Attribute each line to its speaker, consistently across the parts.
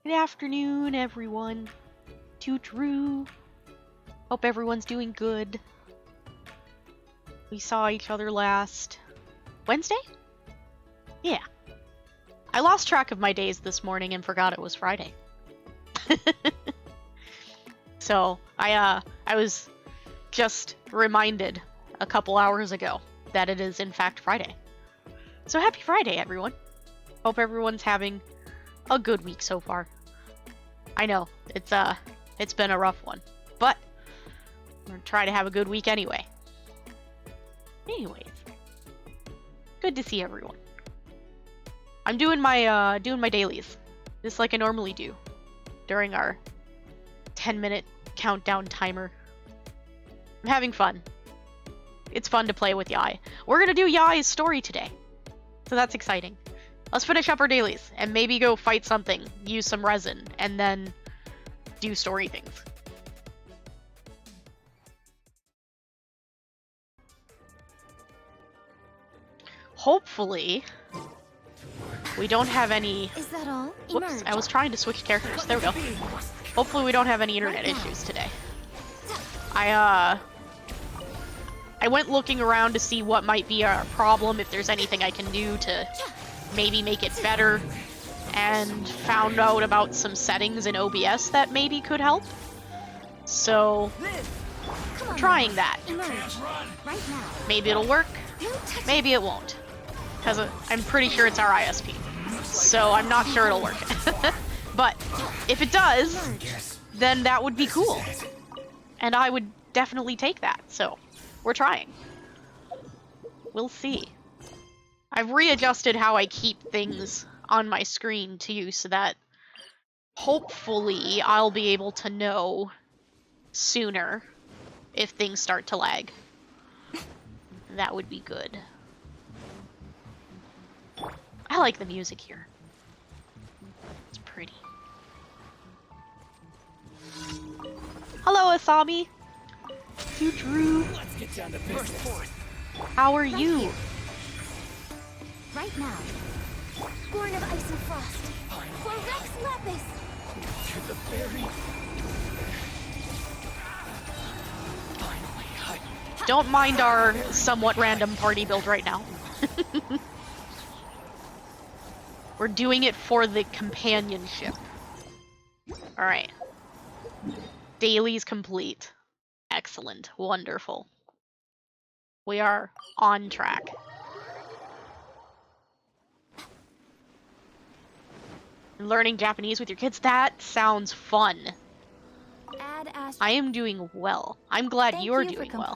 Speaker 1: Good afternoon, everyone. To Drew. Hope everyone's doing good. We saw each other last Wednesday? Yeah. I lost track of my days this morning and forgot it was Friday. So, I was just reminded a couple hours ago that it is in fact Friday. So happy Friday, everyone. Hope everyone's having a good week so far. I know, it's been a rough one, but we're gonna try to have a good week anyway. Anyways, good to see everyone. I'm doing my dailies, just like I normally do, during our 10-minute countdown timer. I'm having fun. It's fun to play with Yai. We're gonna do Yai's story today, so that's exciting. Let's finish up our dailies, and maybe go fight something, use some resin, and then do story things. Hopefully, we don't have any...
Speaker 2: Is that all?
Speaker 1: Whoops, I was trying to switch characters. There we go. Hopefully we don't have any internet issues today. I went looking around to see what might be our problem, if there's anything I can do to maybe make it better, and found out about some settings in OBS that maybe could help. So, I'm trying that. Maybe it'll work, maybe it won't. Because I'm pretty sure it's our ISP. So I'm not sure it'll work. But if it does, then that would be cool. And I would definitely take that. So we're trying. We'll see. I've readjusted how I keep things on my screen too, so that hopefully I'll be able to know sooner if things start to lag. That would be good. I like the music here. It's pretty. Hello, Asami. You Drew.
Speaker 3: Let's get down to business.
Speaker 1: How are you?
Speaker 2: Right now. Born of ice and frost. For Rex Lapis.
Speaker 3: To the very... Finally,
Speaker 1: Don't mind our somewhat random party build right now. We're doing it for the companionship. Alright. Daily's complete. Excellent. Wonderful. We are on track. Learning Japanese with your kids? That sounds fun. I am doing well. I'm glad you're doing well.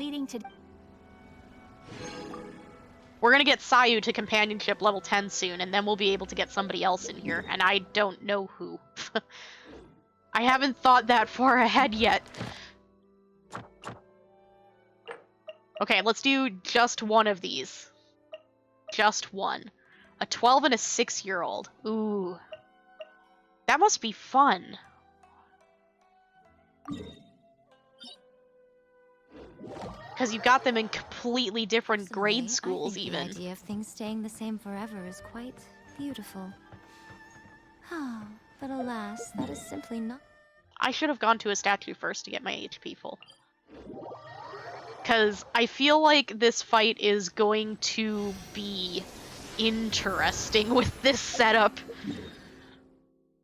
Speaker 1: We're gonna get Sayu to companionship level 10 soon, and then we'll be able to get somebody else in here, and I don't know who. I haven't thought that far ahead yet. Okay, let's do just one of these. Just one. A 12 and a 6-year-old. Ooh. That must be fun. Because you've got them in completely different grade schools, even.
Speaker 2: The idea of things staying the same forever is quite beautiful. But alas, that is simply not...
Speaker 1: I should have gone to a statue first to get my HP full. Because I feel like this fight is going to be interesting with this setup.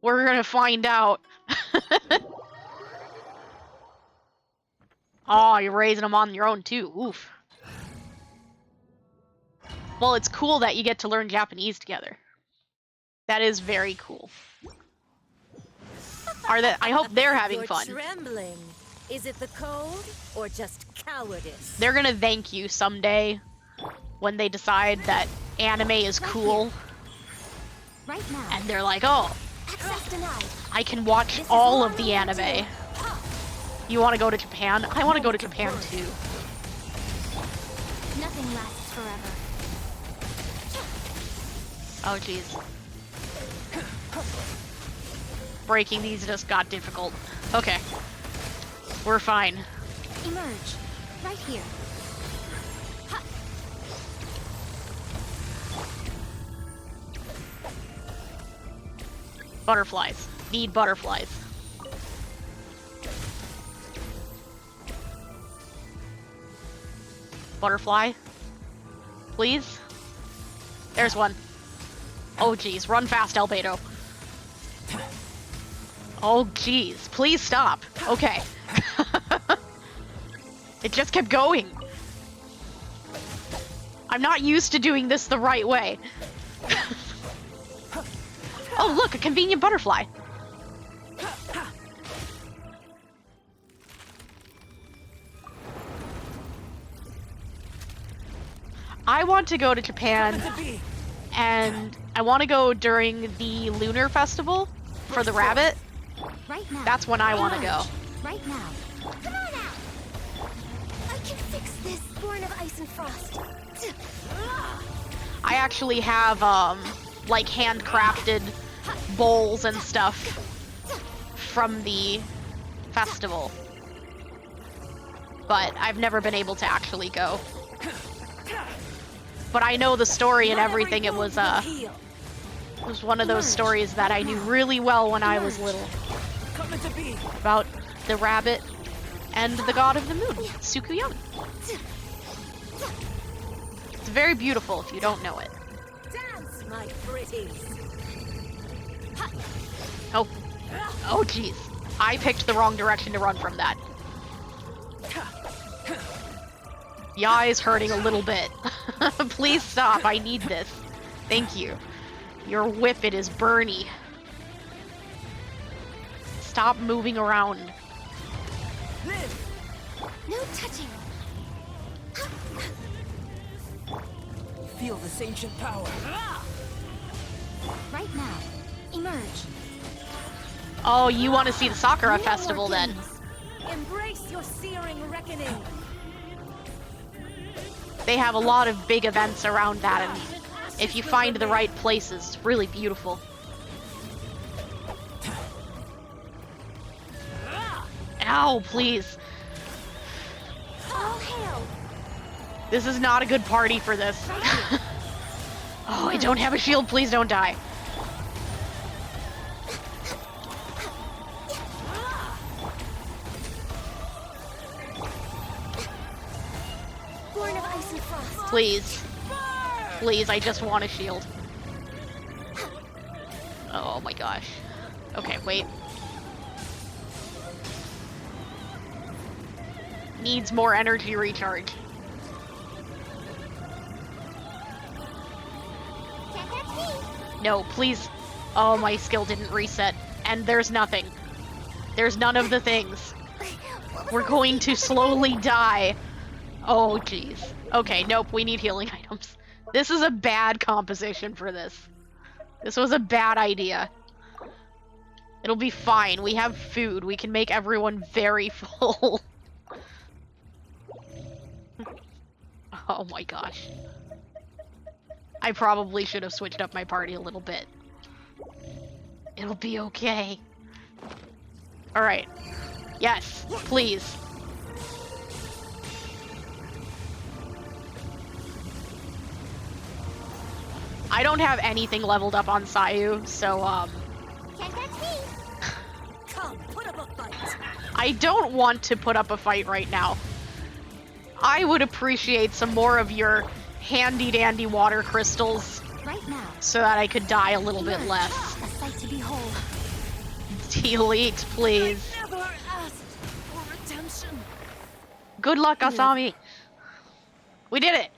Speaker 1: We're gonna find out. Oh, you're raising them on your own too. Oof. Well, it's cool that you get to learn Japanese together. That is very cool. I hope they're having fun.
Speaker 4: Trembling. Is it the cold or just cowardice?
Speaker 1: They're gonna thank you someday when they decide that anime is cool.
Speaker 2: Right now.
Speaker 1: And they're like, oh,
Speaker 2: Access denied.
Speaker 1: I can watch all of the anime. You want to go to Japan? I want to go to Japan too.
Speaker 2: Nothing lasts forever.
Speaker 1: Oh jeez. Breaking these just got difficult. Okay. We're fine.
Speaker 2: Emerge. Right here.
Speaker 1: Butterflies. Need butterflies. Butterfly? Please? There's one. Oh geez, run fast, Albedo. Oh geez, please stop. Okay. It just kept going. I'm not used to doing this the right way. Oh look, a convenient butterfly. I want to go to Japan, and I want to go during the Lunar Festival for the rabbit.
Speaker 2: Right now.
Speaker 1: That's when I want to go.
Speaker 2: Right now. Come on out. I can fix this. Born of ice and frost.
Speaker 1: I actually have, like, handcrafted bowls and stuff from the festival. But I've never been able to actually go. But I know the story and everything. It was one of those stories that I knew really well when I was little. About the rabbit and the god of the moon, Tsukuyomi. It's very beautiful if you don't know it.
Speaker 4: Dance, my pretties.
Speaker 1: Oh. Oh, jeez. I picked the wrong direction to run from that. The eye's hurting a little bit. Please stop. I need this. Thank you. Your whippet is burny. Stop moving around.
Speaker 2: No touching.
Speaker 3: Feel this ancient power.
Speaker 2: Right now. Emerge.
Speaker 1: Oh, you want to see the Sakura Festival then?
Speaker 4: Embrace your searing reckoning.
Speaker 1: They have a lot of big events around that, and if you find the right places, it's really beautiful. Ow, please.
Speaker 2: All hail.
Speaker 1: This is not a good party for this. Oh, I don't have a shield. Please don't die.
Speaker 2: Born of ice and frost.
Speaker 1: Please. Please, I just want a shield. Oh my gosh. Okay, wait. Needs more energy recharge.
Speaker 2: Can't catch me.
Speaker 1: No, please. Oh, my skill didn't reset. And there's nothing. There's none of the things. We're going to slowly die. Oh, jeez. Okay, nope, we need healing items. This is a bad composition for this. This was a bad idea. It'll be fine. We have food. We can make everyone very full. Oh my gosh. I probably should have switched up my party a little bit. It'll be okay. Alright. Yes, please. I don't have anything leveled up on Sayu, so,
Speaker 2: Can't catch me.
Speaker 4: Come, put up a fight.
Speaker 1: I don't want to put up a fight right now. I would appreciate some more of your handy-dandy water crystals
Speaker 2: Right now.
Speaker 1: so that I could die a little bit less.
Speaker 2: A sight to behold.
Speaker 1: Delete, please.
Speaker 4: Never asked for redemption.
Speaker 1: Good luck, Asami. We did it.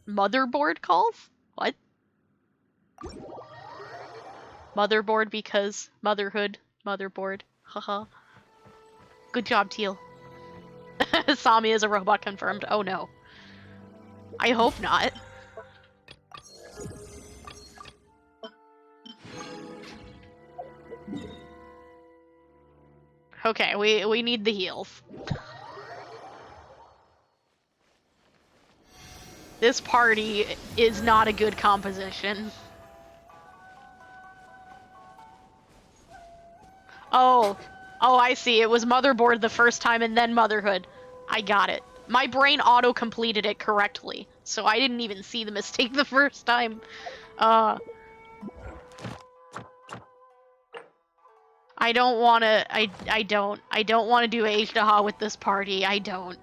Speaker 1: Motherboard calls? What? Motherboard because motherhood. Motherboard. Haha. Good job, Teal. Asami is a robot confirmed. Oh no. I hope not. Okay, we need the heals. This party is not a good composition. Oh, I see. It was Motherboard the first time and then Motherhood. I got it. My brain auto-completed it correctly, so I didn't even see the mistake the first time. I don't want to. I don't. I don't want to do H-Daha with this party. I don't.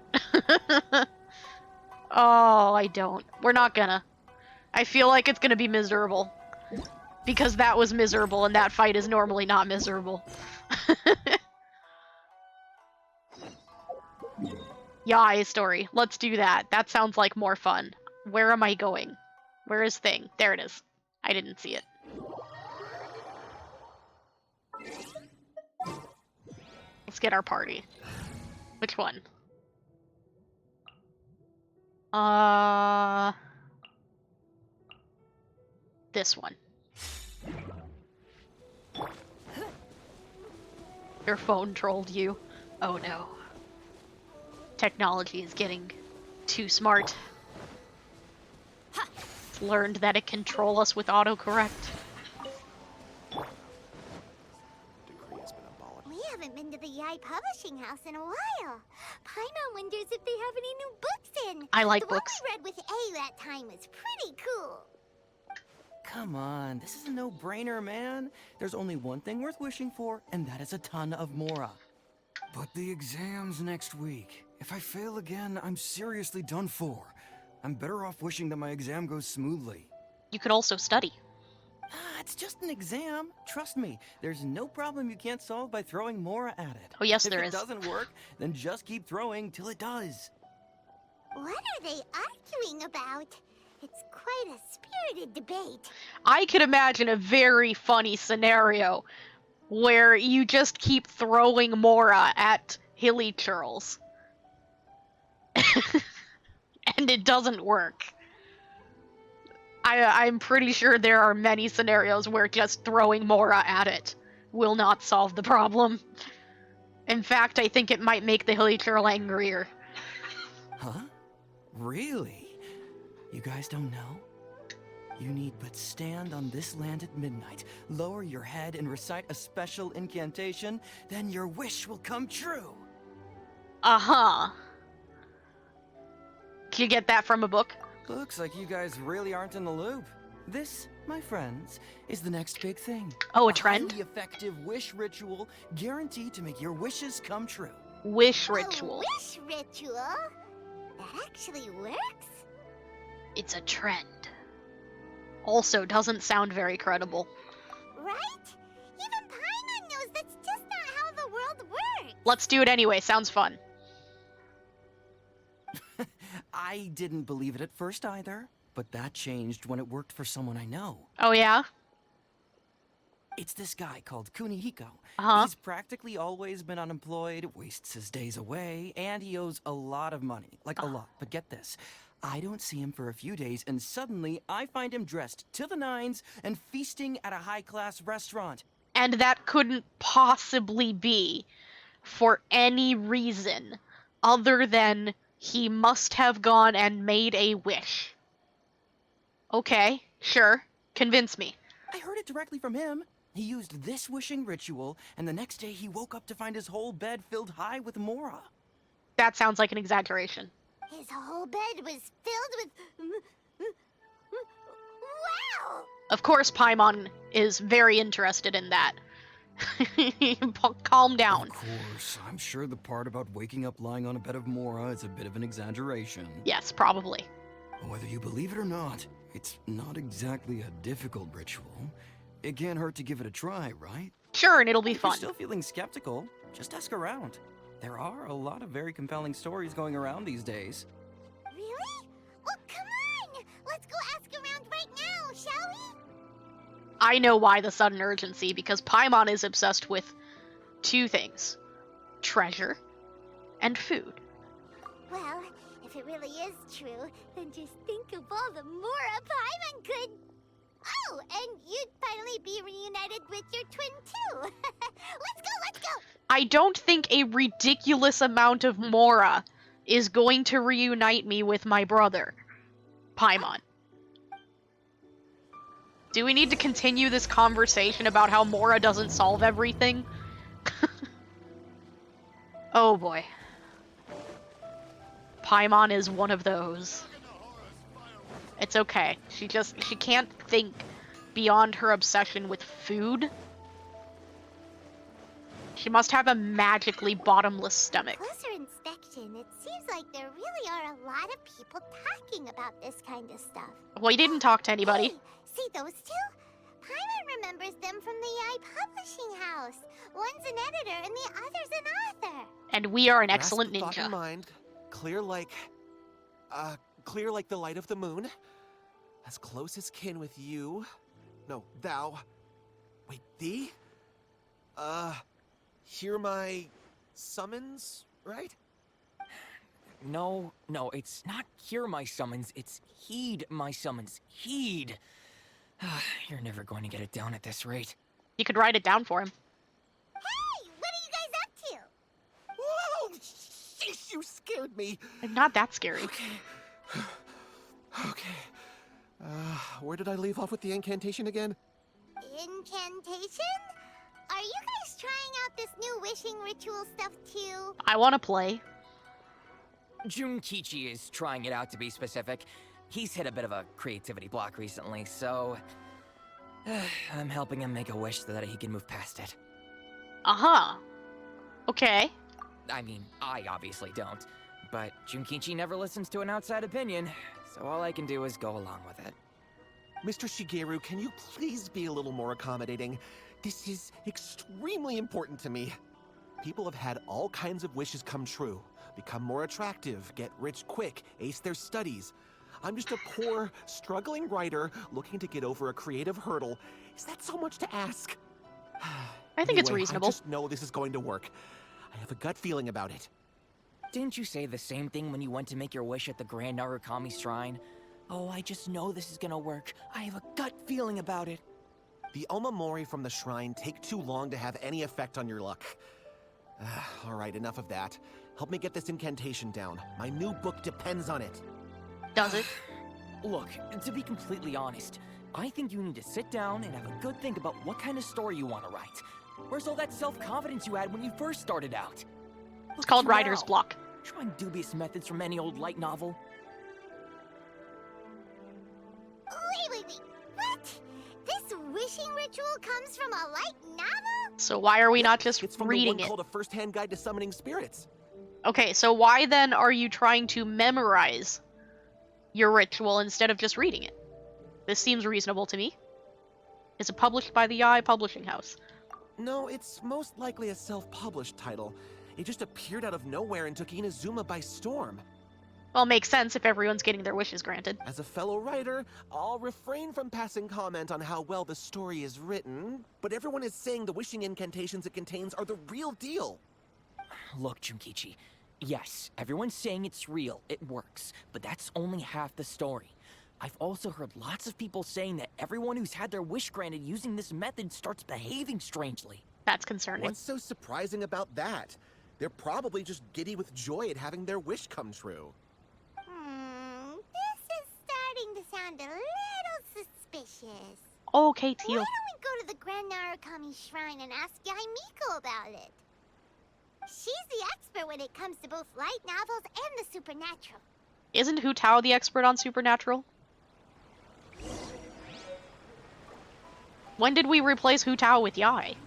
Speaker 1: Oh, I don't. We're not gonna. I feel like it's gonna be miserable. Because that was miserable, and that fight is normally not miserable. Yai story. Let's do that. That sounds like more fun. Where am I going? Where is thing? There it is. I didn't see it. Let's get our party. Which one? This one. Your phone trolled you. Oh no. Technology is getting too smart. It's learned that it can troll us with autocorrect.
Speaker 3: Decree has been abolished.
Speaker 2: We haven't been to the Yai Publishing House in a while. Paimon wonders if they have any new books in.
Speaker 1: I like
Speaker 2: the one
Speaker 1: books.
Speaker 2: we read with A that time was pretty cool.
Speaker 5: Come on, this is a no-brainer, man. There's only one thing worth wishing for, and that is a ton of Mora.
Speaker 6: But the exam's next week. If I fail again, I'm seriously done for. I'm better off wishing that my exam goes smoothly.
Speaker 1: You could also study.
Speaker 5: Ah, it's just an exam. Trust me, there's no problem you can't solve by throwing Mora at it.
Speaker 1: Oh yes, there
Speaker 5: If
Speaker 1: is.
Speaker 5: it doesn't work, then just keep throwing till it does.
Speaker 2: What are they arguing about? It's quite a spirited debate.
Speaker 1: I could imagine a very funny scenario where you just keep throwing Mora at Hilly Churls. And it doesn't work. I'm pretty sure there are many scenarios where just throwing Mora at it will not solve the problem. In fact, I think it might make the Hilly Churl angrier.
Speaker 5: Huh? Really? You guys don't know? You need but stand on this land at midnight, lower your head and recite a special incantation, then your wish will come true.
Speaker 1: Uh-huh. Did you get that from a book?
Speaker 5: Looks like you guys really aren't in the loop. This, my friends, is the next big thing.
Speaker 1: Oh, a trend?
Speaker 5: Highly effective wish ritual guaranteed to make your wishes come true.
Speaker 1: Wish
Speaker 2: A
Speaker 1: ritual.
Speaker 2: wish ritual? That actually works?
Speaker 1: It's a trend. Also, doesn't sound very credible.
Speaker 2: Right? Even Paimon knows that's just not how the world works.
Speaker 1: Let's do it anyway, sounds fun.
Speaker 5: I didn't believe it at first either, but that changed when it worked for someone I know.
Speaker 1: Oh yeah?
Speaker 5: It's this guy called Kunihiko.
Speaker 1: Uh-huh.
Speaker 5: He's practically always been unemployed, wastes his days away, and he owes a lot of money. Like a lot. But get this. I don't see him for a few days, and suddenly I find him dressed to the nines and feasting at a high-class restaurant.
Speaker 1: And that couldn't possibly be for any reason other than he must have gone and made a wish. Okay, sure. Convince me.
Speaker 5: I heard it directly from him. He used this wishing ritual, and the next day he woke up to find his whole bed filled high with Mora.
Speaker 1: That sounds like an exaggeration.
Speaker 2: His whole bed was filled with... Wow!
Speaker 1: Of course, Paimon is very interested in that. Calm down.
Speaker 6: Of course, I'm sure the part about waking up lying on a bed of Mora is a bit of an exaggeration.
Speaker 1: Yes, probably.
Speaker 6: Whether you believe it or not, it's not exactly a difficult ritual. It can't hurt to give it a try, right?
Speaker 1: Sure, and it'll be
Speaker 5: If you're
Speaker 1: fun.
Speaker 5: still feeling skeptical, just ask around. There are a lot of very compelling stories going around these days.
Speaker 2: Really? Well, come on! Let's go ask around right now, shall we?
Speaker 1: I know why the sudden urgency, because Paimon is obsessed with two things. Treasure and food.
Speaker 2: Well, if it really is true, then just think of all the Mora Paimon could... Oh, and you'd finally be reunited with your twin, too. Let's go!
Speaker 1: I don't think a ridiculous amount of Mora is going to reunite me with my brother, Paimon. Do we need to continue this conversation about how Mora doesn't solve everything? Oh boy. Paimon is one of those. It's okay. She can't think beyond her obsession with food. She must have a magically bottomless stomach.
Speaker 2: Closer inspection, it seems like there really are a lot of people talking about this kind of stuff.
Speaker 1: We didn't talk to anybody.
Speaker 2: Hey, see those two? Paimon remembers them from the AI publishing house. One's an editor and the other's an author.
Speaker 1: And we are an excellent
Speaker 3: Grasp thought in
Speaker 1: ninja.
Speaker 3: mind, clear like the light of the moon. As close as kin with you. No, thou. Wait, thee? Hear my summons, right?
Speaker 7: No, it's not hear my summons, it's heed my summons. Heed! You're never going to get it down at this rate.
Speaker 1: You could write it down for him.
Speaker 2: Hey, what are you guys up to?
Speaker 3: Whoa! Sheesh, you scared me.
Speaker 1: Not that scary.
Speaker 3: Okay. Where did I leave off with the incantation again?
Speaker 2: Incantation? Are you guys trying out this new wishing ritual stuff too?
Speaker 1: I want to play.
Speaker 7: Junkichi is trying it out, to be specific. He's hit a bit of a creativity block recently, so... I'm helping him make a wish so that he can move past it.
Speaker 1: Uh-huh. Okay.
Speaker 7: I mean, I obviously don't. But Junkichi never listens to an outside opinion, so all I can do is go along with it.
Speaker 3: Mr. Shigeru, can you please be a little more accommodating? This is extremely important to me. People have had all kinds of wishes come true. Become more attractive, get rich quick, ace their studies. I'm just a poor, struggling writer looking to get over a creative hurdle. Is that so much to ask?
Speaker 1: I think it's
Speaker 3: Anyway,
Speaker 1: reasonable.
Speaker 3: I just know this is going to work. I have a gut feeling about it.
Speaker 7: Didn't you say the same thing when you went to make your wish at the Grand Narukami Shrine? Oh, I just know this is gonna work. I have a gut feeling about it.
Speaker 3: The Omamori from the shrine take too long to have any effect on your luck. Alright, enough of that. Help me get this incantation down. My new book depends on it.
Speaker 1: Does it?
Speaker 7: Look, to be completely honest, I think you need to sit down and have a good think about what kind of story you want to write. Where's all that self-confidence you had when you first started out?
Speaker 1: It's called writer's block.
Speaker 7: Trying dubious methods from any old light novel.
Speaker 2: Wait. What? This wishing ritual comes from a light novel?
Speaker 1: So why are we not just
Speaker 3: It's from
Speaker 1: reading
Speaker 3: the one
Speaker 1: it?
Speaker 3: called A First-Hand Guide to Summoning Spirits.
Speaker 1: Okay, so why then are you trying to memorize your ritual instead of just reading it? This seems reasonable to me. Is it published by the AI Publishing House?
Speaker 3: No, it's most likely a self-published title. It just appeared out of nowhere and took Inazuma by storm.
Speaker 1: Well, makes sense if everyone's getting their wishes granted.
Speaker 3: As a fellow writer, I'll refrain from passing comment on how well the story is written, but everyone is saying the wishing incantations it contains are the real deal.
Speaker 7: Look, Junkichi, yes, everyone's saying it's real, it works, but that's only half the story. I've also heard lots of people saying that everyone who's had their wish granted using this method starts behaving strangely.
Speaker 1: That's concerning.
Speaker 3: What's so surprising about that? They're probably just giddy with joy at having their wish come true.
Speaker 2: This is starting to sound a little suspicious.
Speaker 1: Okay,
Speaker 2: Why
Speaker 1: Teal.
Speaker 2: don't we go to the Grand Narukami Shrine and ask Yaimiko about it? She's the expert when it comes to both light novels and the supernatural.
Speaker 1: Isn't Hu Tao the expert on Supernatural? When did we replace Hu Tao with Yai?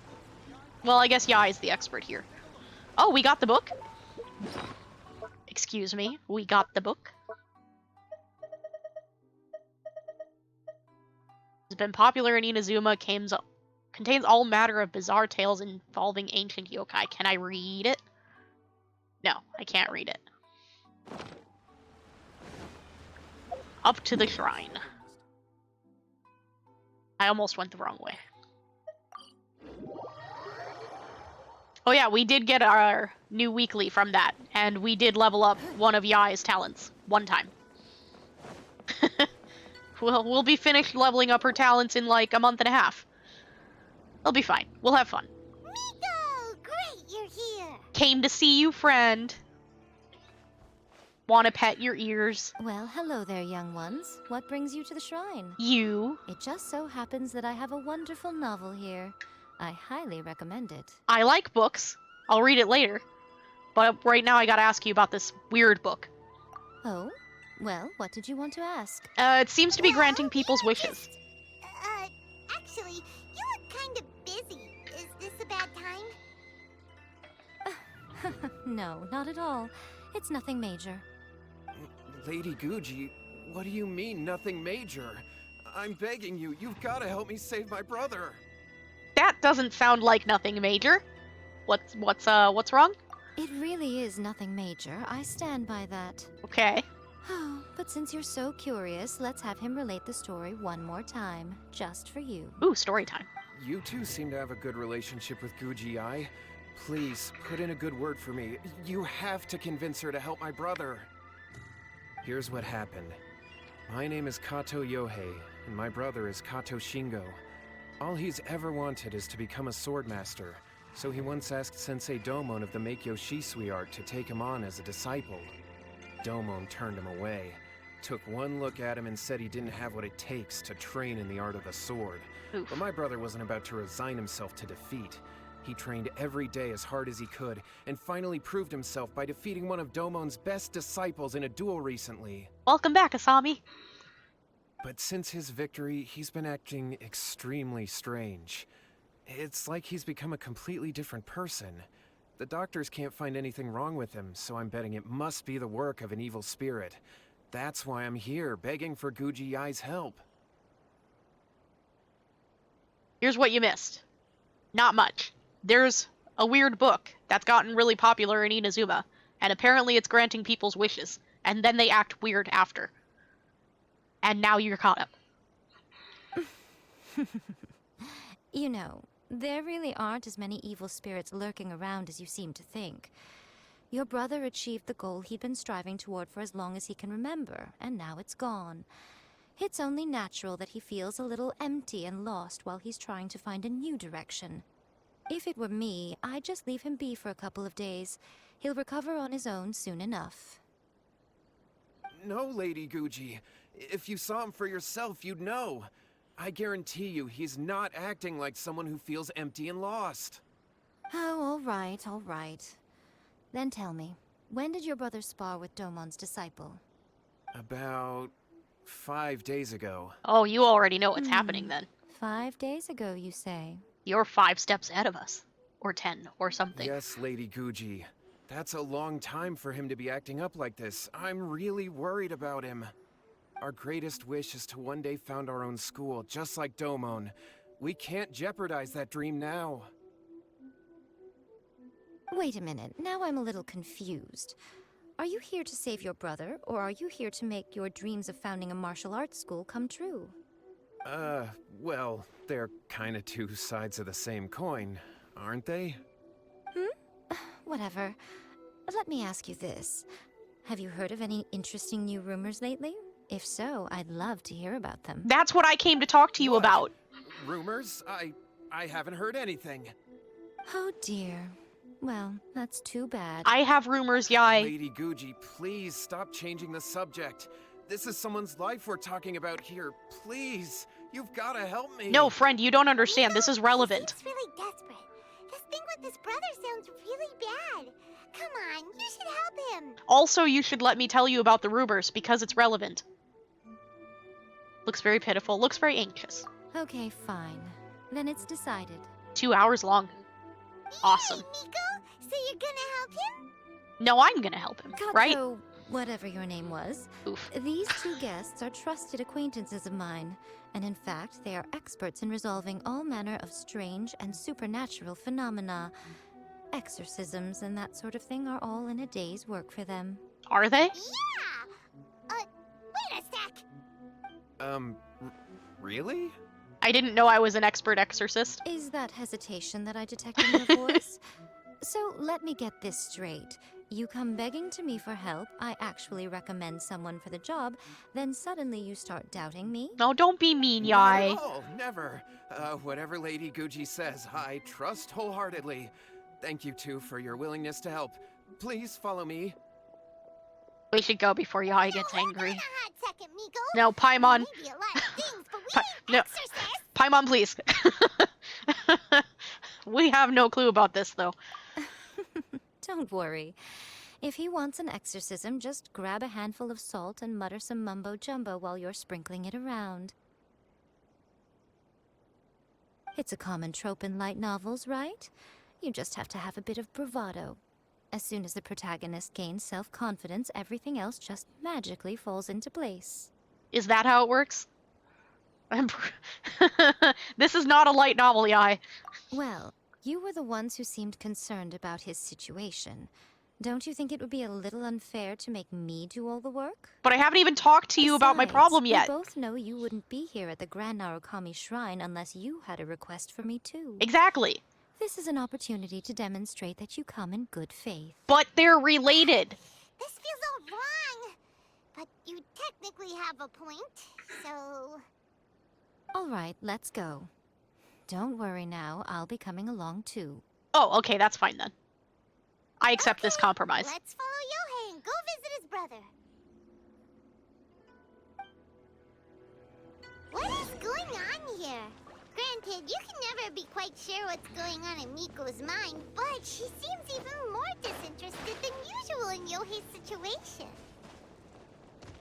Speaker 1: Well, I guess Yai is the expert here. Oh, we got the book? Excuse me, we got the book? It's been popular in Inazuma, contains all matter of bizarre tales involving ancient yokai. Can I read it? No, I can't read it. Up to the shrine. I almost went the wrong way. Oh yeah, we did get our new weekly from that, and we did level up one of Yai's talents. One time. We'll be finished leveling up her talents in like a month and a half. It'll be fine. We'll have fun.
Speaker 2: Miko! Great, you're here!
Speaker 1: Came to see you, friend. Wanna pet your ears?
Speaker 8: Well, hello there, young ones. What brings you to the shrine?
Speaker 1: You.
Speaker 8: It just so happens that I have a wonderful novel here. I highly recommend it.
Speaker 1: I like books. I'll read it later. But right now I gotta ask you about this weird book.
Speaker 8: Oh? Well, what did you want to ask?
Speaker 1: It seems to be granting people's wishes.
Speaker 2: Actually, you look kind of busy. Is this a bad time?
Speaker 8: No, not at all. It's nothing major.
Speaker 6: Lady Guji, what do you mean, nothing major? I'm begging you, you've got to help me save my brother.
Speaker 1: That doesn't sound like nothing major. What's wrong?
Speaker 8: It really is nothing major. I stand by that.
Speaker 1: Okay.
Speaker 8: Oh, but since you're so curious, let's have him relate the story one more time, just for you.
Speaker 1: Ooh, story time.
Speaker 6: You two seem to have a good relationship with Guji Ai. Please, put in a good word for me. You have to convince her to help my brother. Here's what happened. My name is Kato Yohei, and my brother is Kato Shingo. All he's ever wanted is to become a swordmaster, so he once asked Sensei Domon of the Meikyo Shisui art to take him on as a disciple. Domon turned him away, took one look at him and said he didn't have what it takes to train in the art of the sword.
Speaker 1: Oof.
Speaker 6: But my brother wasn't about to resign himself to defeat. He trained every day as hard as he could, and finally proved himself by defeating one of Domon's best disciples in a duel recently.
Speaker 1: Welcome back, Asami.
Speaker 6: But since his victory, he's been acting extremely strange. It's like he's become a completely different person. The doctors can't find anything wrong with him, so I'm betting it must be the work of an evil spirit. That's why I'm here, begging for Guji Ai's help.
Speaker 1: Here's what you missed. Not much. There's a weird book that's gotten really popular in Inazuma, and apparently it's granting people's wishes, and then they act weird after. And now you're caught up.
Speaker 8: You know, there really aren't as many evil spirits lurking around as you seem to think. Your brother achieved the goal he'd been striving toward for as long as he can remember, and now it's gone. It's only natural that he feels a little empty and lost while he's trying to find a new direction. If it were me, I'd just leave him be for a couple of days. He'll recover on his own soon enough.
Speaker 6: No, Lady Guji. If you saw him for yourself, you'd know. I guarantee you, he's not acting like someone who feels empty and lost.
Speaker 8: Oh, all right, all right. Then tell me, when did your brother spar with Domon's disciple?
Speaker 6: About 5 days ago.
Speaker 1: Oh, you already know what's happening then.
Speaker 8: 5 days ago, you say?
Speaker 1: You're 5 steps ahead of us. Or 10, or something.
Speaker 6: Yes, Lady Guji. That's a long time for him to be acting up like this. I'm really worried about him. Our greatest wish is to one day found our own school, just like Domon. We can't jeopardize that dream now.
Speaker 8: Wait a minute, now I'm a little confused. Are you here to save your brother, or are you here to make your dreams of founding a martial arts school come true?
Speaker 6: Well, they're kinda two sides of the same coin, aren't they?
Speaker 8: Whatever. Let me ask you this. Have you heard of any interesting new rumors lately? If so, I'd love to hear about them.
Speaker 1: That's what I came to talk to you
Speaker 6: What?
Speaker 1: about.
Speaker 6: Rumors? I haven't heard anything.
Speaker 8: Oh dear. Well, that's too bad.
Speaker 1: I have rumors, Yai.
Speaker 6: Lady Guji, please stop changing the subject. This is someone's life we're talking about here. Please, you've gotta help me.
Speaker 1: No, friend, you don't understand. This is relevant.
Speaker 2: He's really desperate. This thing with his brother sounds really bad. Come on, you should help him.
Speaker 1: Also, you should let me tell you about the rumors, because it's relevant. Looks very pitiful. Looks very anxious.
Speaker 8: Okay, fine. Then it's decided.
Speaker 1: 2 hours long. Awesome.
Speaker 2: Hey, Miko, so you're gonna help him?
Speaker 1: No, I'm gonna help him, right?
Speaker 8: Kato, whatever your name was.
Speaker 1: Oof.
Speaker 8: These two guests are trusted acquaintances of mine, and in fact, they are experts in resolving all manner of strange and supernatural phenomena. Exorcisms and that sort of thing are all in a day's work for them.
Speaker 1: Are they?
Speaker 2: Yeah! Wait a sec.
Speaker 6: Really?
Speaker 1: I didn't know I was an expert exorcist.
Speaker 8: Is that hesitation that I detect in your voice? So let me get this straight. You come begging to me for help, I actually recommend someone for the job, then suddenly you start doubting me?
Speaker 1: No, don't be mean,
Speaker 6: Not
Speaker 1: Yai.
Speaker 6: at all, never. Whatever Lady Guji says, I trust wholeheartedly. Thank you two for your willingness to help. Please follow me.
Speaker 1: We should go before Yai gets angry.
Speaker 2: Hold on a hot second, Miko.
Speaker 1: No, Paimon.
Speaker 2: Maybe a lot of things, but we
Speaker 1: Pa-
Speaker 2: need
Speaker 1: no.
Speaker 2: exorcists.
Speaker 1: Paimon, please. We have no clue about this, though.
Speaker 8: Don't worry. If he wants an exorcism, just grab a handful of salt and mutter some mumbo-jumbo while you're sprinkling it around. It's a common trope in light novels, right? You just have to have a bit of bravado. As soon as the protagonist gains self-confidence, everything else just magically falls into place.
Speaker 1: Is that how it works? This is not a light novel, Yai.
Speaker 8: Well, you were the ones who seemed concerned about his situation. Don't you think it would be a little unfair to make me do all the work?
Speaker 1: But I haven't even talked to you about my problem yet.
Speaker 8: We both know you wouldn't be here at the Grand Narukami Shrine unless you had a request for me too.
Speaker 1: Exactly.
Speaker 8: This is an opportunity to demonstrate that you come in good faith.
Speaker 1: But they're related.
Speaker 2: This feels all wrong. But you technically have a point, so...
Speaker 8: All right, let's go. Don't worry now, I'll be coming along too.
Speaker 1: Oh, okay, that's fine then. I accept this compromise.
Speaker 2: Let's follow Yohei and go visit his brother. What is going on here? Granted, you can never be quite sure what's going on in Miko's mind, but she seems even more disinterested than usual in Yohei's situation.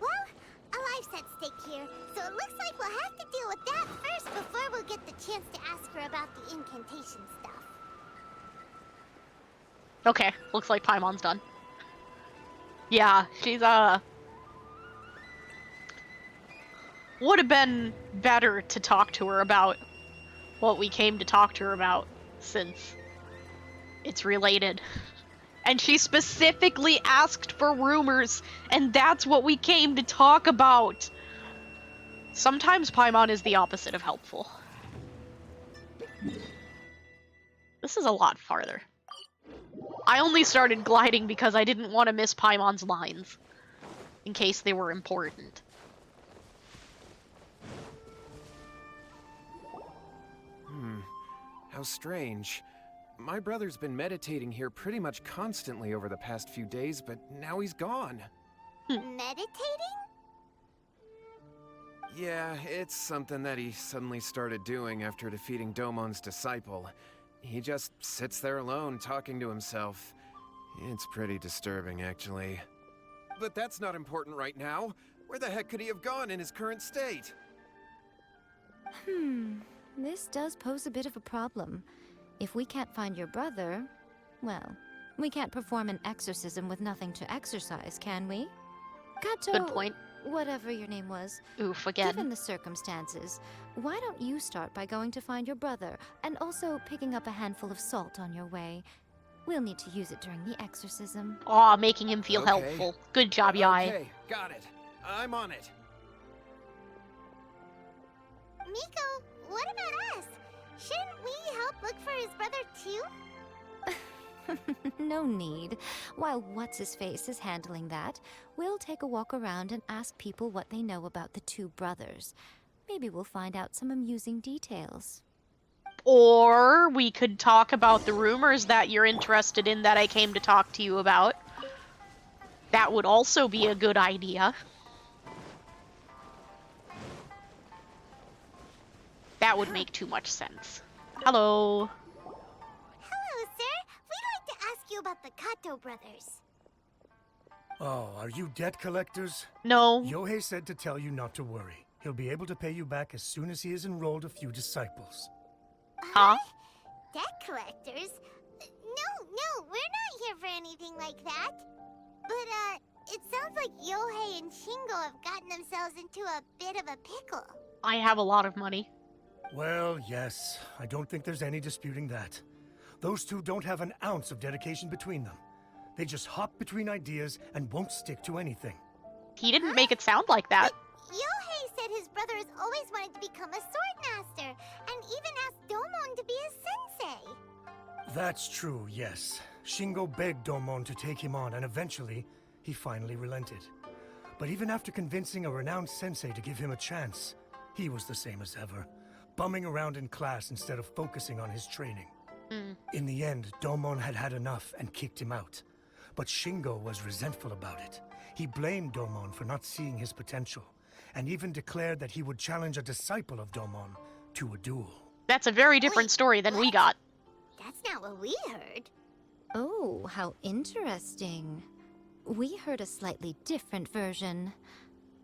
Speaker 2: Well, a life's at stake here, so it looks like we'll have to deal with that first before we'll get the chance to ask her about the incantation stuff.
Speaker 1: Okay, looks like Paimon's done. Yeah, she's, would have been better to talk to her about what we came to talk to her about, since it's related. And she specifically asked for rumors, and that's what we came to talk about. Sometimes Paimon is the opposite of helpful. This is a lot farther. I only started gliding because I didn't want to miss Paimon's lines, in case they were important.
Speaker 6: How strange. My brother's been meditating here pretty much constantly over the past few days, but now he's gone.
Speaker 2: Meditating?
Speaker 6: Yeah, it's something that he suddenly started doing after defeating Domon's disciple. He just sits there alone, talking to himself. It's pretty disturbing, actually. But that's not important right now. Where the heck could he have gone in his current state?
Speaker 8: This does pose a bit of a problem. If we can't find your brother, well, we can't perform an exorcism with nothing to exorcise, can we? Kato,
Speaker 1: Good point.
Speaker 8: whatever your name was.
Speaker 1: Oof, again.
Speaker 8: Given the circumstances, why don't you start by going to find your brother, and also picking up a handful of salt on your way? We'll need to use it during the exorcism.
Speaker 1: Aw, making him feel
Speaker 6: Okay.
Speaker 1: helpful. Good job, Yai.
Speaker 6: Okay, got it. I'm on it.
Speaker 2: Miko, what about us? Shouldn't we help look for his brother too?
Speaker 8: No need. While What's-His-Face is handling that, we'll take a walk around and ask people what they know about the two brothers. Maybe we'll find out some amusing details.
Speaker 1: Or we could talk about the rumors that you're interested in that I came to talk to you about. That would also be a good idea. That would make too much sense. Hello.
Speaker 2: Hello, sir. We'd like to ask you about the Kato brothers.
Speaker 9: Oh, are you debt collectors?
Speaker 1: No.
Speaker 9: Yohei said to tell you not to worry. He'll be able to pay you back as soon as he has enrolled a few disciples.
Speaker 1: Huh?
Speaker 2: Debt collectors? No, we're not here for anything like that. But, it sounds like Yohei and Shingo have gotten themselves into a bit of a pickle.
Speaker 1: I have a lot of money.
Speaker 9: Well, yes. I don't think there's any disputing that. Those two don't have an ounce of dedication between them. They just hop between ideas and won't stick to anything.
Speaker 1: He didn't make it sound like that.
Speaker 2: Yohei said his brother has always wanted to become a sword master, and even asked Domon to be his sensei.
Speaker 9: That's true, yes. Shingo begged Domon to take him on, and eventually, he finally relented. But even after convincing a renowned sensei to give him a chance, he was the same as ever, bumming around in class instead of focusing on his training. In the end, Domon had had enough and kicked him out. But Shingo was resentful about it. He blamed Domon for not seeing his potential, and even declared that he would challenge a disciple of Domon to a duel.
Speaker 1: That's a very different story than we got.
Speaker 2: That's not what we heard.
Speaker 8: Oh, how interesting. We heard a slightly different version.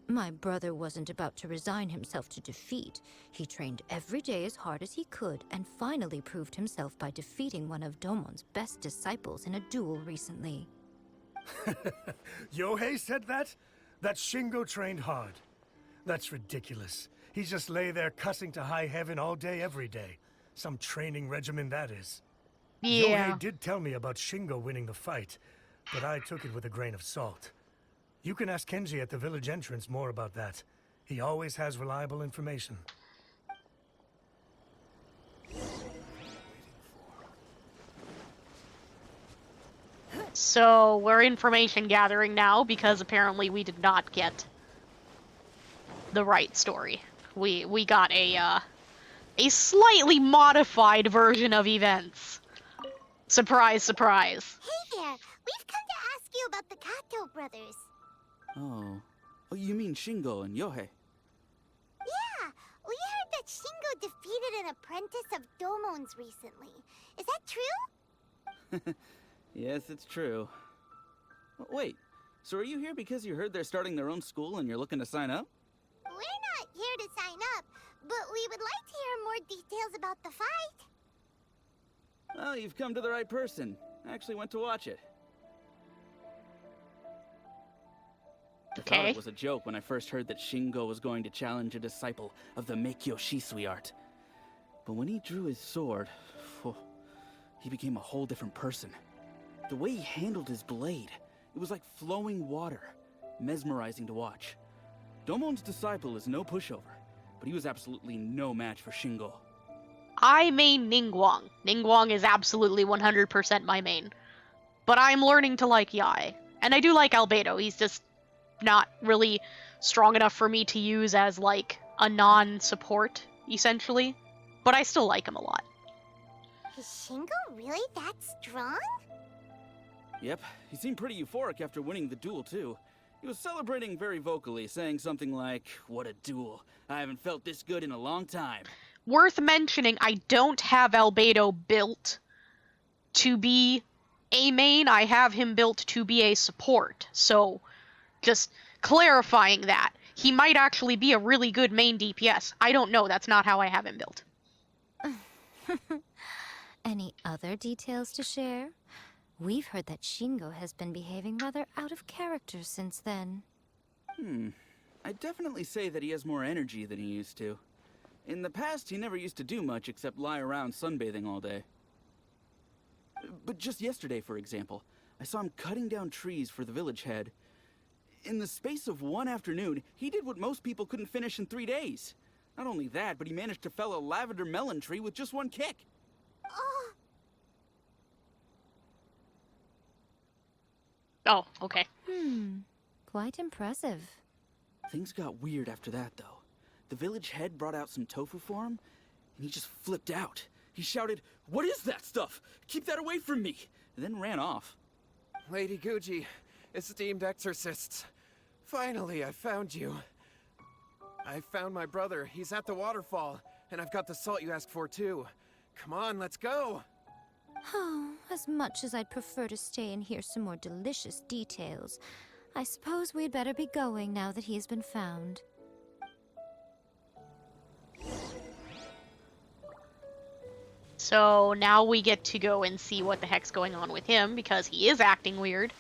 Speaker 8: My brother wasn't about to resign himself to defeat. He trained every day as hard as he could and finally proved himself by defeating one of Domon's best disciples in a duel recently.
Speaker 9: Yohei said that? That Shingo trained hard. That's ridiculous. He just lay there cussing to high heaven all day, every day. Some training regimen, that is.
Speaker 1: Yeah.
Speaker 9: Yohei did tell me about Shingo winning the fight, but I took it with a grain of salt. You can ask Kenji at the village entrance more about that. He always has reliable information.
Speaker 1: So we're information gathering now because apparently we did not get the right story. We got a slightly modified version of events. Surprise, surprise.
Speaker 2: Hey there, we've come to ask you about the Kato brothers.
Speaker 10: Oh. Oh, you mean Shingo and Yohei?
Speaker 2: Yeah, we heard that Shingo defeated an apprentice of Domon's recently. Is that true?
Speaker 10: Yes, it's true. Wait, so are you here because you heard they're starting their own school and you're looking to sign up?
Speaker 2: We're not here to sign up, but we would like to hear more details about the fight.
Speaker 10: Well, you've come to the right person. I actually went to watch it. I thought
Speaker 1: Okay.
Speaker 10: it was a joke when I first heard that Shingo was going to challenge a disciple of the Meikyo Shisui art. But when he drew his sword, he became a whole different person. The way he handled his blade, it was like flowing water, mesmerizing to watch. Domon's disciple is no pushover, but he was absolutely no match for Shingo.
Speaker 1: I main Ningguang. Ningguang is absolutely 100% my main. But I'm learning to like Yae. And I do like Albedo, he's just not really strong enough for me to use as, like, a non-support, essentially. But I still like him a lot.
Speaker 2: Is Shingo really that strong?
Speaker 10: Yep, he seemed pretty euphoric after winning the duel, too. He was celebrating very vocally, saying something like, "What a duel. I haven't felt this good in a long time."
Speaker 1: Worth mentioning, I don't have Albedo built to be a main, I have him built to be a support. So, just clarifying that. He might actually be a really good main DPS. I don't know, that's not how I have him built.
Speaker 8: Any other details to share? We've heard that Shingo has been behaving rather out of character since then.
Speaker 10: I'd definitely say that he has more energy than he used to. In the past, he never used to do much except lie around sunbathing all day. But just yesterday, for example, I saw him cutting down trees for the village head. In the space of one afternoon, he did what most people couldn't finish in 3 days. Not only that, but he managed to fell a lavender melon tree with just one kick.
Speaker 1: Oh, okay.
Speaker 8: Quite impressive.
Speaker 10: Things got weird after that, though. The village head brought out some tofu for him, and he just flipped out. He shouted, "What is that stuff? Keep that away from me!" and then ran off.
Speaker 6: Lady Guji, esteemed exorcists. Finally, I found you. I found my brother. He's at the waterfall, and I've got the salt you asked for, too. Come on, let's go!
Speaker 8: Oh, as much as I'd prefer to stay and hear some more delicious details, I suppose we'd better be going now that he's been found.
Speaker 1: So now we get to go and see what the heck's going on with him, because he is acting weird.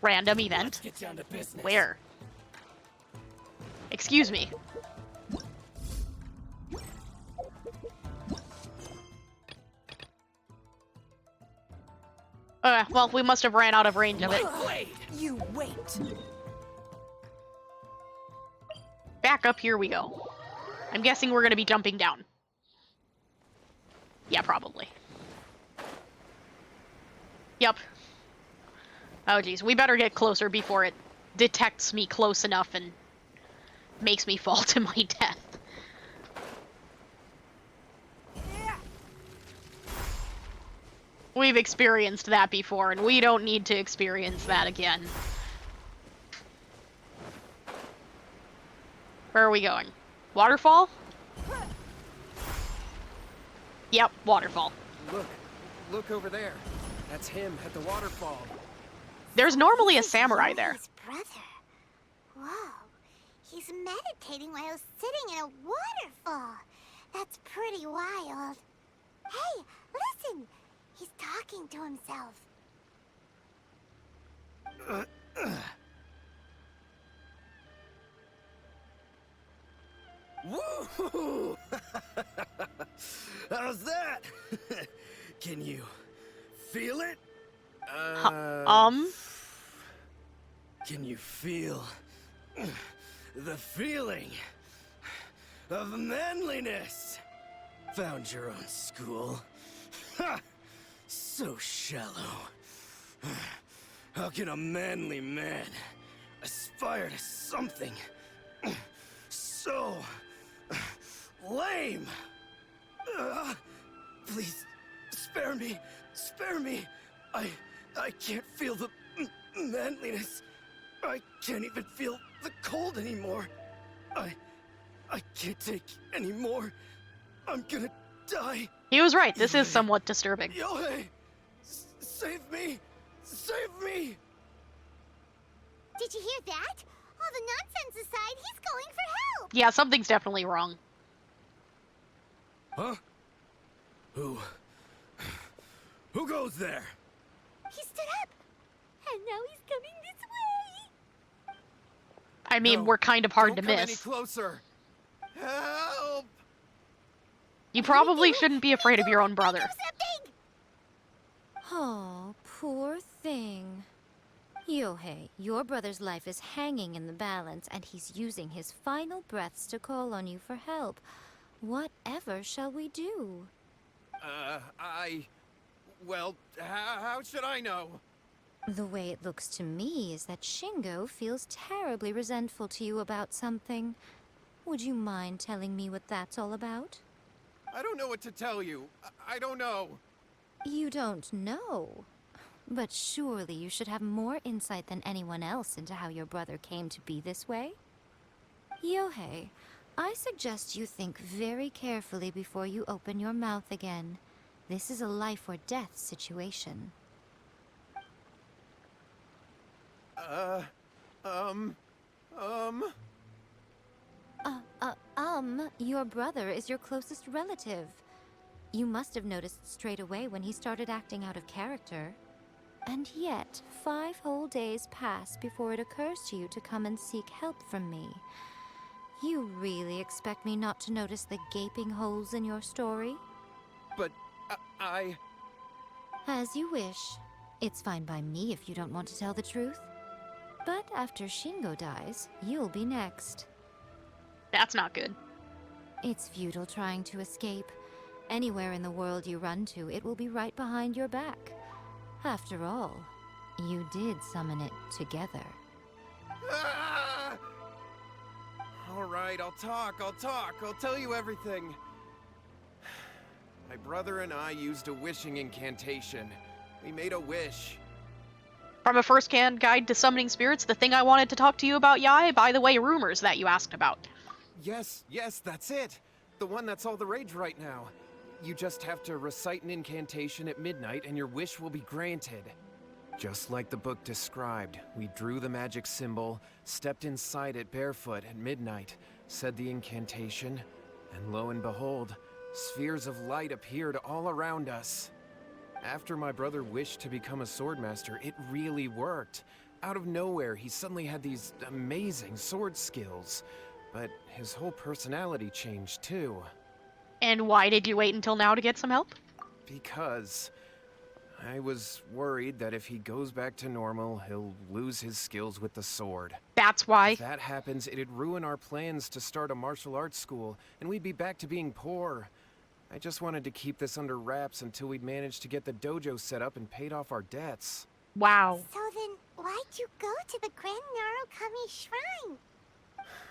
Speaker 1: Random event.
Speaker 7: Get down to business.
Speaker 1: Where? Excuse me. Well, we must have ran out of range of it.
Speaker 7: Wait! You wait!
Speaker 1: Back up, here we go. I'm guessing we're gonna be jumping down. Yeah, probably. Yep. Oh geez, we better get closer before it detects me close enough and makes me fall to my death. We've experienced that before, and we don't need to experience that again. Where are we going? Waterfall? Yep, waterfall.
Speaker 6: Look over there. That's him at the waterfall.
Speaker 1: There's normally a
Speaker 2: This is
Speaker 1: samurai there.
Speaker 2: Yohei's brother. Whoa. He's meditating while sitting in a waterfall. That's pretty wild. Hey, listen! He's talking to himself.
Speaker 5: Woo! How's that? Can you feel it? Can you feel the feeling of manliness? Found your own school? Ha! So shallow. How can a manly man aspire to something so lame? Please, spare me. Spare me. I can't feel the manliness. I can't even feel the cold anymore. I can't take any more. I'm gonna die.
Speaker 1: He was right. This is somewhat disturbing.
Speaker 5: Yohei! Save me! Save me!
Speaker 2: Did you hear that? All the nonsense aside, he's going for help!
Speaker 1: Yeah, something's definitely wrong.
Speaker 5: Huh? Who goes there?
Speaker 2: He stood up! And now he's coming this way!
Speaker 1: I mean,
Speaker 6: No,
Speaker 1: we're kind of hard
Speaker 6: don't
Speaker 1: to
Speaker 6: come any
Speaker 1: miss.
Speaker 6: closer. Help!
Speaker 1: You probably shouldn't be afraid of your own brother.
Speaker 2: Do something!
Speaker 8: Oh, poor thing. Yohei, your brother's life is hanging in the balance, and he's using his final breaths to call on you for help. Whatever shall we do?
Speaker 6: Well, how should I know?
Speaker 8: The way it looks to me is that Shingo feels terribly resentful to you about something. Would you mind telling me what that's all about?
Speaker 6: I don't know what to tell you. I don't know.
Speaker 8: You don't know. But surely you should have more insight than anyone else into how your brother came to be this way? Yohei, I suggest you think very carefully before you open your mouth again. This is a life or death situation. Your brother is your closest relative. You must have noticed straight away when he started acting out of character. And yet, 5 whole days pass before it occurs to you to come and seek help from me. You really expect me not to notice the gaping holes in your story?
Speaker 6: But
Speaker 8: As you wish. It's fine by me if you don't want to tell the truth. But after Shingo dies, you'll be next.
Speaker 1: That's not good.
Speaker 8: It's futile trying to escape. Anywhere in the world you run to, it will be right behind your back. After all, you did summon it together.
Speaker 6: All right, I'll talk. I'll tell you everything. My brother and I used a wishing incantation. We made a wish.
Speaker 1: From a first-hand guide to summoning spirits, the thing I wanted to talk to you about, Yai, by the way, rumors that you asked about.
Speaker 6: Yes, that's it. The one that's all the rage right now. You just have to recite an incantation at midnight and your wish will be granted. Just like the book described, we drew the magic symbol, stepped inside it barefoot at midnight, said the incantation, and lo and behold, spheres of light appeared all around us. After my brother wished to become a swordmaster, it really worked. Out of nowhere, he suddenly had these amazing sword skills. But his whole personality changed too.
Speaker 1: And why did you wait until now to get some help?
Speaker 6: Because I was worried that if he goes back to normal, he'll lose his skills with the sword.
Speaker 1: That's why.
Speaker 6: If that happens, it'd ruin our plans to start a martial arts school, and we'd be back to being poor. I just wanted to keep this under wraps until we'd managed to get the dojo set up and paid off our debts.
Speaker 1: Wow.
Speaker 2: So then, why'd you go to the Grand Narukami Shrine?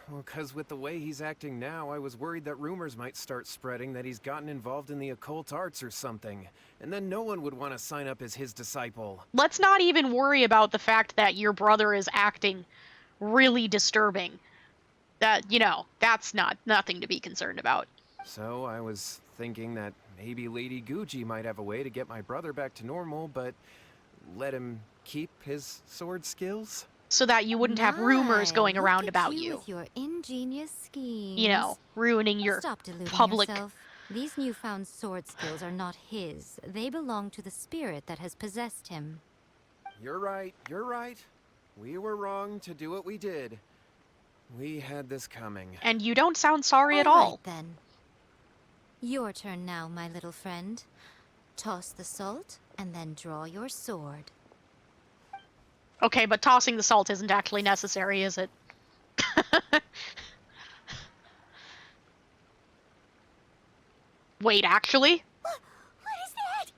Speaker 6: Well, 'cause with the way he's acting now, I was worried that rumors might start spreading that he's gotten involved in the occult arts or something. And then no one would want to sign up as his disciple.
Speaker 1: Let's not even worry about the fact that your brother is acting really disturbing. That, that's nothing to be concerned about.
Speaker 6: So I was thinking that maybe Lady Guji might have a way to get my brother back to normal, but let him keep his sword skills?
Speaker 1: So that you wouldn't have rumors
Speaker 8: My,
Speaker 1: going
Speaker 8: look
Speaker 1: around
Speaker 8: at
Speaker 1: about
Speaker 8: you
Speaker 1: you.
Speaker 8: with your ingenious schemes.
Speaker 1: You know, ruining your
Speaker 8: Stop deluding
Speaker 1: public...
Speaker 8: yourself. These newfound sword skills are not his. They belong to the spirit that has possessed him.
Speaker 6: You're right, you're right. We were wrong to do what we did. We had this coming.
Speaker 1: And you don't sound sorry at
Speaker 8: All
Speaker 1: all.
Speaker 8: right, then. Your turn now, my little friend. Toss the salt, and then draw your sword.
Speaker 1: Okay, but tossing the salt isn't actually necessary, is it? Wait, actually?
Speaker 2: What is that?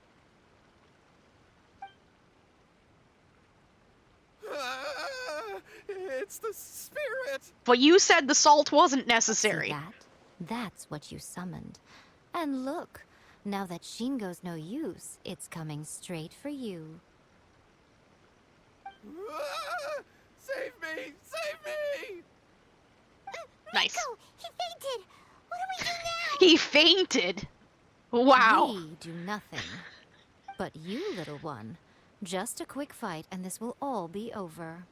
Speaker 6: It's the spirit!
Speaker 1: But you said the salt wasn't
Speaker 8: See
Speaker 1: necessary.
Speaker 8: that? That's what you summoned. And look, now that Shingo's no use, it's coming straight for you.
Speaker 6: Save me! Save me!
Speaker 1: Nice.
Speaker 2: Miko, he fainted. What do we do now?
Speaker 1: He fainted. Wow.
Speaker 8: We do nothing. But you, little one, just a quick fight and this will all be over.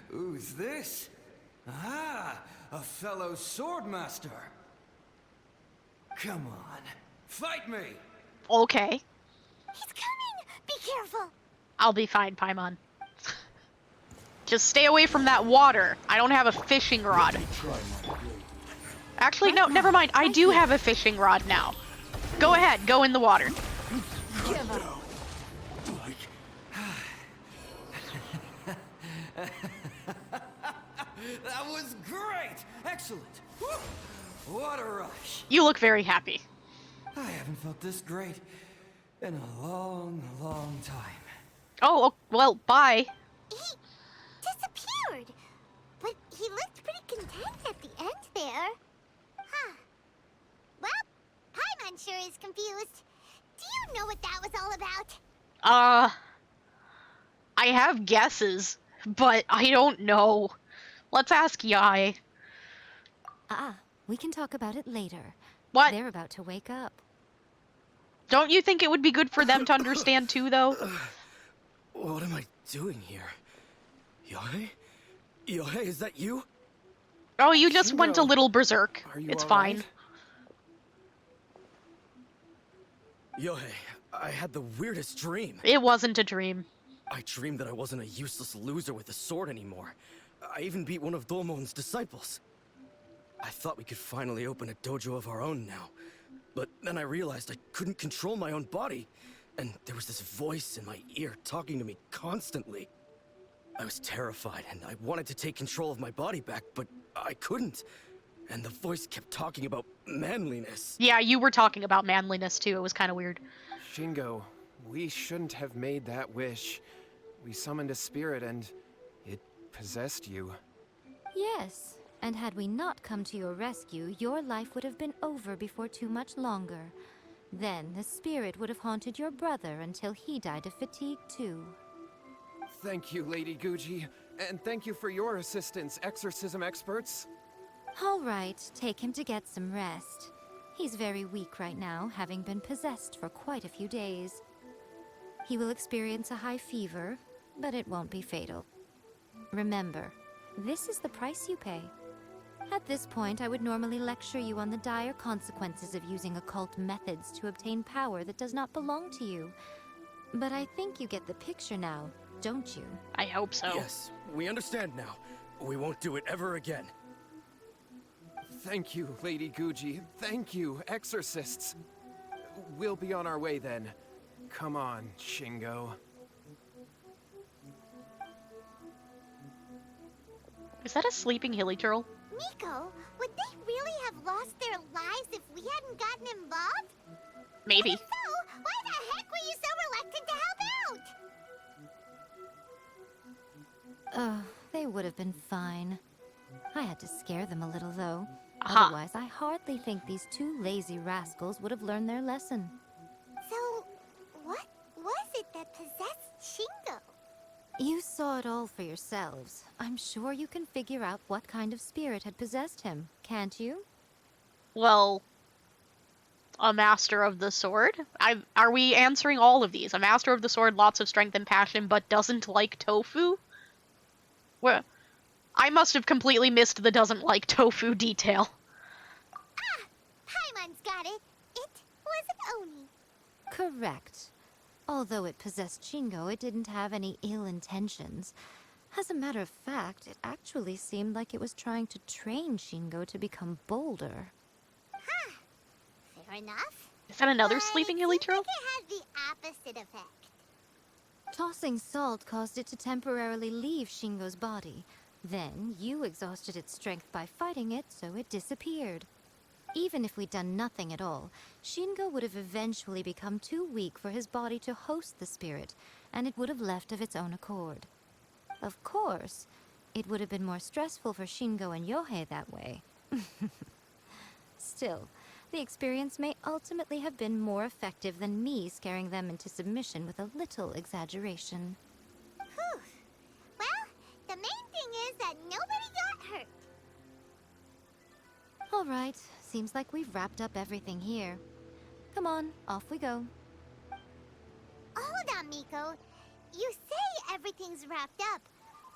Speaker 5: Who's this? Ah, a fellow swordmaster. Come on, fight me!
Speaker 1: Okay.
Speaker 2: He's coming. Be careful.
Speaker 1: I'll be fine, Paimon. Just stay away from that water. I don't have a fishing rod. Actually, no, never mind. I do have a fishing rod now. Go ahead, go in the water.
Speaker 5: That was great! Excellent! What a rush!
Speaker 1: You look very happy.
Speaker 5: I haven't felt this great in a long, long time.
Speaker 1: Oh, well, bye.
Speaker 2: He disappeared. But he looked pretty content at the end there. Huh. Well, Paimon sure is confused. Do you know what that was all about?
Speaker 1: I have guesses, but I don't know. Let's ask Yai.
Speaker 8: We can talk about it later.
Speaker 1: What?
Speaker 8: They're about to wake up.
Speaker 1: Don't you think it would be good for them to understand too, though?
Speaker 6: What am I doing here? Yohei? Yohei, is that you?
Speaker 1: Oh, you just went a
Speaker 6: Shingo,
Speaker 1: little berserk.
Speaker 6: Are you
Speaker 1: It's
Speaker 6: all
Speaker 1: fine.
Speaker 6: right?
Speaker 11: Yohei, I had the weirdest dream.
Speaker 1: It wasn't a dream.
Speaker 11: I dreamed that I wasn't a useless loser with a sword anymore. I even beat one of Domon's disciples. I thought we could finally open a dojo of our own now. But then I realized I couldn't control my own body. And there was this voice in my ear talking to me constantly. I was terrified and I wanted to take control of my body back, but I couldn't. And the voice kept talking about manliness.
Speaker 1: Yeah, you were talking about manliness too. It was kind of weird.
Speaker 6: Shingo, we shouldn't have made that wish. We summoned a spirit and it possessed you.
Speaker 8: Yes, and had we not come to your rescue, your life would have been over before too much longer. Then the spirit would have haunted your brother until he died of fatigue too.
Speaker 6: Thank you, Lady Guji. And thank you for your assistance, exorcism experts.
Speaker 8: All right, take him to get some rest. He's very weak right now, having been possessed for quite a few days. He will experience a high fever, but it won't be fatal. Remember, this is the price you pay. At this point, I would normally lecture you on the dire consequences of using occult methods to obtain power that does not belong to you. But I think you get the picture now, don't you?
Speaker 1: I hope so.
Speaker 11: Yes, we understand now. We won't do it ever again.
Speaker 6: Thank you, Lady Guji. Thank you, exorcists. We'll be on our way then. Come on, Shingo.
Speaker 1: Is that a sleeping hilly turtle?
Speaker 2: Miko, would they really have lost their lives if we hadn't gotten involved?
Speaker 1: Maybe.
Speaker 2: If so, why the heck were you so reluctant to help out?
Speaker 8: Oh, they would have been fine. I had to scare them a little, though.
Speaker 1: Aha.
Speaker 8: Otherwise, I hardly think these two lazy rascals would have learned their lesson.
Speaker 2: So, what was it that possessed Shingo?
Speaker 8: You saw it all for yourselves. I'm sure you can figure out what kind of spirit had possessed him. can't you?
Speaker 1: Well, a master of the sword? Are we answering all of these? A master of the sword, lots of strength and passion, but doesn't like tofu? Well, I must have completely missed the doesn't like tofu detail.
Speaker 2: Ah! Paimon's got it. It was an Oni.
Speaker 8: Correct. Although it possessed Shingo, it didn't have any ill intentions. As a matter of fact, it actually seemed like it was trying to train Shingo to become bolder.
Speaker 2: Huh. Fair enough.
Speaker 1: Is that another
Speaker 2: But
Speaker 1: sleeping
Speaker 2: it seemed
Speaker 1: elytro?
Speaker 2: like it had the opposite effect.
Speaker 8: Tossing salt caused it to temporarily leave Shingo's body. Then, you exhausted its strength by fighting it, so it disappeared. Even if we'd done nothing at all, Shingo would have eventually become too weak for his body to host the spirit, and it would have left of its own accord. Of course, it would have been more stressful for Shingo and Yohei that way. Still, the experience may ultimately have been more effective than me scaring them into submission with a little exaggeration.
Speaker 2: Whew. Well, the main thing is that nobody got hurt.
Speaker 8: All right, seems like we've wrapped up everything here. Come on, off we go.
Speaker 2: Hold on, Miko. You say everything's wrapped up,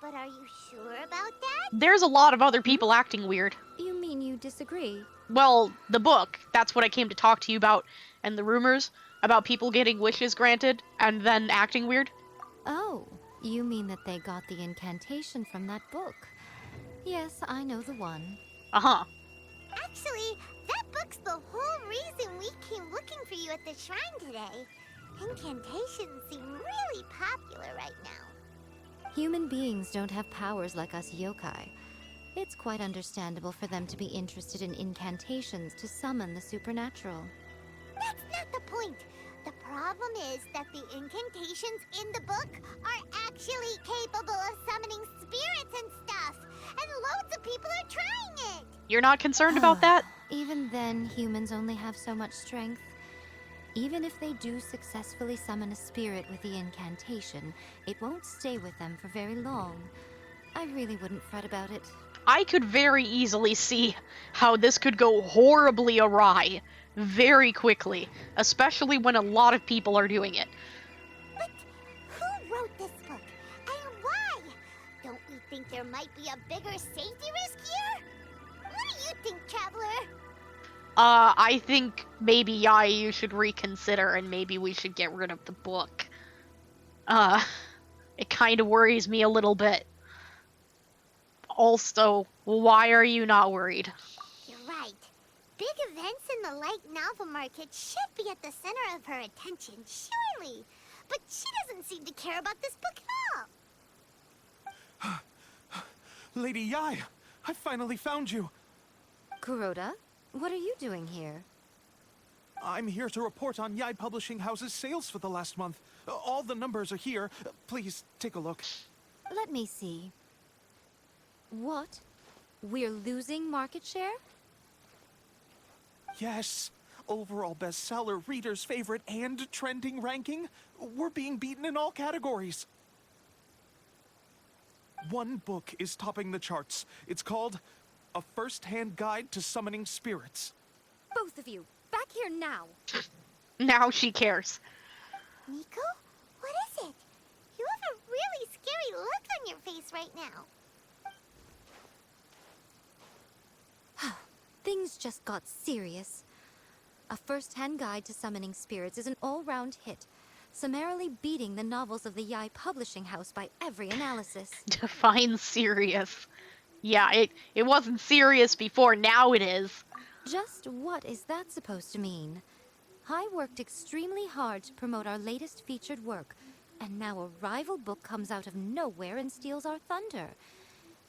Speaker 2: but are you sure about that?
Speaker 1: There's a lot of other people acting weird.
Speaker 8: You mean you disagree?
Speaker 1: Well, the book, that's what I came to talk to you about, and the rumors about people getting wishes granted and then acting weird.
Speaker 8: Oh, you mean that they got the incantation from that book? Yes, I know the one.
Speaker 1: Uh-huh.
Speaker 2: Actually, that book's the whole reason we came looking for you at the shrine today. Incantations seem really popular right now.
Speaker 8: Human beings don't have powers like us yokai. It's quite understandable for them to be interested in incantations to summon the supernatural.
Speaker 2: That's not the point. The problem is that the incantations in the book are actually capable of summoning spirits and stuff. And loads of people are trying it.
Speaker 1: You're not concerned about that?
Speaker 8: Even then, humans only have so much strength. Even if they do successfully summon a spirit with the incantation, it won't stay with them for very long. I really wouldn't fret about it.
Speaker 1: I could very easily see how this could go horribly awry very quickly, especially when a lot of people are doing it.
Speaker 2: But who wrote this book? And why? Don't we think there might be a bigger safety risk here? What do you think, Traveler?
Speaker 1: I think maybe, Yai, you should reconsider and maybe we should get rid of the book. It kind of worries me a little bit. Also, why are you not worried?
Speaker 2: You're right. Big events in the light novel market should be at the center of her attention, surely. But she doesn't seem to care about this book at all.
Speaker 3: Lady Yai, I finally found you.
Speaker 8: Kuroda, what are you doing here?
Speaker 3: I'm here to report on Yai Publishing House's sales for the last month. All the numbers are here. Please take a look.
Speaker 8: Let me see. What? We're losing market share?
Speaker 3: Yes. Overall bestseller, reader's favorite, and trending ranking. We're being beaten in all categories. One book is topping the charts. It's called A First-Hand Guide to Summoning Spirits.
Speaker 8: Both of you, back here now.
Speaker 1: Now she cares.
Speaker 2: Nico? What is it? You have a really scary look on your face right now.
Speaker 8: Things just got serious. A First-Hand Guide to Summoning Spirits is an all-round hit, summarily beating the novels of the Yai Publishing House by every analysis.
Speaker 1: Define serious. Yeah, it wasn't serious before, now it is.
Speaker 8: Just what is that supposed to mean? I worked extremely hard to promote our latest featured work, and now a rival book comes out of nowhere and steals our thunder.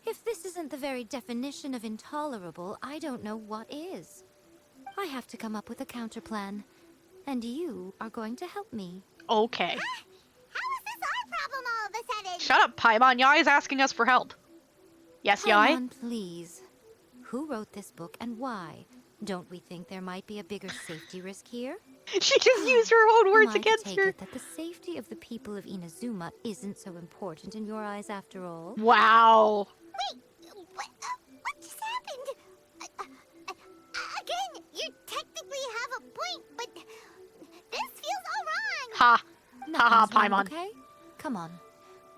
Speaker 8: If this isn't the very definition of intolerable, I don't know what is. I have to come up with a counterplan, and you are going to help me.
Speaker 1: Okay.
Speaker 2: How is this our problem all of a sudden?
Speaker 1: Shut up, Paimon. Yai is asking us for help. Yes, Yai?
Speaker 8: Paimon, please. Who wrote this book and why? Don't we think there might be a bigger safety risk here?
Speaker 1: She just used her own words
Speaker 8: Am I to
Speaker 1: against
Speaker 8: take
Speaker 1: her.
Speaker 8: it that the safety of the people of Inazuma isn't so important in your eyes after all?
Speaker 1: Wow.
Speaker 2: Wait, what just happened?
Speaker 1: Ha! Haha,
Speaker 8: Nothing's wrong,
Speaker 1: Paimon.
Speaker 8: okay? Come on.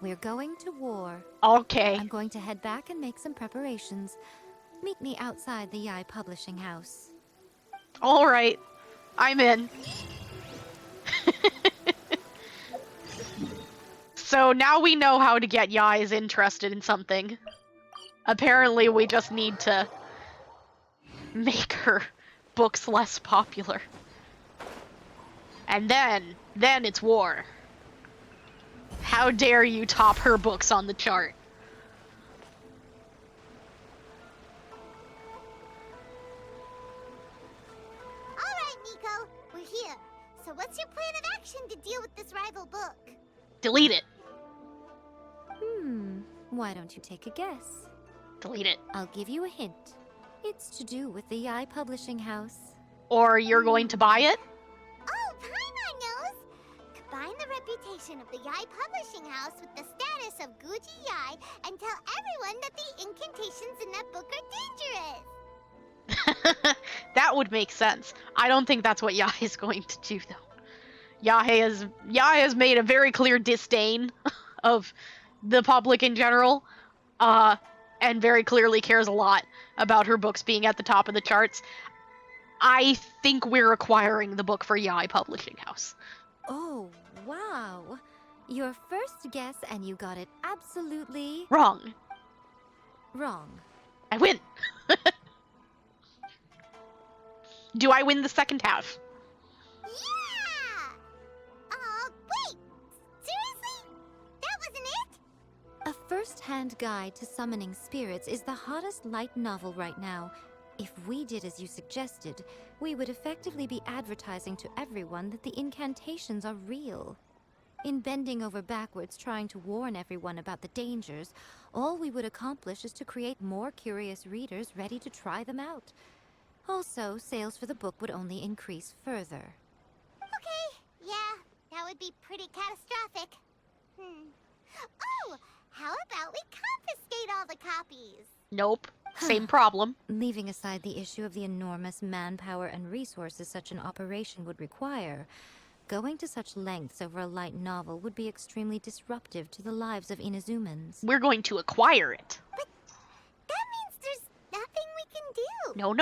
Speaker 8: We're going to war.
Speaker 1: Okay.
Speaker 8: I'm going to head back and make some preparations. Meet me outside the Yai Publishing House.
Speaker 1: Alright. I'm in. So now we know how to get Yai's interested in something. Apparently we just need to make her books less popular. And then it's war. How dare you top her books on the chart?
Speaker 2: Alright, Nico, we're here. So what's your plan of action to deal with this rival book?
Speaker 1: Delete it.
Speaker 8: Why don't you take a guess?
Speaker 1: Delete it.
Speaker 8: I'll give you a hint. It's to do with the Yai Publishing House.
Speaker 1: Or you're going to buy it?
Speaker 2: Oh, Paimon knows! Combine the reputation of the Yai Publishing House with the status of Guji Yai and tell everyone that the incantations in that book are dangerous!
Speaker 1: That would make sense. I don't think that's what Yahe is going to do, though. Yahe has made a very clear disdain of the public in general, and very clearly cares a lot about her books being at the top of the charts. I think we're acquiring the book for Yai Publishing House.
Speaker 8: Oh, wow. Your first guess, and you got it absolutely
Speaker 1: Wrong.
Speaker 8: wrong.
Speaker 1: I win. Do I win the second half?
Speaker 2: Yeah! Wait! Seriously? That wasn't it?
Speaker 8: A first-hand guide to summoning spirits is the hottest light novel right now. If we did as you suggested, we would effectively be advertising to everyone that the incantations are real. In bending over backwards trying to warn everyone about the dangers, all we would accomplish is to create more curious readers ready to try them out. Also, sales for the book would only increase further.
Speaker 2: Okay, yeah, that would be pretty catastrophic. Oh, how about we confiscate all the copies?
Speaker 1: Nope. Same problem.
Speaker 8: Leaving aside the issue of the enormous manpower and resources such an operation would require, going to such lengths over a light novel would be extremely disruptive to the lives of Inazumans.
Speaker 1: We're going to acquire it.
Speaker 2: But that means there's nothing we can do.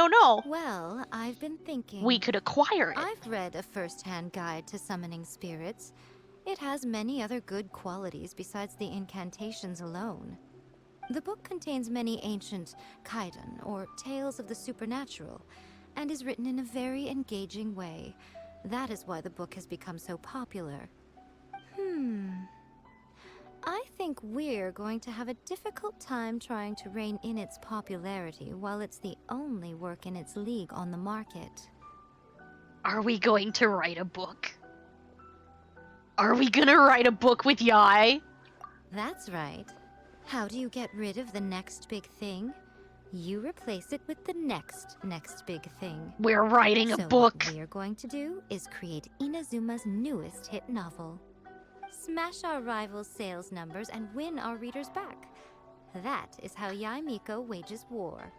Speaker 1: No.
Speaker 8: Well, I've been thinking.
Speaker 1: We could acquire it.
Speaker 8: I've read a first-hand guide to summoning spirits. It has many other good qualities besides the incantations alone. The book contains many ancient kaiden, or tales of the supernatural, and is written in a very engaging way. That is why the book has become so popular. I think we're going to have a difficult time trying to rein in its popularity while it's the only work in its league on the market.
Speaker 1: Are we going to write a book? Are we gonna write a book with Yai?
Speaker 8: That's right. How do you get rid of the next big thing? You replace it with the next big thing.
Speaker 1: We're writing a book.
Speaker 8: What we're going to do is create Inazuma's newest hit novel. Smash our rivals' sales numbers and win our readers back. That is how Yai Miko wages war.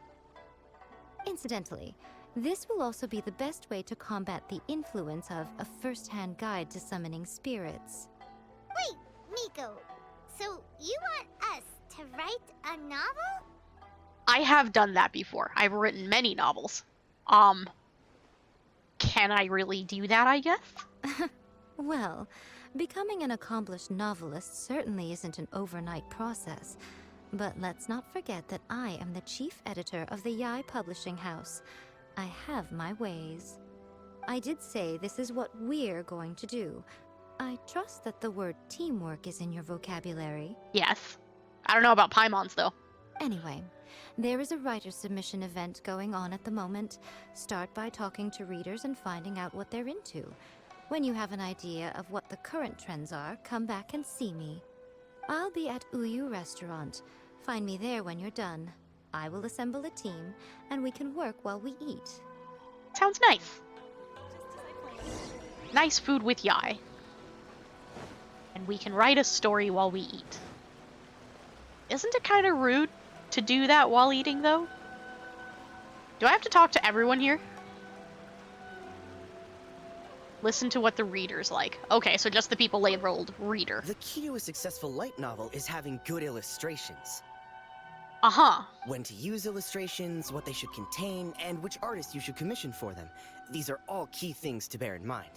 Speaker 8: Incidentally, this will also be the best way to combat the influence of a first-hand guide to summoning spirits.
Speaker 2: Wait, Miko, so you want us to write a novel?
Speaker 1: I have done that before. I've written many novels. Can I really do that, I guess?
Speaker 8: Well, becoming an accomplished novelist certainly isn't an overnight process. But let's not forget that I am the chief editor of the Yai Publishing House. I have my ways. I did say this is what we're going to do. I trust that the word teamwork is in your vocabulary.
Speaker 1: Yes. I don't know about Paimon's, though.
Speaker 8: Anyway, there is a writer submission event going on at the moment. Start by talking to readers and finding out what they're into. When you have an idea of what the current trends are, come back and see me. I'll be at Uyu Restaurant. Find me there when you're done. I will assemble a team, and we can work while we eat.
Speaker 1: Sounds nice. Nice food with Yai. And we can write a story while we eat. Isn't it kind of rude to do that while eating, though? Do I have to talk to everyone here? Listen to what the reader's like. Okay, so just the people labeled reader.
Speaker 11: The key to a successful light novel is having good illustrations.
Speaker 1: Uh-huh.
Speaker 11: When to use illustrations, what they should contain, and which artist you should commission for them. These are all key things to bear in mind.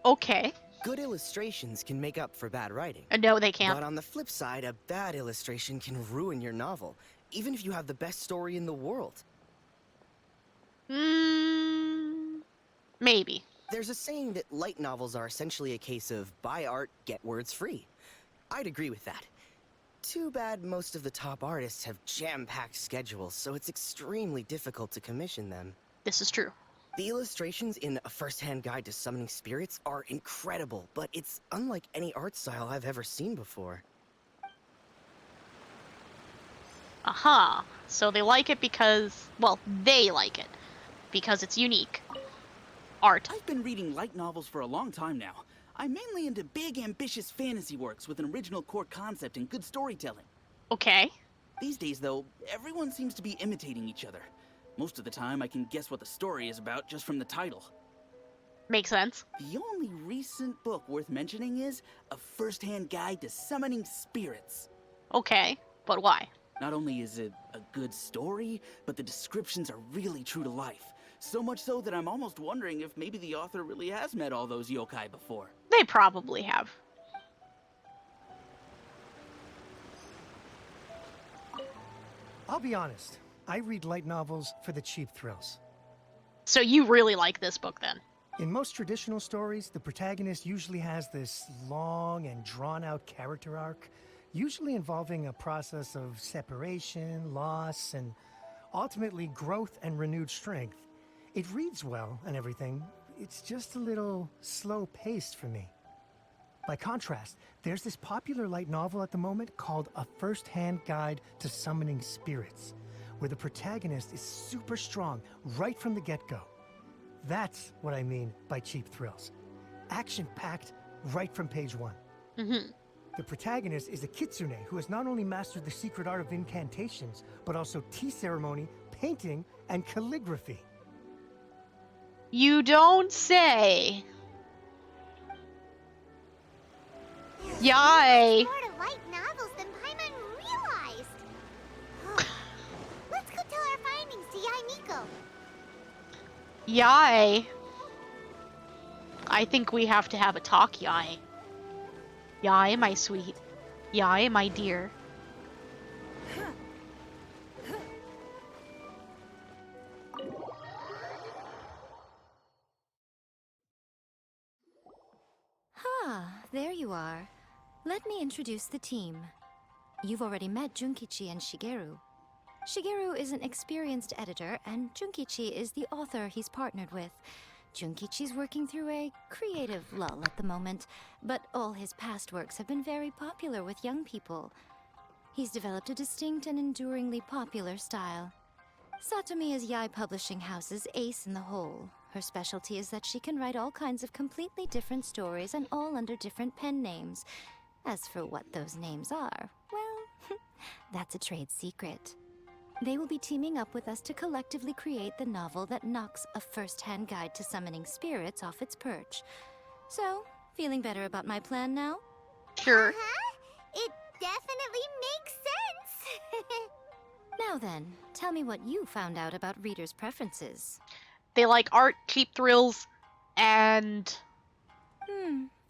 Speaker 1: Okay.
Speaker 11: Good illustrations can make up for bad writing.
Speaker 1: No, they can't.
Speaker 11: But on the flip side, a bad illustration can ruin your novel, even if you have the best story in the world.
Speaker 1: Maybe.
Speaker 11: There's a saying that light novels are essentially a case of buy art, get words free. I'd agree with that. Too bad most of the top artists have jam-packed schedules, so it's extremely difficult to commission them.
Speaker 1: This is true.
Speaker 11: The illustrations in A First-Hand Guide to Summoning Spirits are incredible, but it's unlike any art style I've ever seen before.
Speaker 1: Aha. So they like it because, well, they like it because it's unique. Art.
Speaker 10: I've been reading light novels for a long time now. I'm mainly into big, ambitious fantasy works with an original core concept and good storytelling.
Speaker 1: Okay.
Speaker 10: These days, though, everyone seems to be imitating each other. Most of the time, I can guess what the story is about just from the title.
Speaker 1: Makes sense.
Speaker 10: The only recent book worth mentioning is A First-Hand Guide to Summoning Spirits.
Speaker 1: Okay, but why?
Speaker 10: Not only is it a good story, but the descriptions are really true to life. So much so that I'm almost wondering if maybe the author really has met all those yokai before.
Speaker 1: They probably have.
Speaker 9: I'll be honest. I read light novels for the cheap thrills.
Speaker 1: So you really like this book then?
Speaker 9: In most traditional stories, the protagonist usually has this long and drawn-out character arc, usually involving a process of separation, loss, and ultimately growth and renewed strength. It reads well and everything, it's just a little slow-paced for me. By contrast, there's this popular light novel at the moment called A First-Hand Guide to Summoning Spirits, where the protagonist is super strong right from the get-go. That's what I mean by cheap thrills. Action-packed right from page one. The protagonist is a kitsune who has not only mastered the secret art of incantations, but also tea ceremony, painting, and calligraphy.
Speaker 1: You don't say. Yay!
Speaker 2: More to light novels than Paimon realized. Let's go tell our findings to Yai Miko.
Speaker 1: Yai. I think we have to have a talk, Yai. Yai, my sweet. Yai, my dear.
Speaker 8: There you are. Let me introduce the team. You've already met Junkichi and Shigeru. Shigeru is an experienced editor, and Junkichi is the author he's partnered with. Junkichi's working through a creative lull at the moment, but all his past works have been very popular with young people. He's developed a distinct and enduringly popular style. Satomi is Yai Publishing House's ace in the hole. Her specialty is that she can write all kinds of completely different stories and all under different pen names. As for what those names are, well, that's a trade secret. They will be teaming up with us to collectively create the novel that knocks A First-Hand Guide to Summoning Spirits off its perch. So, feeling better about my plan now?
Speaker 1: Sure.
Speaker 2: It definitely makes sense.
Speaker 8: Now then, tell me what you found out about readers' preferences.
Speaker 1: They like art, cheap thrills, and...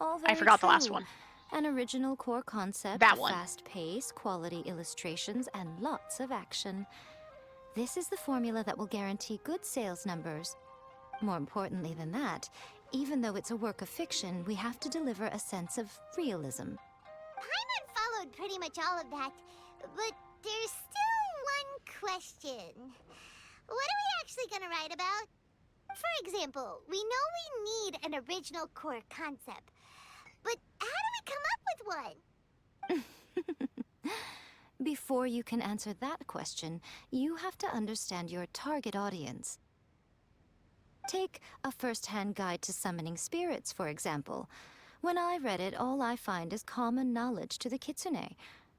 Speaker 8: All
Speaker 1: I
Speaker 8: very
Speaker 1: forgot the last
Speaker 8: true.
Speaker 1: one.
Speaker 8: An original core concept,
Speaker 1: That one.
Speaker 8: fast pace, quality illustrations, and lots of action. This is the formula that will guarantee good sales numbers. More importantly than that, even though it's a work of fiction, we have to deliver a sense of realism.
Speaker 2: Paimon followed pretty much all of that, but there's still one question. What are we actually gonna write about? For example, we know we need an original core concept, but how do we come up with one?
Speaker 8: Before you can answer that question, you have to understand your target audience. Take A First-Hand Guide to Summoning Spirits, for example. When I read it, all I find is common knowledge to the kitsune.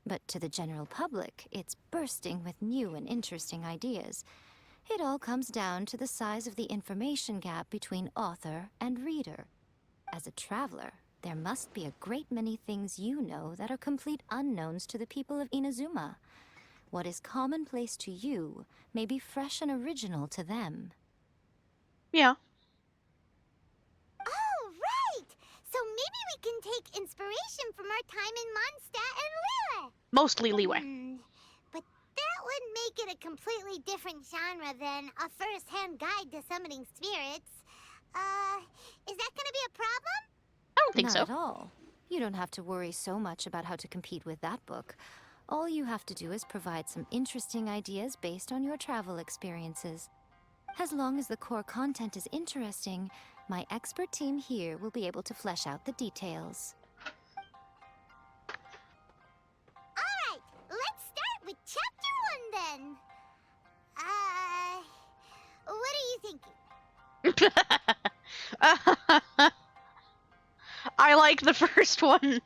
Speaker 8: But to the general public, it's bursting with new and interesting ideas. It all comes down to the size of the information gap between author and reader. As a traveler, there must be a great many things you know that are complete unknowns to the people of Inazuma. What is commonplace to you may be fresh and original to them.
Speaker 1: Yeah.
Speaker 2: Oh, right! So maybe we can take inspiration from our time in Mondstadt and Liyue.
Speaker 1: Mostly leeway.
Speaker 2: But that would make it a completely different genre than a first-hand guide to summoning spirits. Is that gonna be a problem?
Speaker 1: I don't think
Speaker 8: Not
Speaker 1: so.
Speaker 8: at all. You don't have to worry so much about how to compete with that book. All you have to do is provide some interesting ideas based on your travel experiences. As long as the core content is interesting, my expert team here will be able to flesh out the details.
Speaker 2: Alright, let's start with Chapter 1 then. What are you thinking?
Speaker 1: I like the first one.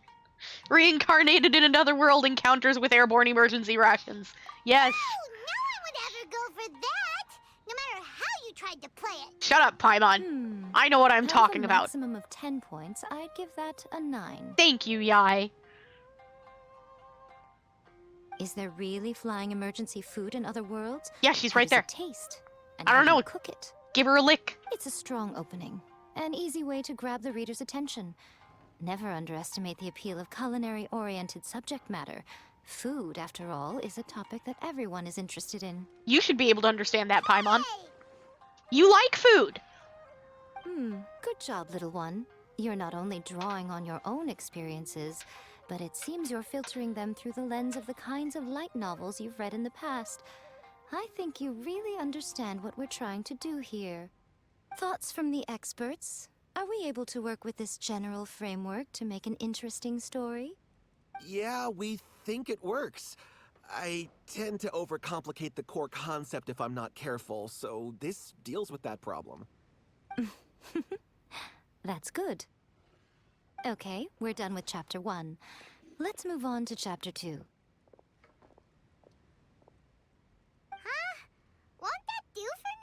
Speaker 1: Reincarnated in another world encounters with airborne emergency rations. Yes.
Speaker 2: Oh, no one would ever go for that! No matter how you tried to play it.
Speaker 1: Shut up, Paimon. I know what I'm talking about.
Speaker 8: Out of a maximum of 10 points, I'd give that a 9.
Speaker 1: Thank you, Yai.
Speaker 8: Is there really flying emergency food in other worlds?
Speaker 1: Yeah, she's
Speaker 8: How
Speaker 1: right
Speaker 8: does
Speaker 1: there.
Speaker 8: it taste? And
Speaker 1: I
Speaker 8: how
Speaker 1: don't
Speaker 8: do you
Speaker 1: know.
Speaker 8: cook it?
Speaker 1: Give her a lick.
Speaker 8: It's a strong opening. An easy way to grab the reader's attention. Never underestimate the appeal of culinary-oriented subject matter. Food, after all, is a topic that everyone is interested in.
Speaker 1: You should be able to understand that, Paimon. You like food.
Speaker 8: Good job, little one. You're not only drawing on your own experiences, but it seems you're filtering them through the lens of the kinds of light novels you've read in the past. I think you really understand what we're trying to do here. Thoughts from the experts? Are we able to work with this general framework to make an interesting story?
Speaker 3: Yeah, we think it works. I tend to overcomplicate the core concept if I'm not careful, so this deals with that problem.
Speaker 8: That's good. Okay, we're done with Chapter 1. Let's move on to Chapter 2.
Speaker 2: Won't that do for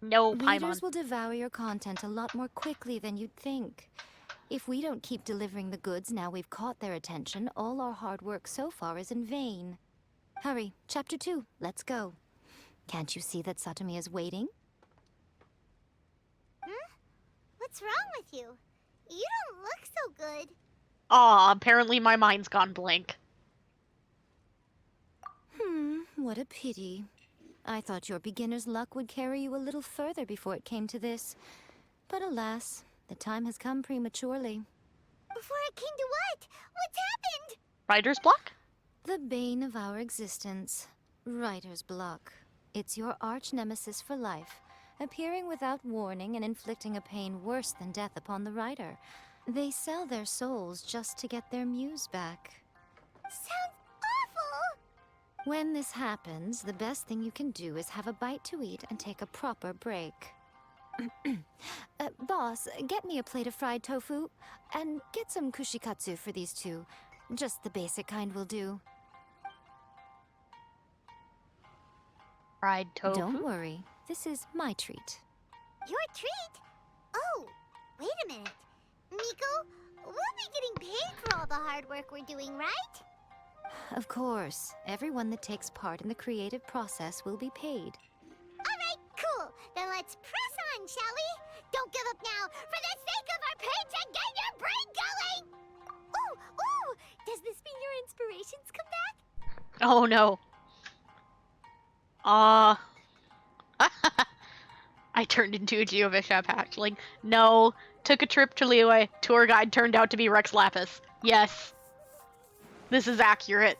Speaker 2: now?
Speaker 1: No, Paimon.
Speaker 8: Readers will devour your content a lot more quickly than you'd think. If we don't keep delivering the goods now we've caught their attention, all our hard work so far is in vain. Hurry, Chapter 2, let's go. Can't you see that Satomi is waiting?
Speaker 2: What's wrong with you? You don't look so good.
Speaker 1: Aw, apparently my mind's gone blank.
Speaker 8: What a pity. I thought your beginner's luck would carry you a little further before it came to this. But alas, the time has come prematurely.
Speaker 2: Before it came to what? What's happened?
Speaker 1: Writer's block?
Speaker 8: The bane of our existence. Writer's block. It's your arch nemesis for life, appearing without warning and inflicting a pain worse than death upon the writer. They sell their souls just to get their muse back.
Speaker 2: Sounds awful!
Speaker 8: When this happens, the best thing you can do is have a bite to eat and take a proper break. Boss, get me a plate of fried tofu, and get some kushikatsu for these two. Just the basic kind will do.
Speaker 1: Fried tofu?
Speaker 8: Don't worry, this is my treat.
Speaker 2: Your treat? Oh, wait a minute. Miko, we'll be getting paid for all the hard work we're doing, right?
Speaker 8: Of course, everyone that takes part in the creative process will be paid.
Speaker 2: Alright, cool. Then let's press on, shall we? Don't give up now, for the sake of our paycheck, get your brain going! Ooh! Does this mean your inspirations come back?
Speaker 1: Oh no. I turned into a Geovishap hatchling. No. Took a trip to Liyue. Tour guide turned out to be Rex Lapis. Yes. This is accurate.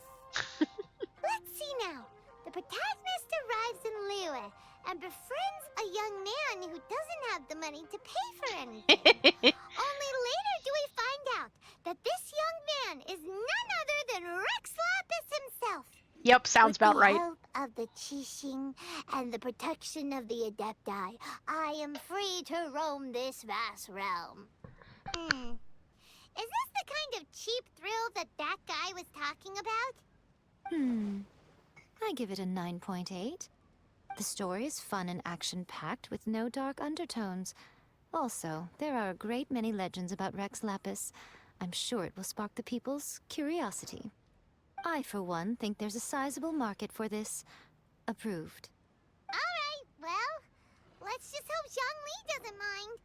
Speaker 2: Let's see now. The protagonist arrives in Liyue and befriends a young man who doesn't have the money to pay for anything. Only later do we find out that this young man is none other than Rex Lapis himself.
Speaker 1: Yep, sounds about right.
Speaker 2: With the help of the Qixing and the protection of the Adepti, I am free to roam this vast realm. Is this the kind of cheap thrill that guy was talking about?
Speaker 8: I give it a 9.8. The story is fun and action-packed with no dark undertones. Also, there are a great many legends about Rex Lapis. I'm sure it will spark the people's curiosity. I, for one, think there's a sizable market for this. Approved.
Speaker 2: Alright, well, let's just hope Zhongli doesn't mind.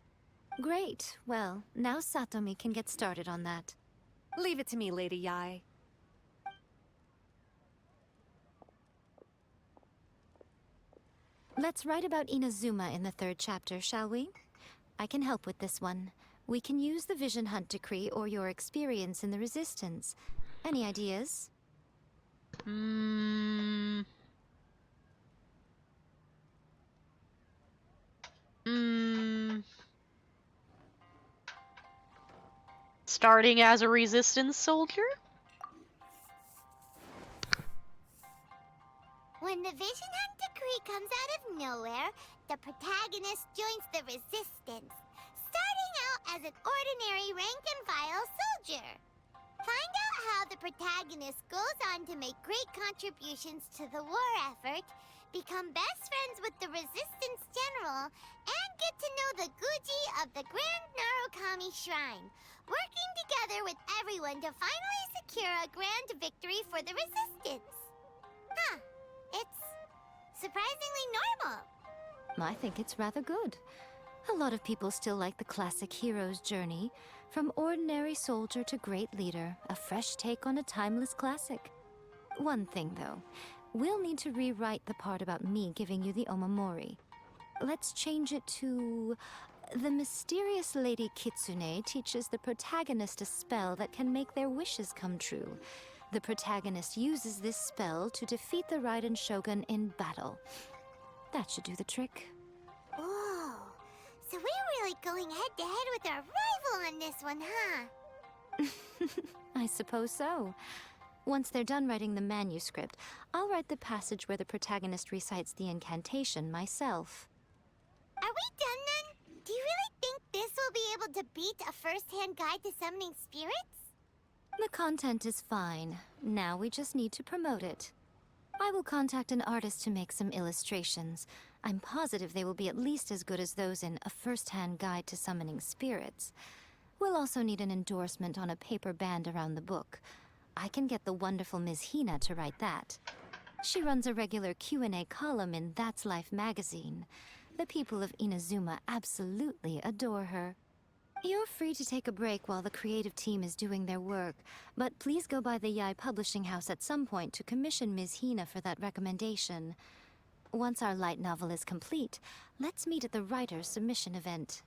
Speaker 8: Great. Well, now Satomi can get started on that.
Speaker 4: Leave it to me, Lady Yai.
Speaker 8: Let's write about Inazuma in the 3rd chapter, shall we? I can help with this one. We can use the Vision Hunt decree or your experience in the Resistance. Any ideas?
Speaker 1: Starting as a resistance soldier?
Speaker 2: When the Vision Hunt decree comes out of nowhere, the protagonist joins the Resistance, starting out as an ordinary rank-and-file soldier. Find out how the protagonist goes on to make great contributions to the war effort, become best friends with the Resistance General, and get to know the Guji of the Grand Narukami Shrine, working together with everyone to finally secure a grand victory for the Resistance. Huh. It's surprisingly normal.
Speaker 8: I think it's rather good. A lot of people still like the classic hero's journey. From ordinary soldier to great leader, a fresh take on a timeless classic. One thing, though. We'll need to rewrite the part about me giving you the Omamori. Let's change it to... The mysterious Lady Kitsune teaches the protagonist a spell that can make their wishes come true. The protagonist uses this spell to defeat the Raiden Shogun in battle. That should do the trick.
Speaker 2: Whoa. So we're really going head-to-head with our rival on this one, huh?
Speaker 8: I suppose so. Once they're done writing the manuscript, I'll write the passage where the protagonist recites the incantation myself.
Speaker 2: Are we done then? Do you really think this will be able to beat a first-hand guide to summoning spirits?
Speaker 8: The content is fine. Now we just need to promote it. I will contact an artist to make some illustrations. I'm positive they will be at least as good as those in A First-Hand Guide to Summoning Spirits. We'll also need an endorsement on a paper band around the book. I can get the wonderful Ms. Hina to write that. She runs a regular Q&A column in That's Life magazine. The people of Inazuma absolutely adore her. You're free to take a break while the creative team is doing their work, but please go by the Yai Publishing House at some point to commission Ms. Hina for that recommendation. Once our light novel is complete, let's meet at the writer's submission event.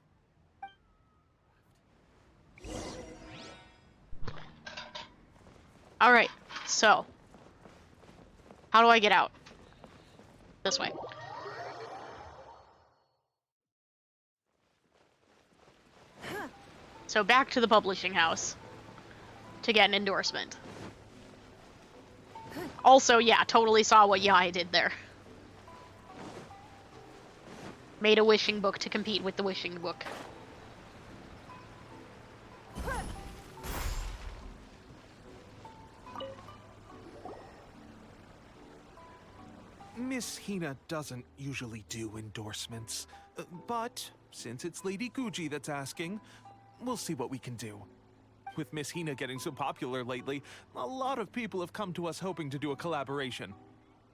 Speaker 1: Alright, so. How do I get out? This way. So back to the publishing house to get an endorsement. Also, yeah, totally saw what Yai did there. Made a wishing book to compete with the wishing book.
Speaker 3: Miss Hina doesn't usually do endorsements, but since it's Lady Guji that's asking, we'll see what we can do. With Miss Hina getting so popular lately, a lot of people have come to us hoping to do a collaboration.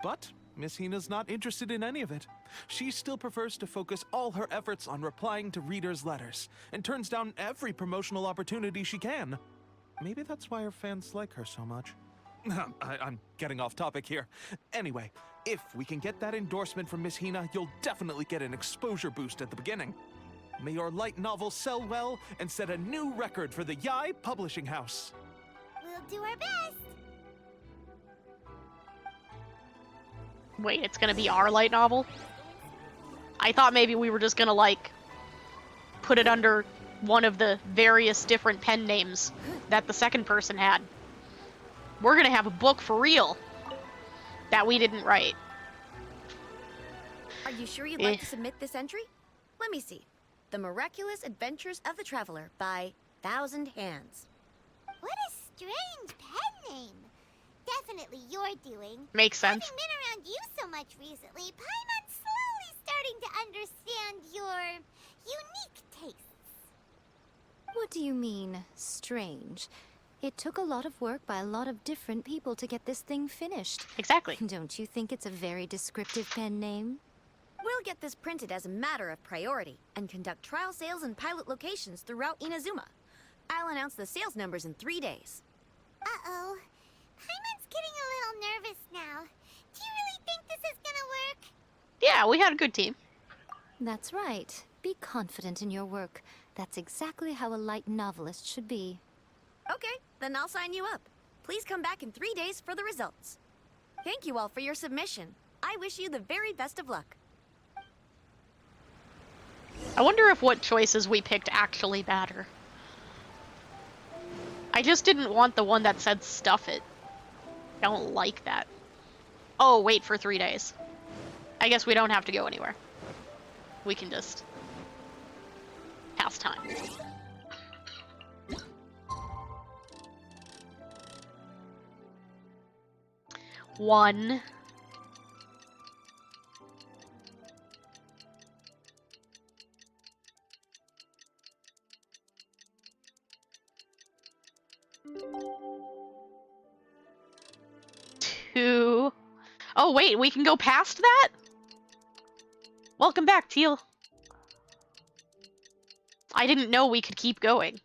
Speaker 3: But Miss Hina's not interested in any of it. She still prefers to focus all her efforts on replying to readers' letters, and turns down every promotional opportunity she can. Maybe that's why her fans like her so much. I'm getting off topic here. Anyway, if we can get that endorsement from Miss Hina, you'll definitely get an exposure boost at the beginning. May your light novel sell well and set a new record for the Yai Publishing House.
Speaker 2: We'll do our best.
Speaker 1: Wait, it's gonna be our light novel? I thought maybe we were just gonna, like, put it under one of the various different pen names that the second person had. We're gonna have a book for real that we didn't write.
Speaker 4: Are you sure you'd like to submit this entry? Let me see. The Miraculous Adventures of the Traveler by Thousand Hands.
Speaker 2: What a strange pen name. Definitely your doing.
Speaker 1: Makes sense.
Speaker 2: Having been around you so much recently, Paimon's slowly starting to understand your unique taste.
Speaker 8: What do you mean, strange? It took a lot of work by a lot of different people to get this thing finished.
Speaker 1: Exactly.
Speaker 8: Don't you think it's a very descriptive pen name?
Speaker 4: We'll get this printed as a matter of priority and conduct trial sales in pilot locations throughout Inazuma. I'll announce the sales numbers in 3 days.
Speaker 2: Uh-oh. Paimon's getting a little nervous now. Do you really think this is gonna work?
Speaker 1: Yeah, we had a good team.
Speaker 8: That's right. Be confident in your work. That's exactly how a light novelist should be.
Speaker 4: Okay, then I'll sign you up. Please come back in 3 days for the results. Thank you all for your submission. I wish you the very best of luck.
Speaker 1: I wonder if what choices we picked actually matter. I just didn't want the one that said stuff it. I don't like that. Oh, wait for 3 days. I guess we don't have to go anywhere. We can just pass time. One. Two. Oh, wait, we can go past that? Welcome back, Teal. I didn't know we could keep going.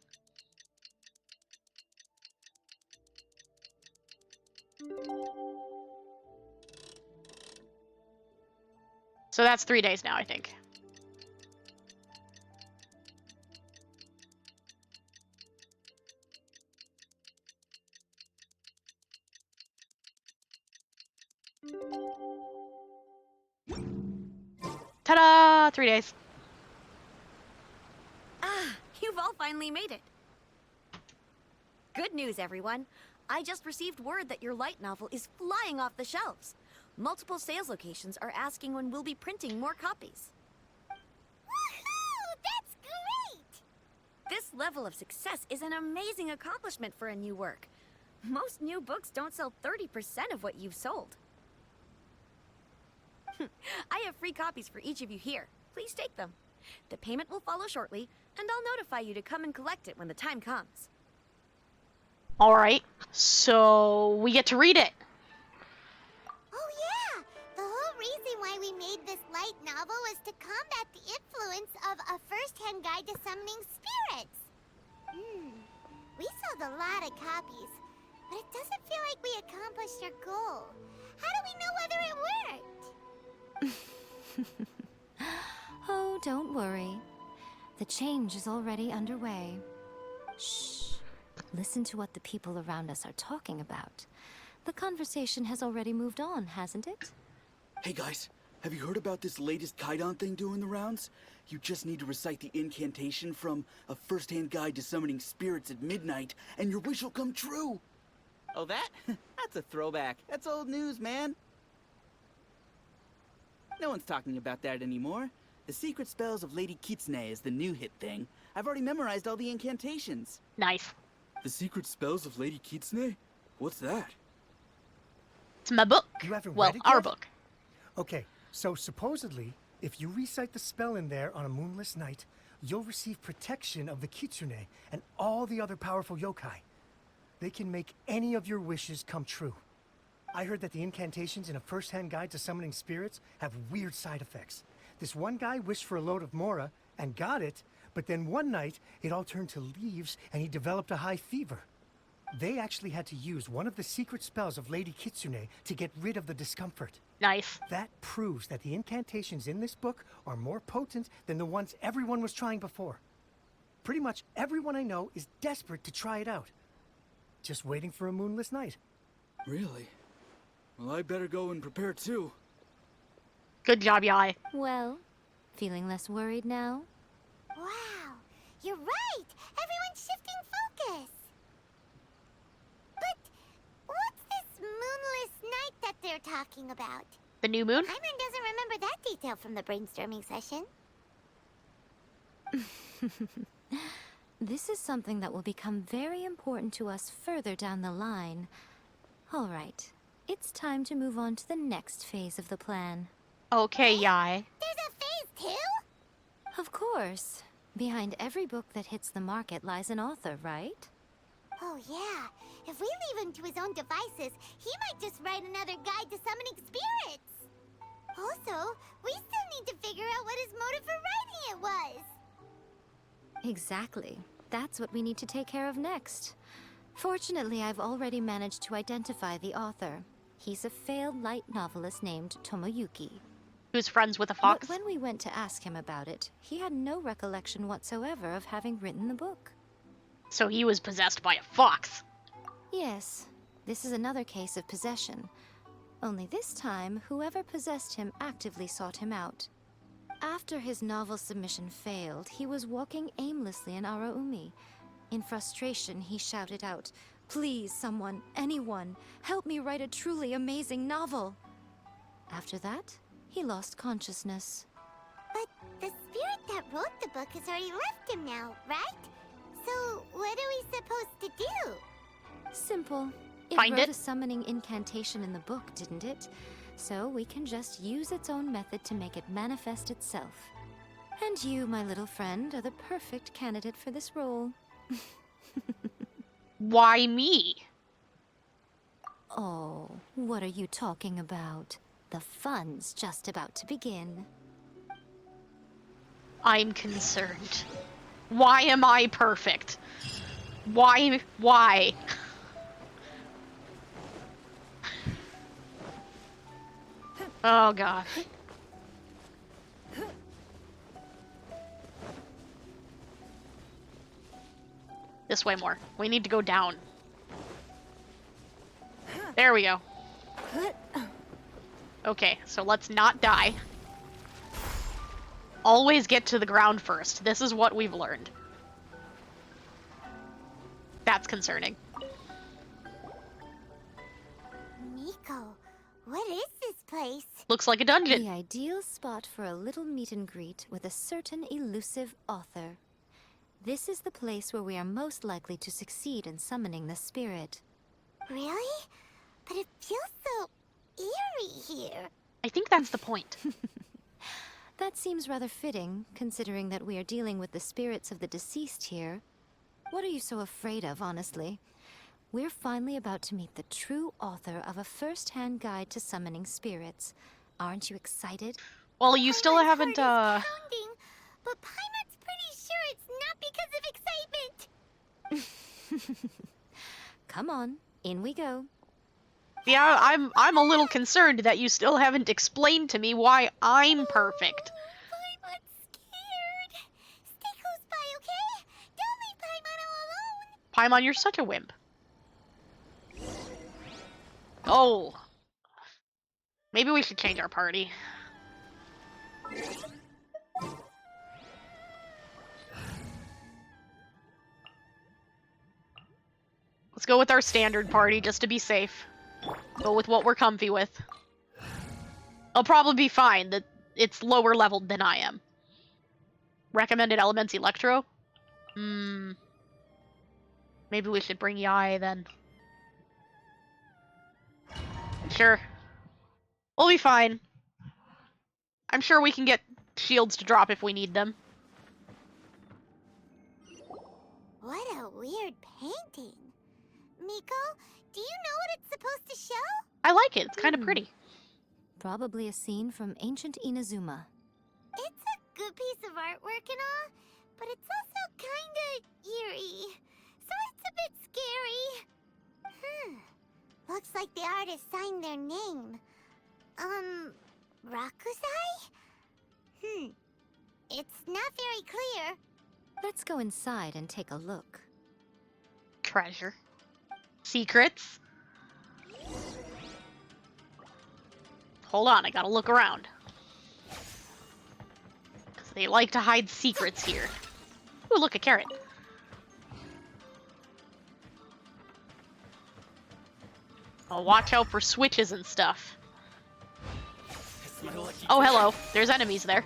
Speaker 1: So that's 3 days now, I think. Ta-da! 3 days.
Speaker 4: Ah, you've all finally made it. Good news, everyone. I just received word that your light novel is flying off the shelves. Multiple sales locations are asking when we'll be printing more copies.
Speaker 2: Woohoo! That's great!
Speaker 4: This level of success is an amazing accomplishment for a new work. Most new books don't sell 30% of what you've sold. I have free copies for each of you here. Please take them. The payment will follow shortly, and I'll notify you to come and collect it when the time comes.
Speaker 1: Alright, so we get to read it.
Speaker 2: Oh yeah! The whole reason why we made this light novel was to combat the influence of a first-hand guide to summoning spirits. We sold a lot of copies, but it doesn't feel like we accomplished our goal. How do we know whether it worked?
Speaker 8: Oh, don't worry. The change is already underway. Shh. Listen to what the people around us are talking about. The conversation has already moved on, hasn't it?
Speaker 10: Hey guys, have you heard about this latest Kaidan thing doing the rounds? You just need to recite the incantation from A First-Hand Guide to Summoning Spirits at midnight, and your wish will come true!
Speaker 5: Oh, that? That's a throwback. That's old news, man. No one's talking about that anymore. The Secret Spells of Lady Kitsune is the new hit thing. I've already memorized all the incantations.
Speaker 1: Nice.
Speaker 10: The Secret Spells of Lady Kitsune? What's that?
Speaker 1: It's my book.
Speaker 9: You haven't
Speaker 1: Well,
Speaker 9: read it
Speaker 1: our
Speaker 9: yet?
Speaker 1: book.
Speaker 9: Okay, so supposedly, if you recite the spell in there on a moonless night, you'll receive protection of the Kitsune and all the other powerful yokai. They can make any of your wishes come true. I heard that the incantations in A First-Hand Guide to Summoning Spirits have weird side effects. This one guy wished for a load of Mora and got it, but then one night it all turned to leaves and he developed a high fever. They actually had to use one of the secret spells of Lady Kitsune to get rid of the discomfort.
Speaker 1: Nice.
Speaker 9: That proves that the incantations in this book are more potent than the ones everyone was trying before. Pretty much everyone I know is desperate to try it out. Just waiting for a moonless night.
Speaker 10: Really? Well, I better go and prepare too.
Speaker 1: Good job, Yai.
Speaker 8: Well, feeling less worried now?
Speaker 2: Wow, you're right! Everyone's shifting focus! But what's this moonless night that they're talking about?
Speaker 1: The new moon?
Speaker 2: Paimon doesn't remember that detail from the brainstorming session.
Speaker 8: This is something that will become very important to us further down the line. All right, it's time to move on to the next phase of the plan.
Speaker 1: Okay, Yai.
Speaker 2: There's a phase 2?
Speaker 8: Of course. Behind every book that hits the market lies an author, right?
Speaker 2: Oh yeah, if we leave him to his own devices, he might just write another guide to summoning spirits. Also, we still need to figure out what his motive for writing it was.
Speaker 8: Exactly. That's what we need to take care of next. Fortunately, I've already managed to identify the author. He's a failed light novelist named Tomoyuki.
Speaker 1: Who's friends with a fox?
Speaker 8: But when we went to ask him about it, he had no recollection whatsoever of having written the book.
Speaker 1: So he was possessed by a fox.
Speaker 8: Yes, this is another case of possession. Only this time, whoever possessed him actively sought him out. After his novel submission failed, he was walking aimlessly in Araumi. In frustration, he shouted out, "Please, someone, anyone, help me write a truly amazing novel." After that, he lost consciousness.
Speaker 2: But the spirit that wrote the book has already left him now, right? So what are we supposed to do?
Speaker 8: Simple. It
Speaker 1: Find
Speaker 8: wrote
Speaker 1: it?
Speaker 8: a summoning incantation in the book, didn't it? So we can just use its own method to make it manifest itself. And you, my little friend, are the perfect candidate for this role.
Speaker 1: Why me?
Speaker 8: Oh, what are you talking about? The fun's just about to begin.
Speaker 1: I'm concerned. Why am I perfect? Why? Oh god. This way more. We need to go down. There we go. Okay, so let's not die. Always get to the ground first. This is what we've learned. That's concerning.
Speaker 2: Miko, what is this place?
Speaker 1: Looks like a dungeon.
Speaker 8: The ideal spot for a little meet and greet with a certain elusive author. This is the place where we are most likely to succeed in summoning the spirit.
Speaker 2: Really? But it feels so eerie here.
Speaker 1: I think that's the point.
Speaker 8: That seems rather fitting, considering that we are dealing with the spirits of the deceased here. What are you so afraid of, honestly? We're finally about to meet the true author of a first-hand guide to summoning spirits. Aren't you excited?
Speaker 1: Well, you still
Speaker 2: Paimon's
Speaker 1: haven't,
Speaker 2: heart is pounding, but Paimon's pretty sure it's not because of excitement.
Speaker 8: Come on, in we go.
Speaker 1: Yeah, I'm a little concerned that you still haven't explained to me why I'm perfect.
Speaker 2: Paimon's scared. Stay close by, okay? Don't leave Paimon all alone.
Speaker 1: Paimon, you're such a wimp. Oh. Maybe we should change our party. Let's go with our standard party just to be safe. Go with what we're comfy with. I'll probably be fine. That it's lower leveled than I am. Recommended elements Electro? Maybe we should bring Yai then. Sure. We'll be fine. I'm sure we can get shields to drop if we need them.
Speaker 2: What a weird painting. Miko, do you know what it's supposed to show?
Speaker 1: I like it. It's kind of pretty.
Speaker 8: Probably a scene from ancient Inazuma.
Speaker 2: It's a good piece of artwork and all, but it's also kinda eerie. So it's a bit scary. Looks like the artist signed their name. Rakusai? It's not very clear.
Speaker 8: Let's go inside and take a look.
Speaker 1: Treasure. Secrets. Hold on, I gotta look around. 'Cause they like to hide secrets here. Ooh, look, a carrot. Oh, watch out for switches and stuff. Oh, hello. There's enemies there.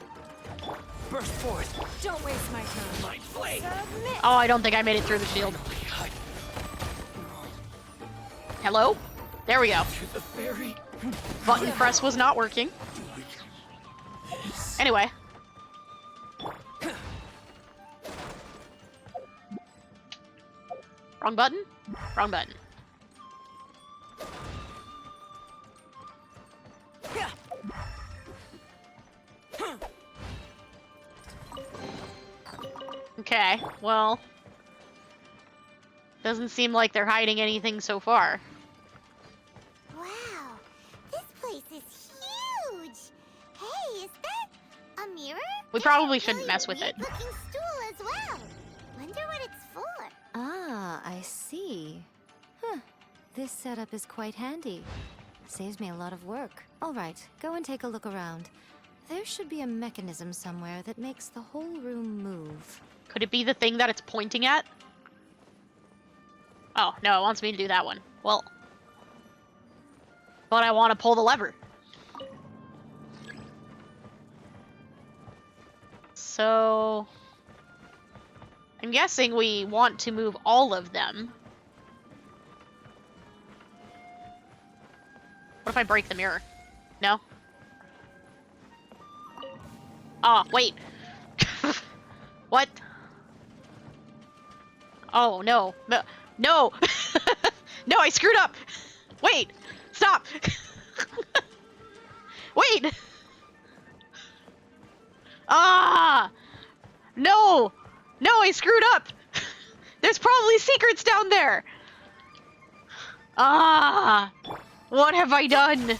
Speaker 11: Burst forth.
Speaker 4: Don't waste my time.
Speaker 11: My blade.
Speaker 4: Submit.
Speaker 1: Oh, I don't think I made it through the shield. Hello? There we go.
Speaker 11: To the fairy.
Speaker 1: Button press was not working. Anyway. Wrong button? Wrong button. Okay, well... Doesn't seem like they're hiding anything so far.
Speaker 2: Wow, this place is huge. Hey, is that a mirror?
Speaker 1: We
Speaker 2: There's
Speaker 1: probably
Speaker 2: a
Speaker 1: shouldn't
Speaker 2: really
Speaker 1: mess with it.
Speaker 2: weird-looking stool as well. Wonder what it's for.
Speaker 8: Ah, I see. Huh. This setup is quite handy. Saves me a lot of work. All right, go and take a look around. There should be a mechanism somewhere that makes the whole room move.
Speaker 1: Could it be the thing that it's pointing at? Oh, no, it wants me to do that one. Well... But I want to pull the lever. So... I'm guessing we want to move all of them. What if I break the mirror? No? Oh, wait. What? Oh, no. No. No! No, I screwed up! Wait! Stop! Wait! Ah! No! No, I screwed up! There's probably secrets down there! Ah! What have I done?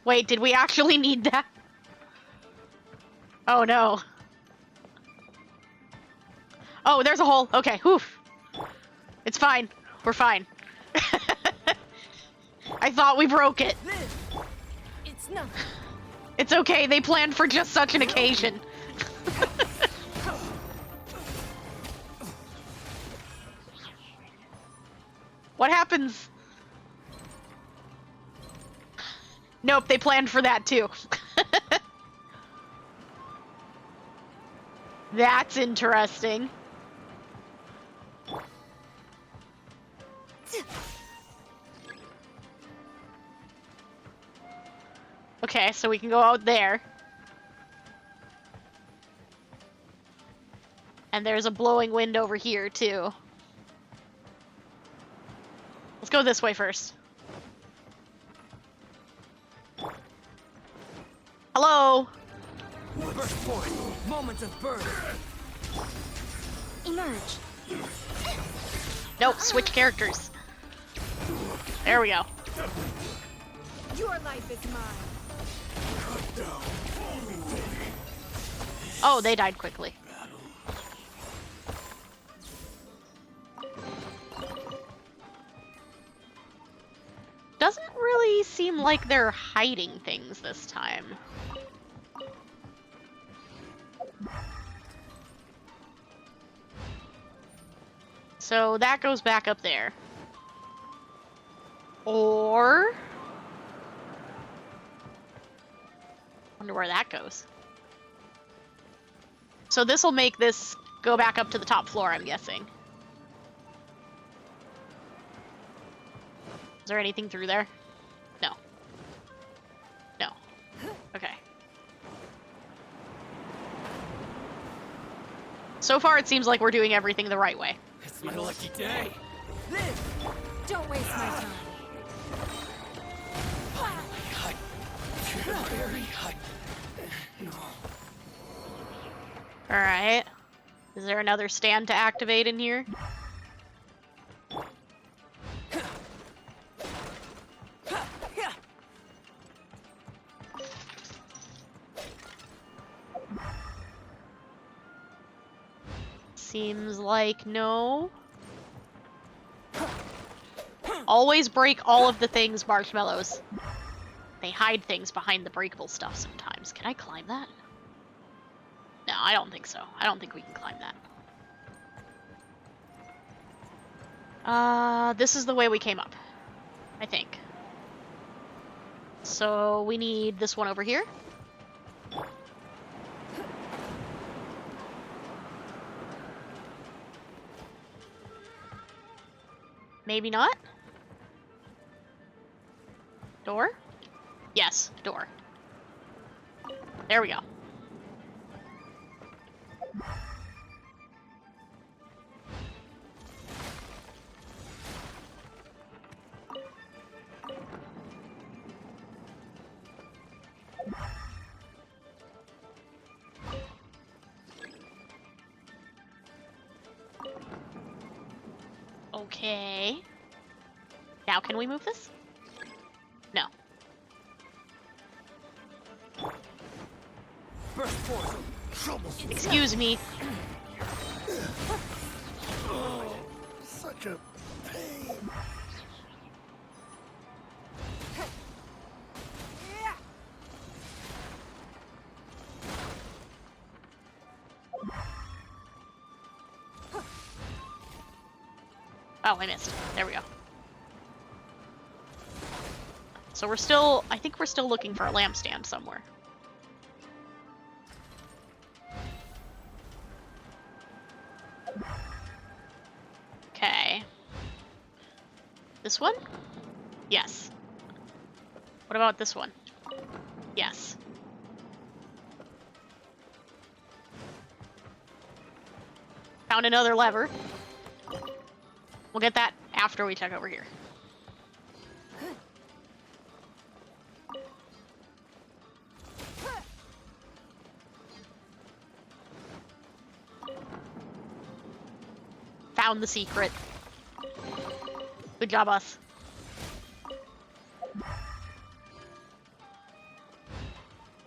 Speaker 1: Wait, did we actually need that? Oh no. Oh, there's a hole. Okay, whew. It's fine. We're fine. I thought we broke it.
Speaker 4: It's nothing.
Speaker 1: It's okay, they planned for just such an occasion. What happens? Nope, they planned for that too. That's interesting. Okay, so we can go out there. And there's a blowing wind over here, too. Let's go this way first. Hello?
Speaker 5: Burst point. Moments of birth.
Speaker 8: Emerge.
Speaker 1: Nope, switch characters. There we go.
Speaker 4: Your life is mine.
Speaker 1: Oh, they died quickly. Doesn't really seem like they're hiding things this time. So that goes back up there. Or... wonder where that goes. So this will make this go back up to the top floor, I'm guessing. Is there anything through there? No. No. Okay. So far, it seems like we're doing everything the right way.
Speaker 11: It's my lucky day.
Speaker 4: Don't waste my time.
Speaker 11: Very high. No.
Speaker 1: Alright. Is there another stand to activate in here? Seems like no. Always break all of the things, marshmallows. They hide things behind the breakable stuff sometimes. Can I climb that? No, I don't think so. I don't think we can climb that. This is the way we came up. I think. So we need this one over here. Maybe not? Door? Yes, door. There we go. Okay. Now can we move this? No. Excuse me.
Speaker 9: Such a pain.
Speaker 1: Oh, I missed. There we go. So we're still, I think we're still looking for a lampstand somewhere. Okay. This one? Yes. What about this one? Yes. Found another lever. We'll get that after we check over here. Found the secret. Good job, us.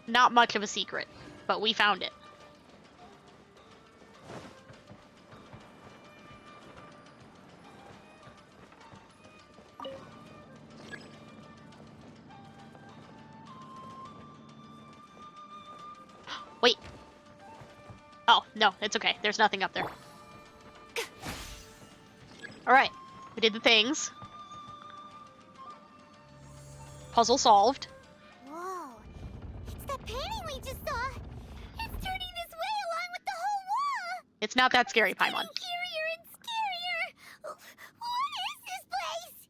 Speaker 1: Not much of a secret, but we found it. Wait. Oh, no, it's okay. There's nothing up there. Alright, we did the things. Puzzle solved.
Speaker 2: Whoa. It's that painting we just saw. It's turning this way along with the whole wall.
Speaker 1: It's not that scary,
Speaker 2: Getting
Speaker 1: Paimon.
Speaker 2: scarier and scarier. What is this place?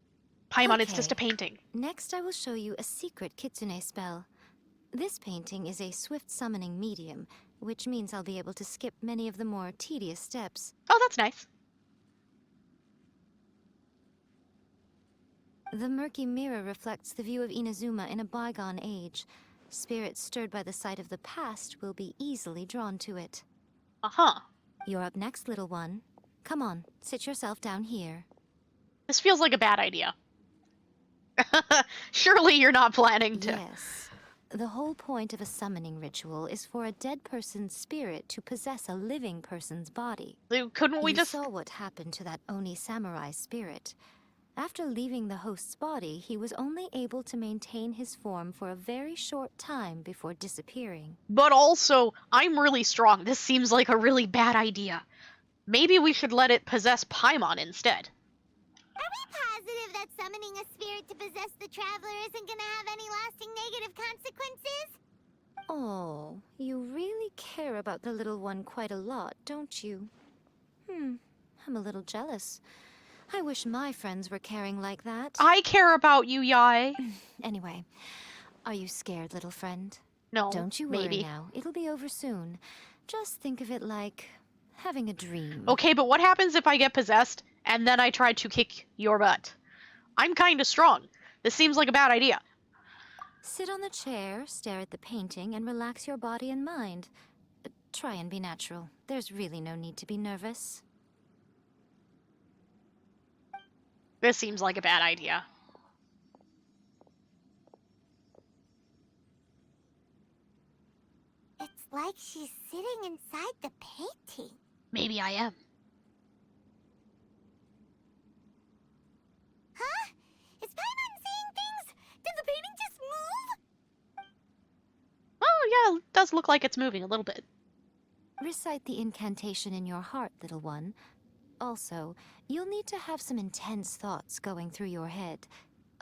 Speaker 1: Paimon, it's
Speaker 8: Okay.
Speaker 1: just a painting.
Speaker 8: Next, I will show you a secret kitsune spell. This painting is a swift summoning medium, which means I'll be able to skip many of the more tedious steps.
Speaker 1: Oh, that's nice.
Speaker 8: The murky mirror reflects the view of Inazuma in a bygone age. Spirits stirred by the sight of the past will be easily drawn to it.
Speaker 1: Uh-huh.
Speaker 8: You're up next, little one. Come on, sit yourself down here.
Speaker 1: This feels like a bad idea. Surely you're not planning to.
Speaker 8: Yes. The whole point of a summoning ritual is for a dead person's spirit to possess a living person's body.
Speaker 1: Couldn't we
Speaker 8: You
Speaker 1: just...
Speaker 8: saw what happened to that Oni samurai spirit. After leaving the host's body, he was only able to maintain his form for a very short time before disappearing.
Speaker 1: But also, I'm really strong. This seems like a really bad idea. Maybe we should let it possess Paimon instead.
Speaker 2: Are we positive that summoning a spirit to possess the traveler isn't gonna have any lasting negative consequences?
Speaker 8: Oh, you really care about the little one quite a lot, don't you? I'm a little jealous. I wish my friends were caring like that.
Speaker 1: I care about you, Yae.
Speaker 8: Anyway, are you scared, little friend?
Speaker 1: No,
Speaker 8: Don't you worry
Speaker 1: maybe.
Speaker 8: now. It'll be over soon. Just think of it like having a dream.
Speaker 1: Okay, but what happens if I get possessed and then I try to kick your butt? I'm kinda strong. This seems like a bad idea.
Speaker 8: Sit on the chair, stare at the painting, and relax your body and mind. Try and be natural. There's really no need to be nervous.
Speaker 1: This seems like a bad idea.
Speaker 2: It's like she's sitting inside the painting.
Speaker 1: Maybe I am.
Speaker 2: Huh? Is Paimon seeing things? Did the painting just move?
Speaker 1: Oh, yeah, it does look like it's moving a little bit.
Speaker 8: Recite the incantation in your heart, little one. Also, you'll need to have some intense thoughts going through your head.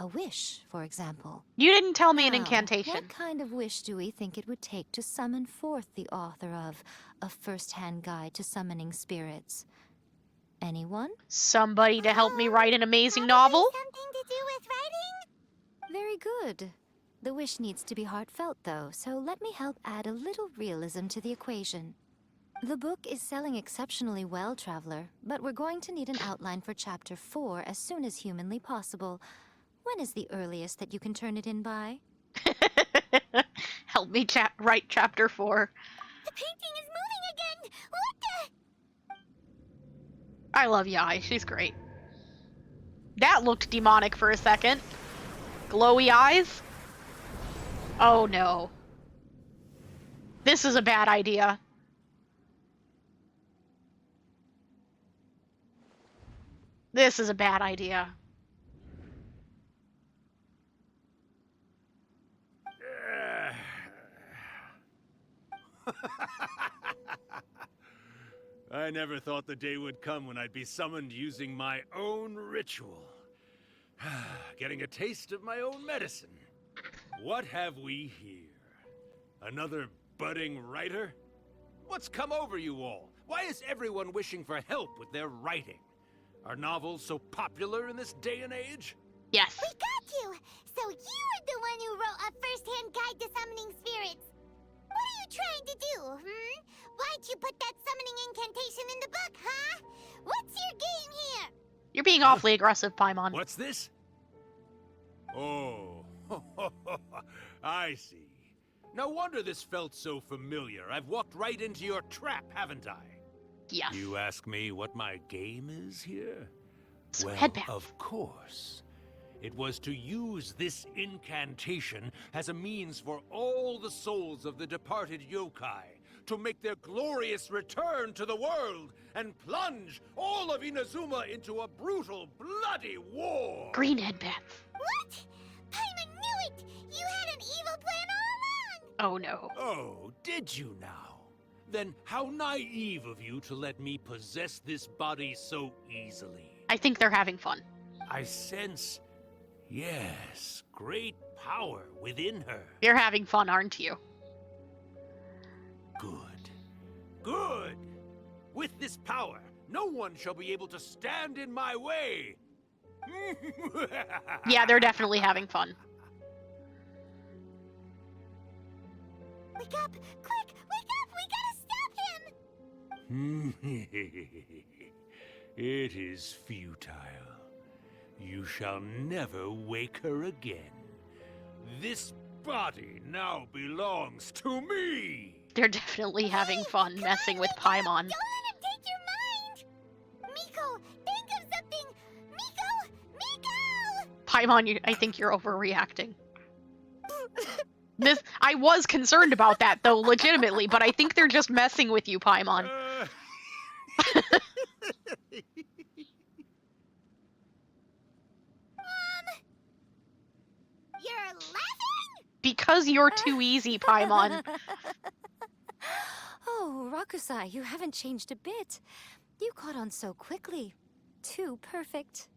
Speaker 8: A wish, for example.
Speaker 1: You didn't tell me an
Speaker 8: Now,
Speaker 1: incantation.
Speaker 8: What kind of wish do we think it would take to summon forth the author of A First-Hand Guide to Summoning Spirits? Anyone?
Speaker 1: Somebody to help me write an amazing
Speaker 2: Probably
Speaker 1: novel?
Speaker 2: Something to do with writing?
Speaker 8: Very good. The wish needs to be heartfelt, though, so let me help add a little realism to the equation. The book is selling exceptionally well, Traveler, but we're going to need an outline for Chapter 4 as soon as humanly possible. When is the earliest that you can turn it in by?
Speaker 1: Help me write chapter 4.
Speaker 2: The painting is moving again! What the?
Speaker 1: I love Yai. She's great. That looked demonic for a second. Glowy eyes? Oh no. This is a bad idea. This is a bad idea.
Speaker 12: I never thought the day would come when I'd be summoned using my own ritual. Getting a taste of my own medicine. What have we here? Another budding writer? What's come over you all? Why is everyone wishing for help with their writing? Are novels so popular in this day and age?
Speaker 1: Yes.
Speaker 2: We got you! So you are the one who wrote a first-hand guide to summoning spirits. What are you trying to do, Why'd you put that summoning incantation in the book, huh? What's your game here?
Speaker 1: You're being awfully aggressive, Paimon.
Speaker 12: What's this? Oh, I see. No wonder this felt so familiar. I've walked right into your trap, haven't I?
Speaker 1: Yes.
Speaker 12: You ask me what my game is here?
Speaker 1: So
Speaker 12: Well,
Speaker 1: headband.
Speaker 12: of course. It was to use this incantation as a means for all the souls of the departed yokai to make their glorious return to the world and plunge all of Inazuma into a brutal, bloody war!
Speaker 1: Green headbands.
Speaker 2: What? Paimon knew it! You had an evil plan all along!
Speaker 1: Oh no.
Speaker 12: Oh, did you now? Then how naive of you to let me possess this body so easily.
Speaker 1: I think they're having fun.
Speaker 12: I sense, yes, great power within her.
Speaker 1: You're having fun, aren't you?
Speaker 12: Good. Good! With this power, no one shall be able to stand in my way!
Speaker 1: Yeah, they're definitely having fun.
Speaker 2: Wake up! Quick! Wake up! We gotta stop him!
Speaker 12: It is futile. You shall never wake her again. This body now belongs to me!
Speaker 1: They're definitely having fun messing with Paimon.
Speaker 2: Don't let him take your mind! Miko, think of something! Miko!
Speaker 1: Paimon, I think you're overreacting. I was concerned about that, though, legitimately, but I think they're just messing with you, Paimon.
Speaker 2: You're laughing?
Speaker 1: Because you're too easy, Paimon.
Speaker 8: Oh, Rakusai, you haven't changed a bit. You caught on so quickly. Too perfect.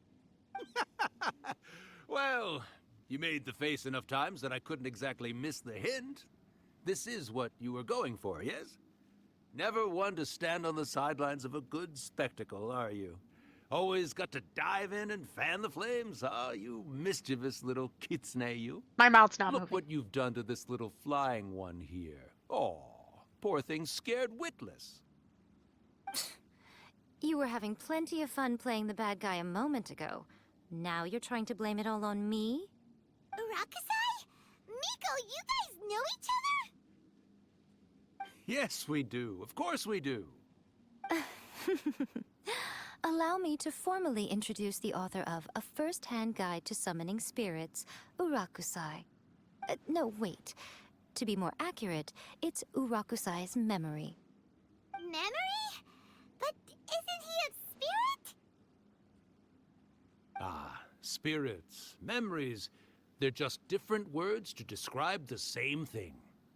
Speaker 12: Well, you made the face enough times that I couldn't exactly miss the hint. This is what you were going for, yes? Never one to stand on the sidelines of a good spectacle, are you? Always got to dive in and fan the flames, huh? You mischievous little kitsune, you.
Speaker 1: My mouth's not
Speaker 12: Look
Speaker 1: moving.
Speaker 12: what you've done to this little flying one here. Oh, poor thing scared witless.
Speaker 8: You were having plenty of fun playing the bad guy a moment ago. Now you're trying to blame it all on me?
Speaker 2: Rakusai? Miko, you guys know each other?
Speaker 12: Yes, we do. Of course we do.
Speaker 8: Allow me to formally introduce the author of A First-Hand Guide to Summoning Spirits, Urakusai. No, wait. To be more accurate, it's Urakusai's memory.
Speaker 2: Memory? But isn't he a spirit?
Speaker 12: Ah, spirits, memories. They're just different words to describe the same thing.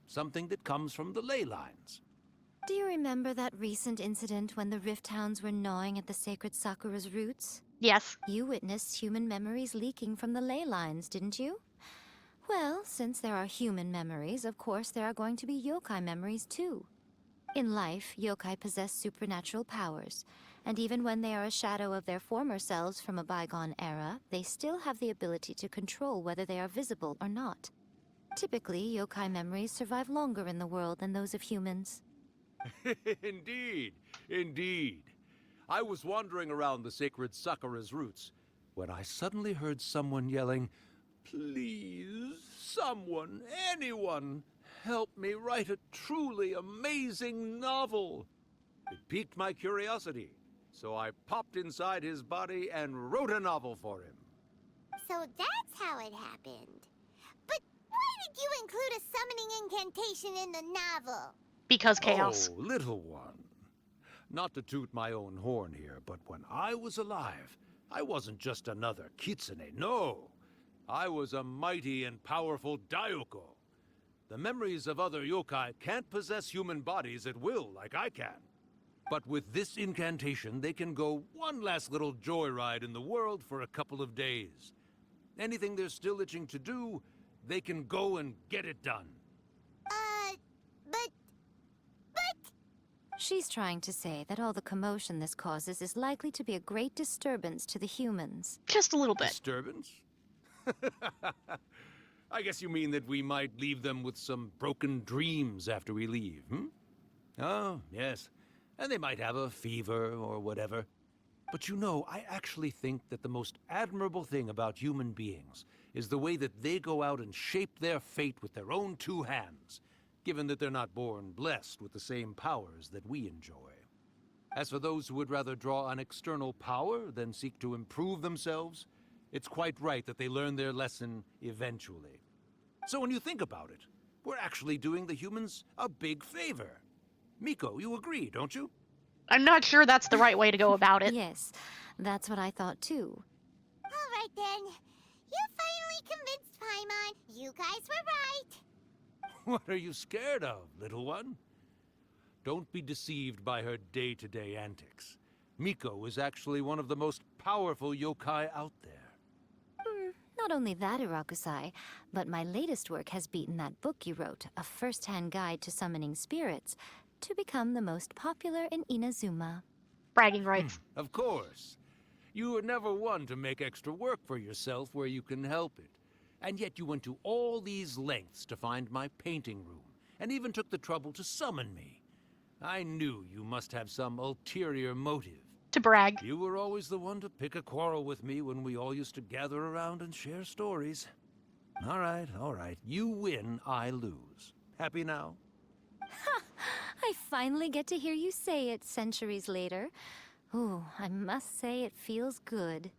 Speaker 12: Something that comes from the ley lines.
Speaker 8: Do you remember that recent incident when the Rift Hounds were gnawing at the sacred Sakura's roots?
Speaker 1: Yes.
Speaker 8: You witnessed human memories leaking from the ley lines, didn't you? Well, since there are human memories, of course there are going to be yokai memories too. In life, yokai possess supernatural powers, And even when they are a shadow of their former selves from a bygone era, they still have the ability to control whether they are visible or not. Typically, yokai memories survive longer in the world than those of humans.
Speaker 12: Indeed, indeed. I was wandering around the sacred Sakura's roots when I suddenly heard someone yelling, "Please, someone, anyone, help me write a truly amazing novel." It piqued my curiosity, so I popped inside his body and wrote a novel for him.
Speaker 2: So that's how it happened. But why did you include a summoning incantation in the novel?
Speaker 1: Because chaos.
Speaker 12: Oh, little one. Not to toot my own horn here, but when I was alive, I wasn't just another kitsune, no. I was a mighty and powerful Daiyoko. The memories of other yokai can't possess human bodies at will like I can. But with this incantation, they can go one last little joyride in the world for a couple of days. Anything they're still itching to do, they can go and get it done.
Speaker 2: But...
Speaker 8: She's trying to say that all the commotion this causes is likely to be a great disturbance to the humans.
Speaker 1: Just a little bit.
Speaker 12: Disturbance? I guess you mean that we might leave them with some broken dreams after we leave, hmm? Oh, yes. And they might have a fever or whatever. But you know, I actually think that the most admirable thing about human beings is the way that they go out and shape their fate with their own two hands, given that they're not born blessed with the same powers that we enjoy. As for those who would rather draw on external power than seek to improve themselves, it's quite right that they learn their lesson eventually. So when you think about it, we're actually doing the humans a big favor. Miko, you agree, don't you?
Speaker 1: I'm not sure that's the right way to go about it.
Speaker 8: Yes, that's what I thought too.
Speaker 2: all right then. You finally convinced Paimon. You guys were right.
Speaker 12: What are you scared of, little one? Don't be deceived by her day-to-day antics. Miko is actually one of the most powerful yokai out there.
Speaker 8: Not only that, Irakusai, but my latest work has beaten that book you wrote, A First-Hand Guide to Summoning Spirits, to become the most popular in Inazuma.
Speaker 1: Bragging rights.
Speaker 12: Of course. You were never one to make extra work for yourself where you can help it. And yet you went to all these lengths to find my painting room, and even took the trouble to summon me. I knew you must have some ulterior motive.
Speaker 1: To brag.
Speaker 12: You were always the one to pick a quarrel with me when we all used to gather around and share stories. All right. You win, I lose. Happy now?
Speaker 8: I finally get to hear you say it centuries later. Ooh, I must say it feels good.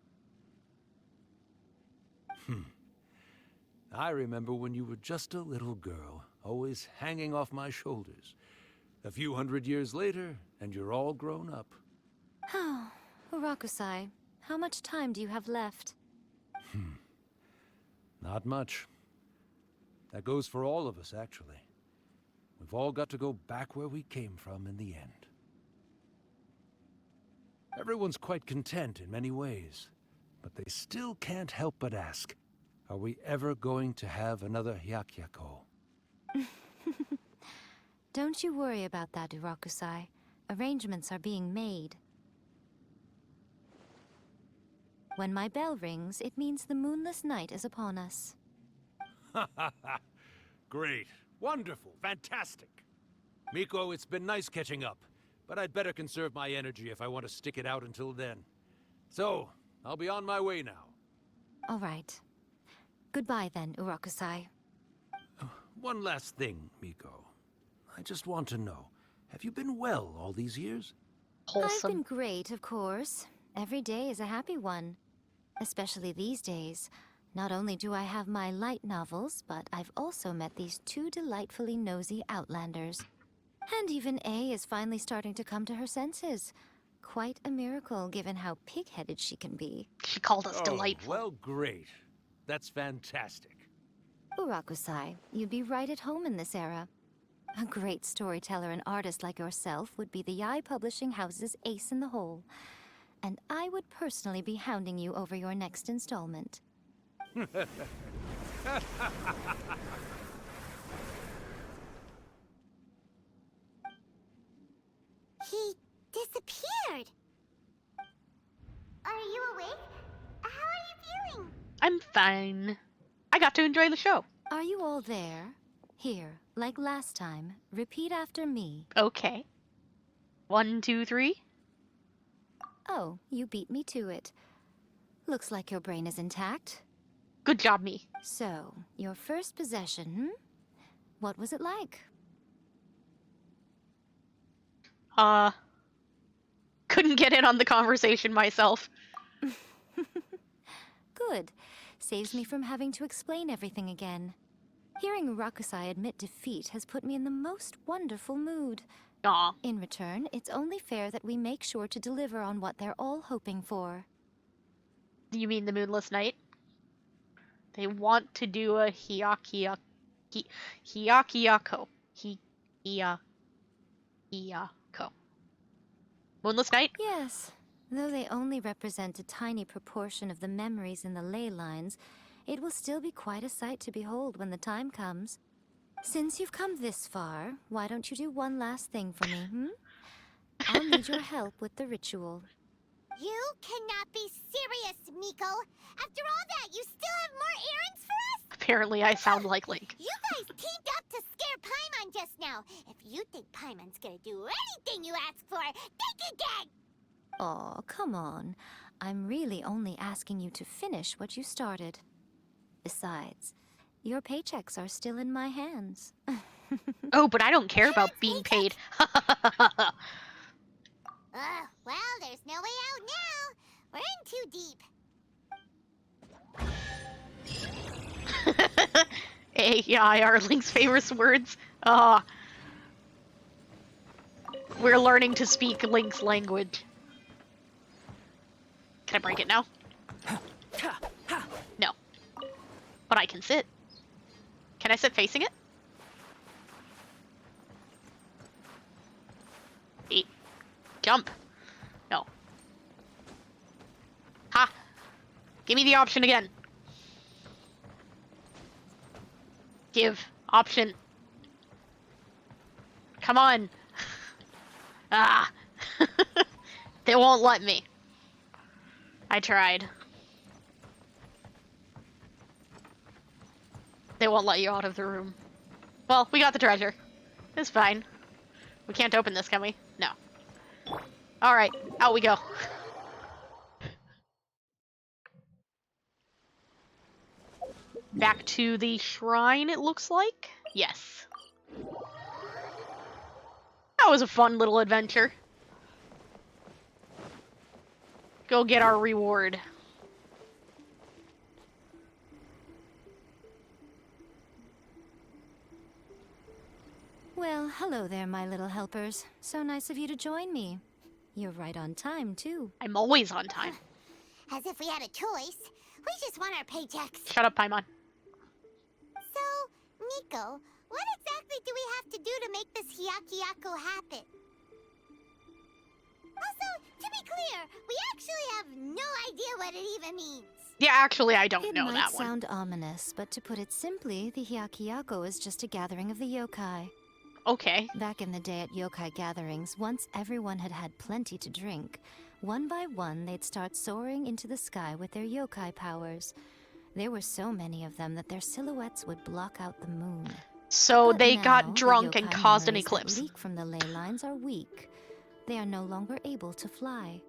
Speaker 12: I remember when you were just a little girl, always hanging off my shoulders. A few hundred years later, and you're all grown up.
Speaker 8: Oh, Urakusai, how much time do you have left?
Speaker 12: Not much. That goes for all of us, actually. We've all got to go back where we came from in the end. Everyone's quite content in many ways, but they still can't help but ask, are we ever going to have another Hyakyako?
Speaker 8: Don't you worry about that, Urakusai. Arrangements are being made. When my bell rings, it means the moonless night is upon us.
Speaker 12: Great. Wonderful. Fantastic. Miko, it's been nice catching up, but I'd better conserve my energy if I want to stick it out until then. So, I'll be on my way now.
Speaker 8: All right. Goodbye then, Urakusai.
Speaker 12: One last thing, Miko. I just want to know, have you been well all these years?
Speaker 8: I've been great, of course. Every day is a happy one. Especially these days. Not only do I have my light novels, but I've also met these two delightfully nosy outlanders. And even A is finally starting to come to her senses. Quite a miracle, given how pig-headed she can be.
Speaker 1: She called us delightful.
Speaker 12: Well, great. That's fantastic.
Speaker 8: Urakusai, you'd be right at home in this era. A great storyteller and artist like yourself would be the Yae Publishing House's ace in the hole. And I would personally be hounding you over your next installment.
Speaker 2: He disappeared.
Speaker 1: I'm fine. I got to enjoy the show.
Speaker 8: Are you all there? Here, like last time, repeat after me.
Speaker 1: Okay. 1, 2, 3.
Speaker 8: Oh, you beat me to it. Looks like your brain is intact.
Speaker 1: Good job, me.
Speaker 8: So, your first possession, What was it like?
Speaker 1: Couldn't get in on the conversation myself.
Speaker 8: Good. Saves me from having to explain everything again. Hearing Rakusai admit defeat has put me in the most wonderful mood.
Speaker 1: Aw.
Speaker 8: In return, it's only fair that we make sure to deliver on what they're all hoping for.
Speaker 1: You mean the Moonless Night? They want to do a Hiyako. Moonless Night?
Speaker 8: Yes. Though they only represent a tiny proportion of the memories in the ley lines, it will still be quite a sight to behold when the time comes. Since you've come this far, why don't you do one last thing for me, I'll need your help with the ritual.
Speaker 2: You cannot be serious, Miko. After all that, you still have more errands for us?
Speaker 1: Apparently I sound like Link.
Speaker 2: You guys teamed up to scare Paimon just now. If you think Paimon's gonna do anything you ask for, think again!
Speaker 8: Aw, come on. I'm really only asking you to finish what you started. Besides, your paychecks are still in my hands.
Speaker 1: Oh, but I don't care about being paid.
Speaker 2: Well, there's no way out now. We're in too deep.
Speaker 1: AI are Link's famous words. We're learning to speak Link's language. Can I break it now? No. But I can sit. Can I sit facing it? Eat. Jump. No. Ha! Give me the option again. Give. Option. Come on. Ah. They won't let me. I tried. They won't let you out of the room. Well, we got the treasure. It's fine. We can't open this, can we? No. Alright, out we go. Back to the shrine, it looks like? Yes. That was a fun little adventure. Go get our reward.
Speaker 8: Well, hello there, my little helpers. So nice of you to join me. You're right on time, too.
Speaker 1: I'm always on time.
Speaker 2: As if we had a choice. We just want our paychecks.
Speaker 1: Shut up, Paimon.
Speaker 2: So, Miko, what exactly do we have to do to make this Hyakyako happen? Also, to be clear, we actually have no idea what it even means.
Speaker 1: Yeah, actually, I don't
Speaker 8: It
Speaker 1: know
Speaker 8: might
Speaker 1: that one.
Speaker 8: sound ominous, but to put it simply, the Hyakyako is just a gathering of the yokai.
Speaker 1: Okay.
Speaker 8: Back in the day at yokai gatherings, once everyone had had plenty to drink, one by one they'd start soaring into the sky with their yokai powers. There were so many of them that their silhouettes would block out the moon.
Speaker 1: So
Speaker 8: But
Speaker 1: they
Speaker 8: now,
Speaker 1: got drunk
Speaker 8: the
Speaker 1: and
Speaker 8: yokai
Speaker 1: caused an
Speaker 8: memories
Speaker 1: eclipse.
Speaker 8: that leak from the ley lines are weak. They are no longer able to fly.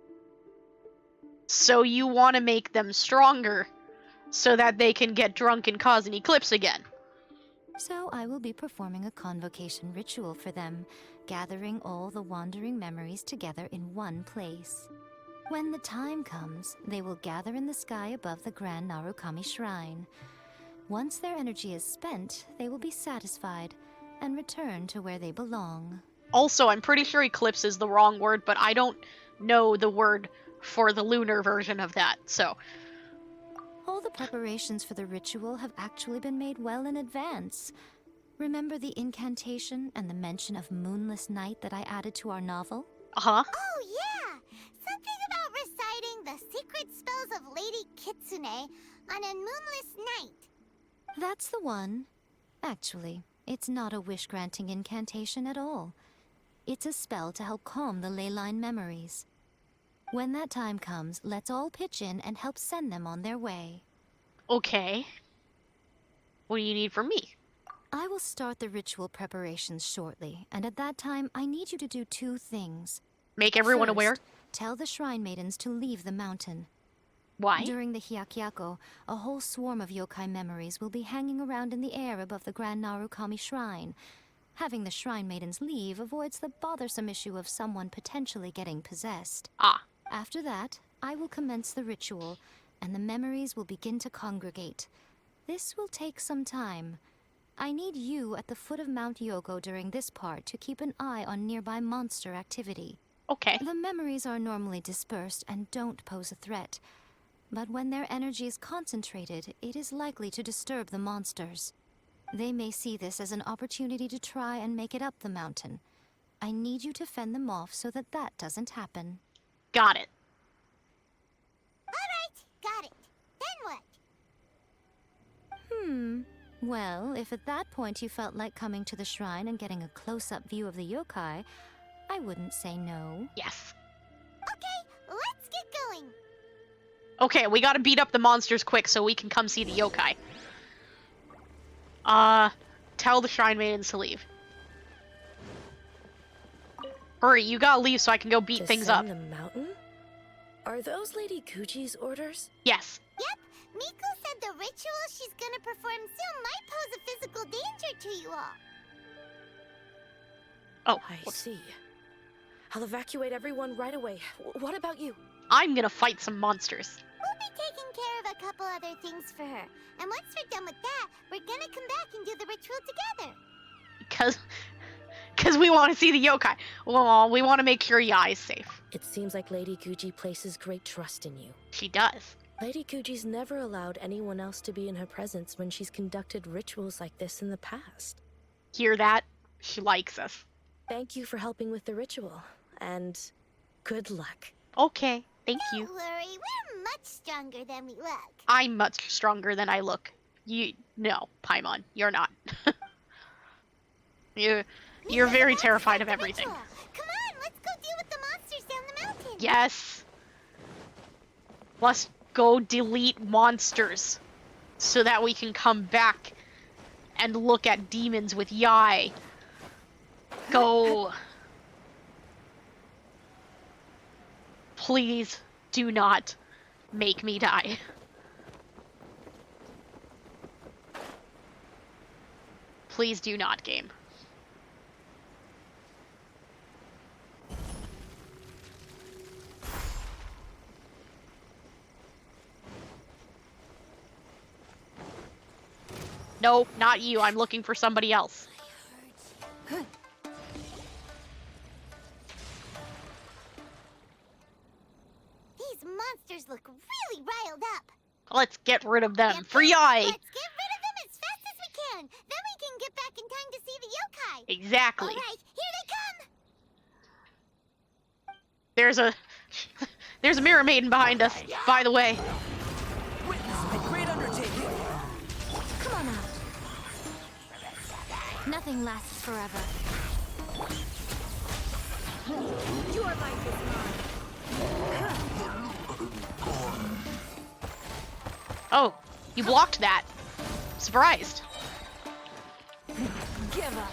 Speaker 1: So you want to make them stronger so that they can get drunk and cause an eclipse again.
Speaker 8: So I will be performing a convocation ritual for them, gathering all the wandering memories together in one place. When the time comes, they will gather in the sky above the Grand Narukami Shrine. Once their energy is spent, they will be satisfied and return to where they belong.
Speaker 1: Also, I'm pretty sure eclipse is the wrong word, but I don't know the word for the lunar version of that, so...
Speaker 8: All the preparations for the ritual have actually been made well in advance. Remember the incantation and the mention of Moonless Night that I added to our novel?
Speaker 1: Uh-huh.
Speaker 2: Oh, yeah! Something about reciting the secret spells of Lady Kitsune on a moonless night.
Speaker 8: That's the one. Actually, it's not a wish-granting incantation at all. It's a spell to help calm the ley line memories. When that time comes, let's all pitch in and help send them on their way.
Speaker 1: Okay. What do you need from me?
Speaker 8: I will start the ritual preparations shortly, and at that time, I need you to do 2 things.
Speaker 1: Make everyone
Speaker 8: First,
Speaker 1: aware?
Speaker 8: tell the shrine maidens to leave the mountain.
Speaker 1: Why?
Speaker 8: During the Hyakyako, a whole swarm of yokai memories will be hanging around in the air above the Grand Narukami Shrine. Having the shrine maidens leave avoids the bothersome issue of someone potentially getting possessed.
Speaker 1: Ah.
Speaker 8: After that, I will commence the ritual, and the memories will begin to congregate. This will take some time. I need you at the foot of Mount Yogo during this part to keep an eye on nearby monster activity.
Speaker 1: Okay.
Speaker 8: The memories are normally dispersed and don't pose a threat. But when their energy is concentrated, it is likely to disturb the monsters. They may see this as an opportunity to try and make it up the mountain. I need you to fend them off so that that doesn't happen.
Speaker 1: Got it.
Speaker 2: Alright, got it. Then what?
Speaker 8: Well, if at that point you felt like coming to the shrine and getting a close-up view of the yokai, I wouldn't say no.
Speaker 1: Yes.
Speaker 2: Okay, let's get going.
Speaker 1: Okay, we gotta beat up the monsters quick so we can come see the yokai. Tell the shrine maidens to leave. Hurry, you gotta leave so I can go beat things up.
Speaker 13: Descend the mountain? Are those Lady Gucci's orders?
Speaker 1: Yes.
Speaker 2: Yep, Miko said the ritual she's gonna perform soon might pose a physical danger to you all.
Speaker 1: Oh,
Speaker 13: I
Speaker 1: whoops.
Speaker 13: see. I'll evacuate everyone right away. What about you?
Speaker 1: I'm gonna fight some monsters.
Speaker 2: We'll be taking care of a couple other things for her. And once we're done with that, we're gonna come back and do the ritual together.
Speaker 1: Because we want to see the yokai. Well, we want to make sure Yai's safe.
Speaker 13: It seems like Lady Gucci places great trust in you.
Speaker 1: She does.
Speaker 13: Lady Gucci's never allowed anyone else to be in her presence when she's conducted rituals like this in the past.
Speaker 1: Hear that? She likes us.
Speaker 13: Thank you for helping with the ritual, and good luck.
Speaker 1: Okay, thank you.
Speaker 2: Don't worry, we're much stronger than we look.
Speaker 1: I'm much stronger than I look. No, Paimon, you're not. You're very terrified of everything.
Speaker 2: Come on, let's go deal with the monsters down the mountain.
Speaker 1: Yes. Let's go delete monsters so that we can come back and look at demons with Yai. Go. Please do not make me die. Please do not, game. Nope, not you. I'm looking for somebody else.
Speaker 2: These monsters look really riled up.
Speaker 1: Let's get rid of them.
Speaker 2: Yep,
Speaker 1: For Yai!
Speaker 2: Let's get rid of them as fast as we can. Then we can get back in time to see the yokai.
Speaker 1: Exactly.
Speaker 2: Alright, here they come.
Speaker 1: There's a mirror maiden behind us, by the way.
Speaker 5: A great undertaking.
Speaker 8: Come on out. Nothing lasts forever.
Speaker 4: Your life is mine.
Speaker 1: Oh, you blocked that. Surprised.
Speaker 4: Give up.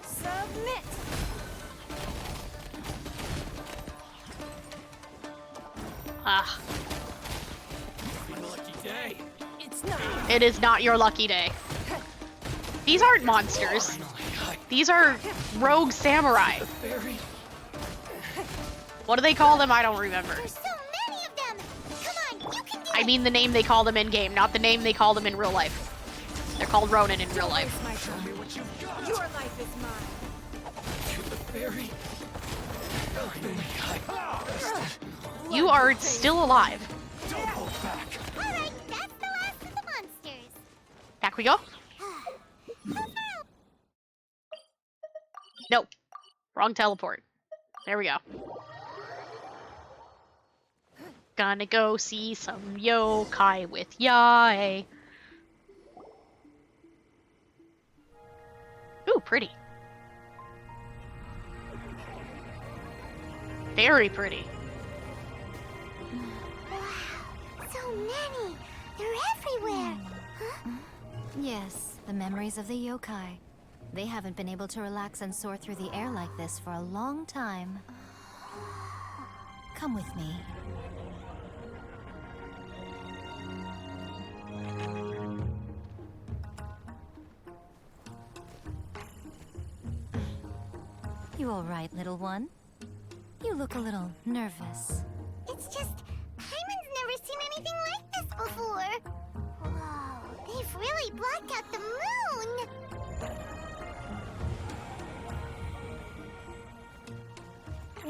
Speaker 4: Submit.
Speaker 1: Ah,
Speaker 5: Lucky day.
Speaker 4: It's not.
Speaker 1: it is not your lucky day. These aren't monsters. These are rogue samurai. What do they call them? I don't remember.
Speaker 2: There's so many of them. Come on, you can do
Speaker 1: I
Speaker 2: it.
Speaker 1: mean the name they call them in game, not the name they call them in real life. They're called Ronin in real life.
Speaker 4: My time. Your life is mine.
Speaker 1: You are still alive.
Speaker 2: Alright, that's the last of the monsters.
Speaker 1: Back we go. Nope. Wrong teleport. There we go. Gonna go see some yokai with Yai. Ooh, pretty. Very pretty.
Speaker 2: Wow, so many. They're everywhere. Huh?
Speaker 8: Yes, the memories of the yokai. They haven't been able to relax and soar through the air like this for a long time. Come with me. You all right, little one? You look a little nervous.
Speaker 2: It's just, Hyman's never seen anything like this before. Whoa, they've really blocked out the moon.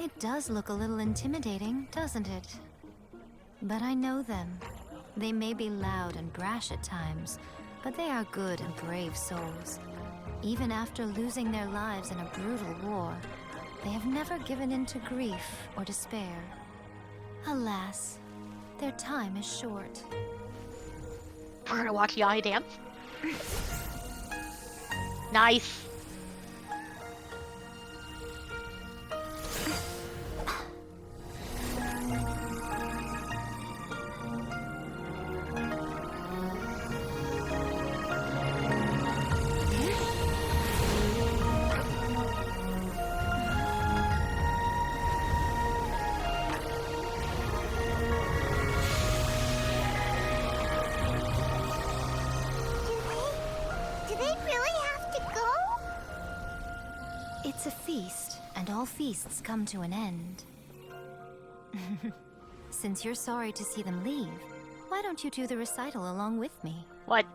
Speaker 8: It does look a little intimidating, doesn't it? But I know them. They may be loud and brash at times, but they are good and brave souls. Even after losing their lives in a brutal war, they have never given in to grief or despair. Alas, their time is short.
Speaker 1: We're gonna watch Yai dance. Nice.
Speaker 2: Do they really have to go?
Speaker 8: It's a feast, and all feasts come to an end. Since you're sorry to see them leave, why don't you do the recital along with me?
Speaker 1: What?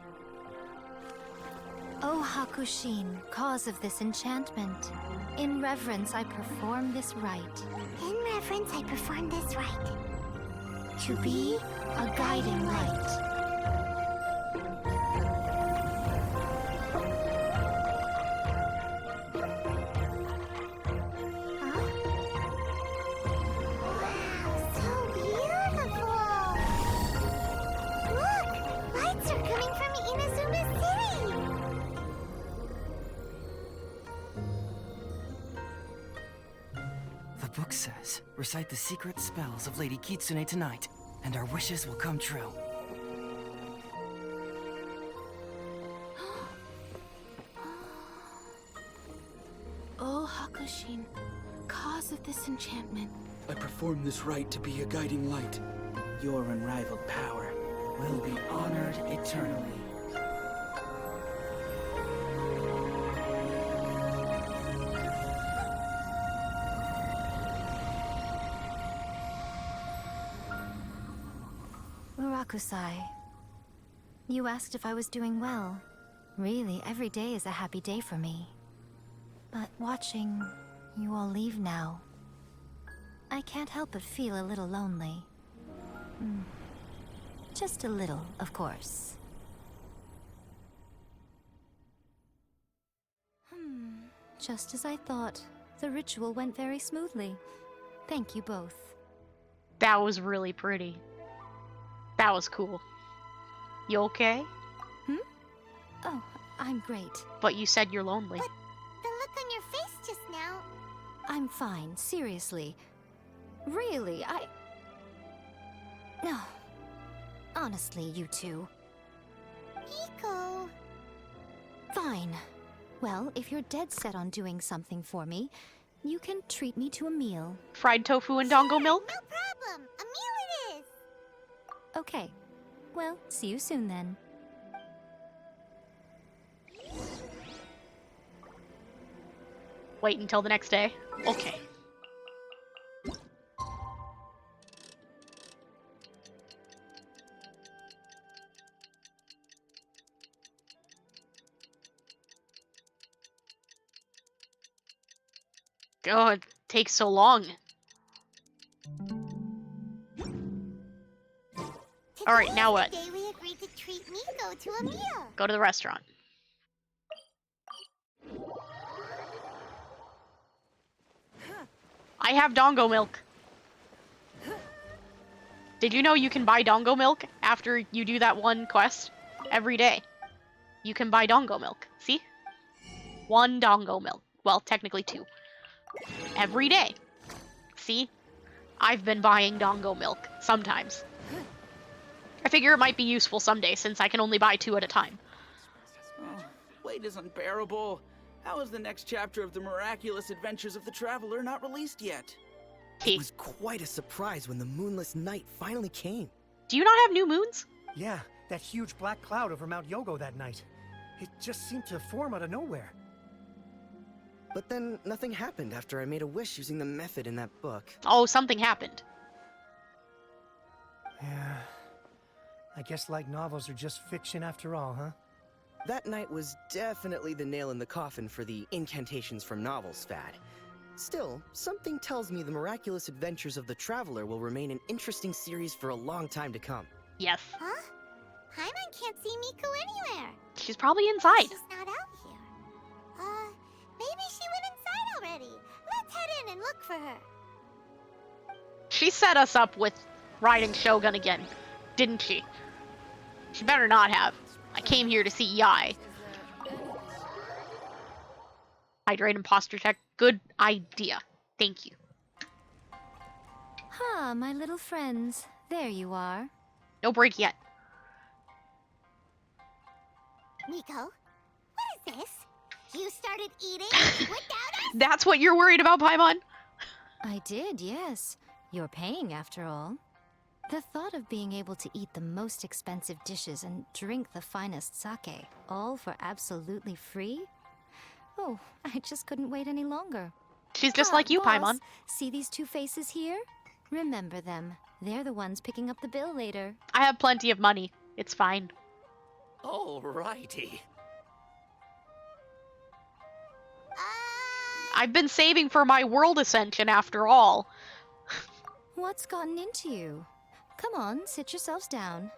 Speaker 8: O Hakushin, cause of this enchantment, in reverence I perform this rite.
Speaker 2: In reverence, I perform this rite.
Speaker 8: To be a guiding light.
Speaker 2: Wow, so beautiful! Look! Lights are coming from Inazuma City!
Speaker 5: The book says, recite the secret spells of Lady Kitsune tonight, and our wishes will come true.
Speaker 13: Oh, Hakushin, cause of this enchantment.
Speaker 10: I perform this rite to be a guiding light. Your unrivaled power will be honored eternally.
Speaker 8: Murakusai, you asked if I was doing well. Really, every day is a happy day for me. But watching you all leave now, I can't help but feel a little lonely. Just a little, of course. Just as I thought, the ritual went very smoothly. Thank you both.
Speaker 1: That was really pretty. That was cool. You okay?
Speaker 8: Oh, I'm great.
Speaker 1: But you said you're lonely.
Speaker 2: But the look on your face just now...
Speaker 8: I'm fine, seriously. Really, No. Honestly, you two.
Speaker 2: Nico...
Speaker 8: Fine. Well, if you're dead set on doing something for me, you can treat me to a meal.
Speaker 1: Fried tofu and dongo milk?
Speaker 2: No problem. A meal it is.
Speaker 8: Okay. Well, see you soon then.
Speaker 1: Wait until the next day? Okay. God, it takes so long. Alright, now what?
Speaker 2: Today we agreed to treat Nico to a meal.
Speaker 1: Go to the restaurant. I have dongo milk. Did you know you can buy dongo milk after you do that one quest? Every day. You can buy dongo milk. See? 1 dongo milk. Well, technically 2. Every day. See? I've been buying Dongo milk sometimes. I figure it might be useful someday since I can only buy 2 at a time.
Speaker 10: Oh, wait is unbearable. How is the next chapter of the miraculous adventures of the Traveler not released yet?
Speaker 11: It was quite a surprise when the moonless night finally came.
Speaker 1: Do you not have new moons?
Speaker 9: Yeah, that huge black cloud over Mount Yogo that night. It just seemed to form out of nowhere.
Speaker 11: But then nothing happened after I made a wish using the method in that book.
Speaker 1: Oh, something happened.
Speaker 9: Yeah. I guess light novels are just fiction after all, huh?
Speaker 11: That night was definitely the nail in the coffin for the incantations from novels fad. Still, something tells me the miraculous adventures of the Traveler will remain an interesting series for a long time to come.
Speaker 1: Yes.
Speaker 2: Huh? Paimon can't see Miko anywhere.
Speaker 1: She's probably inside.
Speaker 2: She's not out here. Maybe she went inside already. Let's head in and look for her.
Speaker 1: She set us up with riding Shogun again, didn't she? She better not have. I came here to see Yai. Hydrate imposter check. Good idea. Thank you.
Speaker 8: Ah, my little friends. There you are.
Speaker 1: No break yet.
Speaker 2: Miko, what is this? You started eating without us?
Speaker 1: That's what you're worried about, Paimon?
Speaker 8: I did, yes. You're paying, after all. The thought of being able to eat the most expensive dishes and drink the finest sake, all for absolutely free? Oh, I just couldn't wait any longer.
Speaker 1: She's just like you,
Speaker 8: boss,
Speaker 1: Paimon.
Speaker 8: See these 2 faces here? Remember them. They're the ones picking up the bill later.
Speaker 1: I have plenty of money. It's fine.
Speaker 7: Alrighty.
Speaker 1: I've been saving for my world ascension after all.
Speaker 8: What's gotten into you? Come on, sit yourselves down.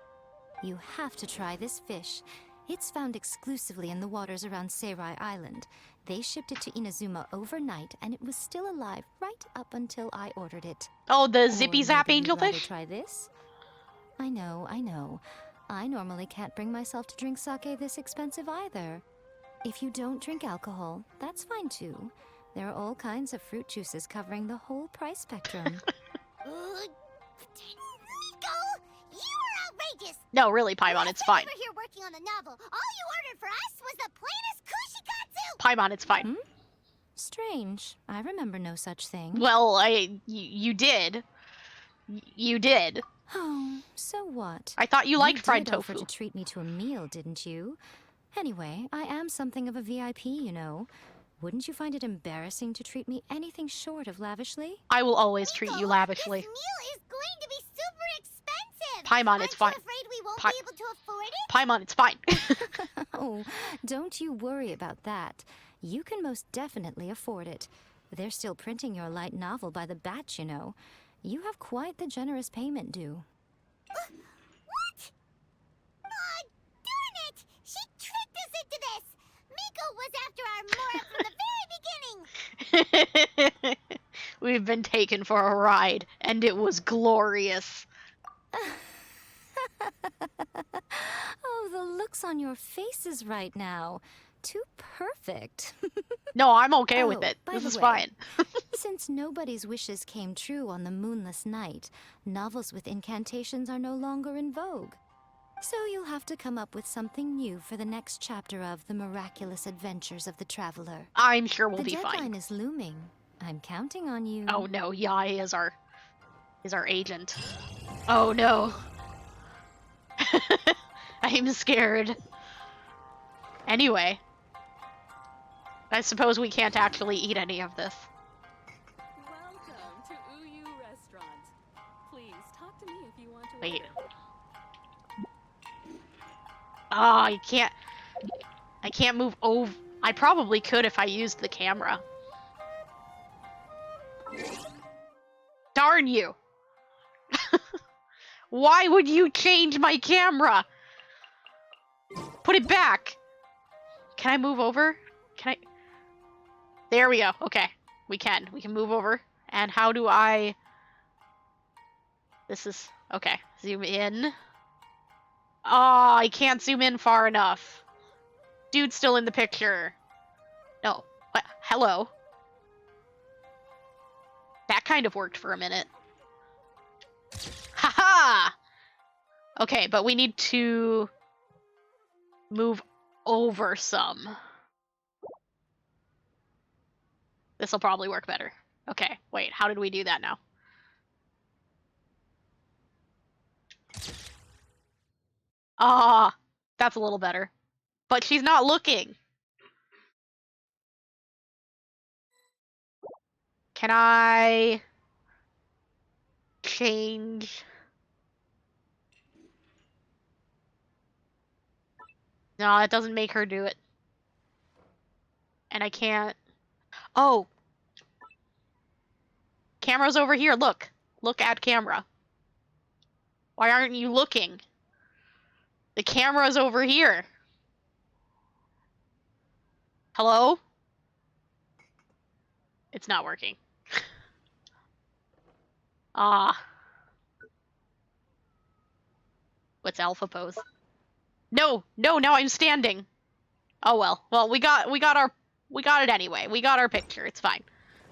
Speaker 8: You have to try this fish. It's found exclusively in the waters around Seirai Island. They shipped it to Inazuma overnight, and it was still alive right up until I ordered it.
Speaker 1: Oh, the
Speaker 8: Or
Speaker 1: zippy zap
Speaker 8: maybe you'd rather
Speaker 1: angelfish?
Speaker 8: try this? I know, I know. I normally can't bring myself to drink sake this expensive either. If you don't drink alcohol, that's fine too. There are all kinds of fruit juices covering the whole price spectrum.
Speaker 2: Miko, you are outrageous.
Speaker 1: No, really, Paimon, it's fine.
Speaker 2: We were here working on the novel. All you ordered for us was the plainest kushikatsu.
Speaker 1: Paimon, it's fine.
Speaker 8: Strange. I remember no such thing.
Speaker 1: Well, you did. You did.
Speaker 8: Oh, so what?
Speaker 1: I thought you liked fried
Speaker 8: did offer
Speaker 1: tofu.
Speaker 8: to treat me to a meal, didn't you? Anyway, I am something of a VIP, you know. Wouldn't you find it embarrassing to treat me anything short of lavishly?
Speaker 1: I will always treat you lavishly.
Speaker 2: This meal is going to be super expensive.
Speaker 1: Paimon, it's fine.
Speaker 2: Aren't you afraid we won't be able to afford it?
Speaker 1: Paimon, it's fine.
Speaker 8: Oh, don't you worry about that. You can most definitely afford it. They're still printing your light novel by the batch, you know. You have quite the generous payment due.
Speaker 2: What? Aw, darn it! She tricked us into this! Miko was after our Mora from the very beginning!
Speaker 1: We've been taken for a ride, and it was glorious.
Speaker 8: Oh, the looks on your faces right now. Too perfect.
Speaker 1: No, I'm okay with
Speaker 8: Oh,
Speaker 1: it.
Speaker 8: by
Speaker 1: This
Speaker 8: the
Speaker 1: is
Speaker 8: way,
Speaker 1: fine.
Speaker 8: Since nobody's wishes came true on the moonless night, novels with incantations are no longer in vogue. So you'll have to come up with something new for the next chapter of The Miraculous Adventures of the Traveler.
Speaker 1: I'm sure we'll
Speaker 8: the
Speaker 1: be
Speaker 8: deadline
Speaker 1: fine.
Speaker 8: is looming. I'm counting on you.
Speaker 1: Oh no, Yai is our agent. Oh no. I'm scared. Anyway, I suppose we can't actually eat any of this.
Speaker 14: Welcome to Uyu Restaurant. Please talk to me if you want to
Speaker 1: Wait.
Speaker 14: order.
Speaker 1: Ah, I can't move over. I probably could if I used the camera. Darn you. Why would you change my camera? Put it back. Can I move over? Can I? There we go. Okay. We can move over. And how do I? This is, okay. Zoom in. Oh, I can't zoom in far enough. Dude's still in the picture. No. What? Hello. That kind of worked for a minute. Aha! Okay, but we need to move over some. This'll probably work better. Okay, wait, how did we do that now? Ah, that's a little better. But she's not looking. Can I change? No, it doesn't make her do it. And I can't. Oh. Camera's over here. Look. Look at camera. Why aren't you looking? The camera's over here. Hello? It's not working. Ah. What's alpha pose? No, no, now I'm standing. Oh well. Well, we got it anyway. We got our picture. It's fine.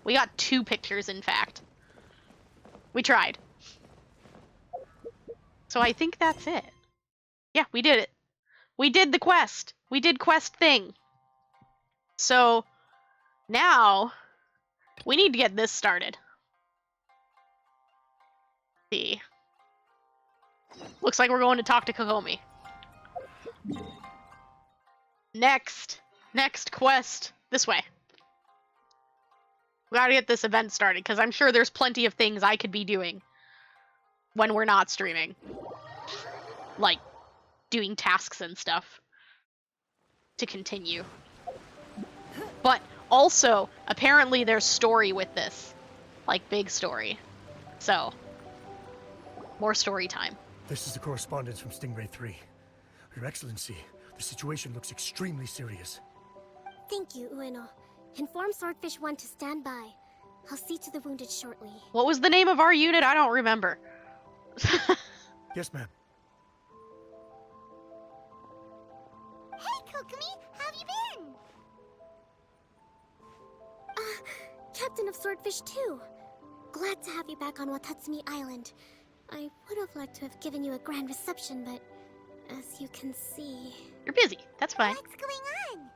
Speaker 1: We got 2 pictures, in fact. We tried. So I think that's it. Yeah, we did it. We did the quest. We did quest thing. So now we need to get this started. Let's see. Looks like we're going to talk to Kokomi. Next quest. This way. We gotta get this event started, because I'm sure there's plenty of things I could be doing when we're not streaming. Like, doing tasks and stuff. To continue. But also, apparently there's story with this. Like, big story. So, more story time.
Speaker 9: This is the correspondence from Stingray 3. Your Excellency, the situation looks extremely serious.
Speaker 2: Thank you, Ueno. Inform Swordfish 1 to stand by. I'll see to the wounded shortly.
Speaker 1: What was the name of our unit? I don't remember.
Speaker 9: Yes, ma'am.
Speaker 2: Hey, Kokomi! How have you been? Captain of Swordfish 2. Glad to have you back on Watatsumi Island. I would have liked to have given you a grand reception, but as you can see...
Speaker 1: You're busy. That's fine.
Speaker 2: What's going on?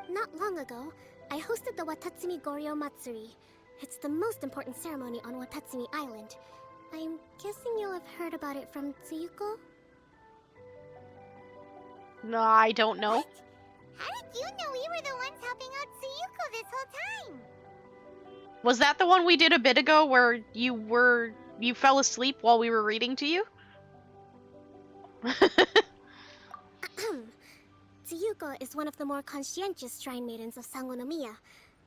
Speaker 2: Not long ago, I hosted the Watatsumi Goryo Matsuri. It's the most important ceremony on Watatsumi Island. I'm guessing you'll have heard about it from Tsuyuko?
Speaker 1: No, I don't know.
Speaker 2: What? How did you know we were the ones helping out Tsuyuko this whole time?
Speaker 1: Was that the one we did a bit ago where you fell asleep while we were reading to you?
Speaker 2: Tsuyuko is one of the more conscientious shrine maidens of Sangonomiya.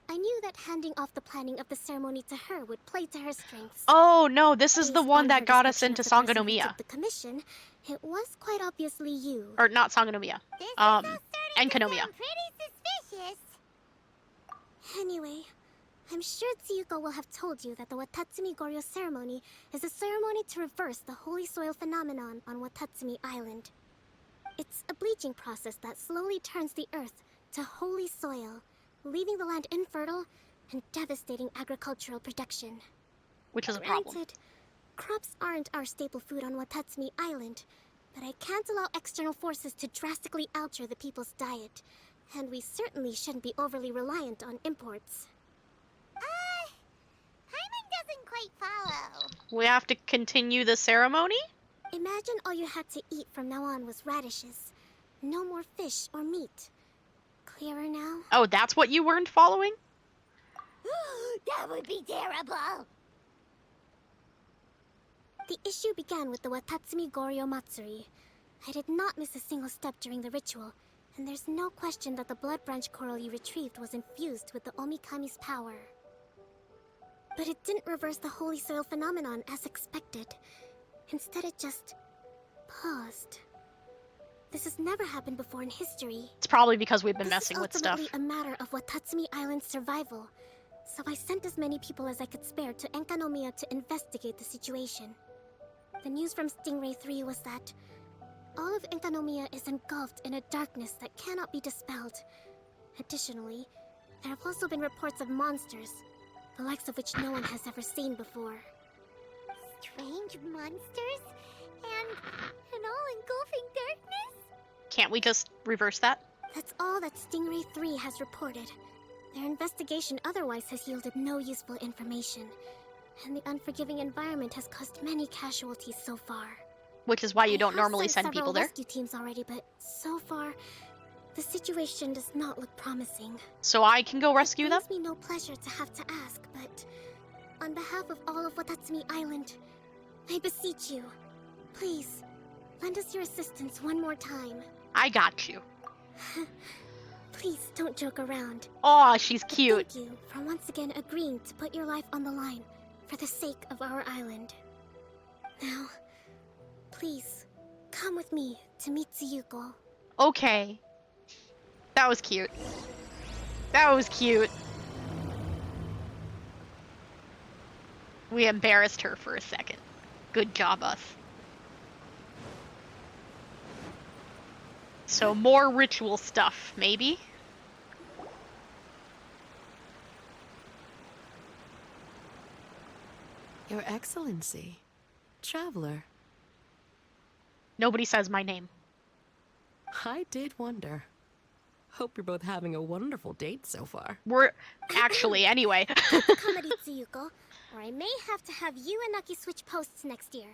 Speaker 2: I knew that handing off the planning of the ceremony to her would play to her strengths.
Speaker 1: Oh no, this is the
Speaker 2: Based
Speaker 1: one
Speaker 2: on
Speaker 1: that
Speaker 2: her
Speaker 1: got us
Speaker 2: description
Speaker 1: into
Speaker 2: of the person who
Speaker 1: Sangonomiya.
Speaker 2: took the commission, it was quite obviously you.
Speaker 1: Or not Sangonomiya. Enkanomiya.
Speaker 2: Pretty suspicious. Anyway, I'm sure Tsuyuko will have told you that the Watatsumi Goryo ceremony is a ceremony to reverse the holy soil phenomenon on Watatsumi Island. It's a bleaching process that slowly turns the earth to holy soil, leaving the land infertile and devastating agricultural production.
Speaker 1: Which is a problem.
Speaker 2: Granted, crops aren't our staple food on Watatsumi Island, but I can't allow external forces to drastically alter the people's diet, and we certainly shouldn't be overly reliant on imports. Paimon doesn't quite follow.
Speaker 1: We have to continue the ceremony?
Speaker 2: Imagine all you had to eat from now on was radishes. No more fish or meat. Clearer now?
Speaker 1: Oh, that's what you weren't following?
Speaker 2: That would be terrible! The issue began with the Watatsumi Goryo Matsuri. I did not miss a single step during the ritual, and there's no question that the blood branch coral you retrieved was infused with the Omikami's power. But it didn't reverse the holy soil phenomenon as expected. Instead, it just paused. This has never happened before in history.
Speaker 1: It's probably because we've been messing with
Speaker 2: This is
Speaker 1: stuff.
Speaker 2: ultimately a matter of Watatsumi Island's survival. So I sent as many people as I could spare to Enkanomiya to investigate the situation. The news from Stingray 3 was that all of Enkanomiya is engulfed in a darkness that cannot be dispelled. Additionally, there have also been reports of monsters, the likes of which no one has ever seen before. strange monsters and an all-engulfing darkness?
Speaker 1: Can't we just reverse that?
Speaker 15: That's all that Stingray 3 has reported. Their investigation otherwise has yielded no useful information, and the unforgiving environment has caused many casualties so far.
Speaker 1: Which is why you don't
Speaker 15: I have
Speaker 1: normally
Speaker 15: sent
Speaker 1: send people
Speaker 15: several
Speaker 1: there.
Speaker 15: rescue teams already, but so far, the situation does not look promising.
Speaker 1: So I can go rescue
Speaker 15: It
Speaker 1: them?
Speaker 15: brings me no pleasure to have to ask, but on behalf of all of Watatsumi Island, I beseech you, please, lend us your assistance one more time.
Speaker 1: I got you.
Speaker 15: Please don't joke around.
Speaker 1: Aw, she's
Speaker 15: But
Speaker 1: cute.
Speaker 15: thank you for once again agreeing to put your life on the line for the sake of our island. Now, please, come with me to meet Tsuyuko.
Speaker 1: Okay. That was cute. That was cute. We embarrassed her for a second. Good job, us. So more ritual stuff, maybe?
Speaker 16: Your Excellency. Traveler.
Speaker 1: Nobody says my name.
Speaker 16: I did wonder. Hope you're both having a wonderful date so far.
Speaker 1: We're actually, anyway.
Speaker 15: Comedy Tsuyuko, or I may have to have you and Naki switch posts next year.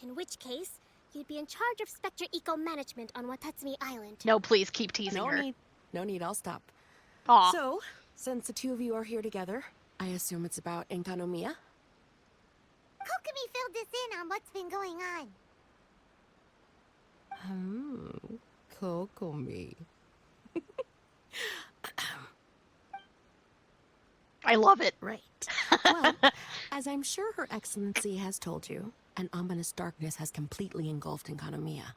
Speaker 15: In which case, you'd be in charge of Spectre Eco Management on Watatsumi Island.
Speaker 1: No, please keep teasing her.
Speaker 16: No need, I'll stop.
Speaker 1: Aw.
Speaker 16: So, since the two of you are here together, I assume it's about Enkanomiya?
Speaker 2: Kokomi filled us in on what's been going on.
Speaker 16: Kokomi.
Speaker 1: I love it.
Speaker 16: Right. Well, as I'm sure Her Excellency has told you, an ominous darkness has completely engulfed Enkanomiya.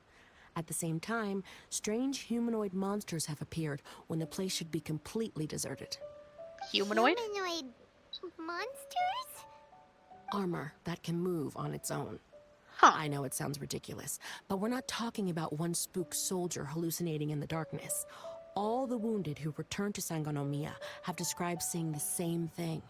Speaker 16: At the same time, strange humanoid monsters have appeared when the place should be completely deserted.
Speaker 1: Humanoid?
Speaker 2: Humanoid monsters?
Speaker 16: Armor that can move on its own.
Speaker 1: Huh.
Speaker 16: I know it sounds ridiculous, but we're not talking about one spook soldier hallucinating in the darkness. All the wounded who returned to Sangonomiya have described seeing the same thing.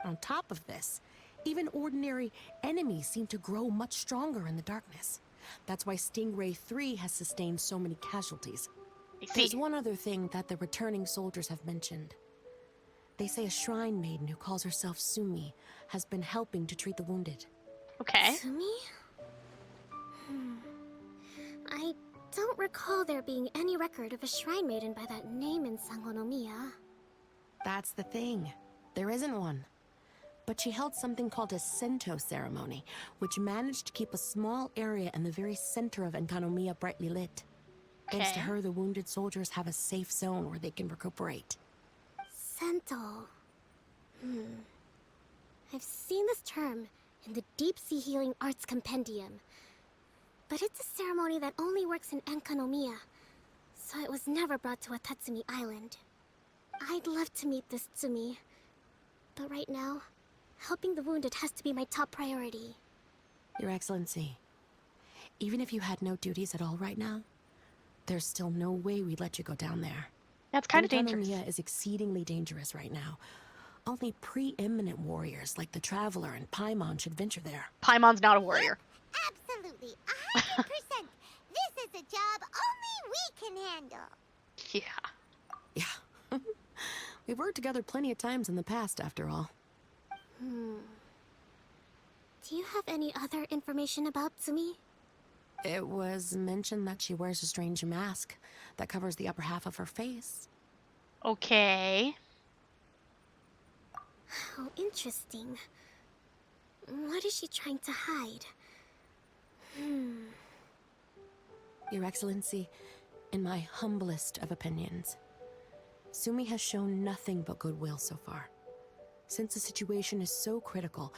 Speaker 16: On top of this, even ordinary enemies seem to grow much stronger in the darkness. That's why Stingray 3 has sustained so many casualties.
Speaker 1: I see.
Speaker 16: There's one other thing that the returning soldiers have mentioned. They say a shrine maiden who calls herself Sumi has been helping to treat the wounded.
Speaker 1: Okay.
Speaker 15: Sumi? I don't recall there being any record of a shrine maiden by that name in Sangonomiya.
Speaker 16: That's the thing. There isn't one. But she held something called a Sento ceremony, which managed to keep a small area in the very center of Enkanomiya brightly lit. Thanks to
Speaker 1: Okay.
Speaker 16: her, the wounded soldiers have a safe zone where they can recuperate.
Speaker 15: Sento. I've seen this term in the Deep Sea Healing Arts Compendium. But it's a ceremony that only works in Enkanomiya, so it was never brought to Watatsumi Island. I'd love to meet this Tsumi, but right now, helping the wounded has to be my top priority.
Speaker 16: Your Excellency, even if you had no duties at all right now, there's still no way we'd let you go down there.
Speaker 1: That's kind of dangerous.
Speaker 16: Enkanomiya is exceedingly dangerous right now. Only preeminent warriors like the Traveler and Paimon should venture there.
Speaker 1: Paimon's not a warrior.
Speaker 2: Absolutely, 100%. This is a job only we can handle.
Speaker 1: Yeah.
Speaker 16: Yeah. We've worked together plenty of times in the past, after all.
Speaker 15: Do you have any other information about Tsumi?
Speaker 16: It was mentioned that she wears a strange mask that covers the upper half of her face.
Speaker 1: Okay.
Speaker 15: How interesting. What is she trying to hide?
Speaker 16: Your Excellency, in my humblest of opinions, Sumi has shown nothing but goodwill so far. Since the situation is so critical,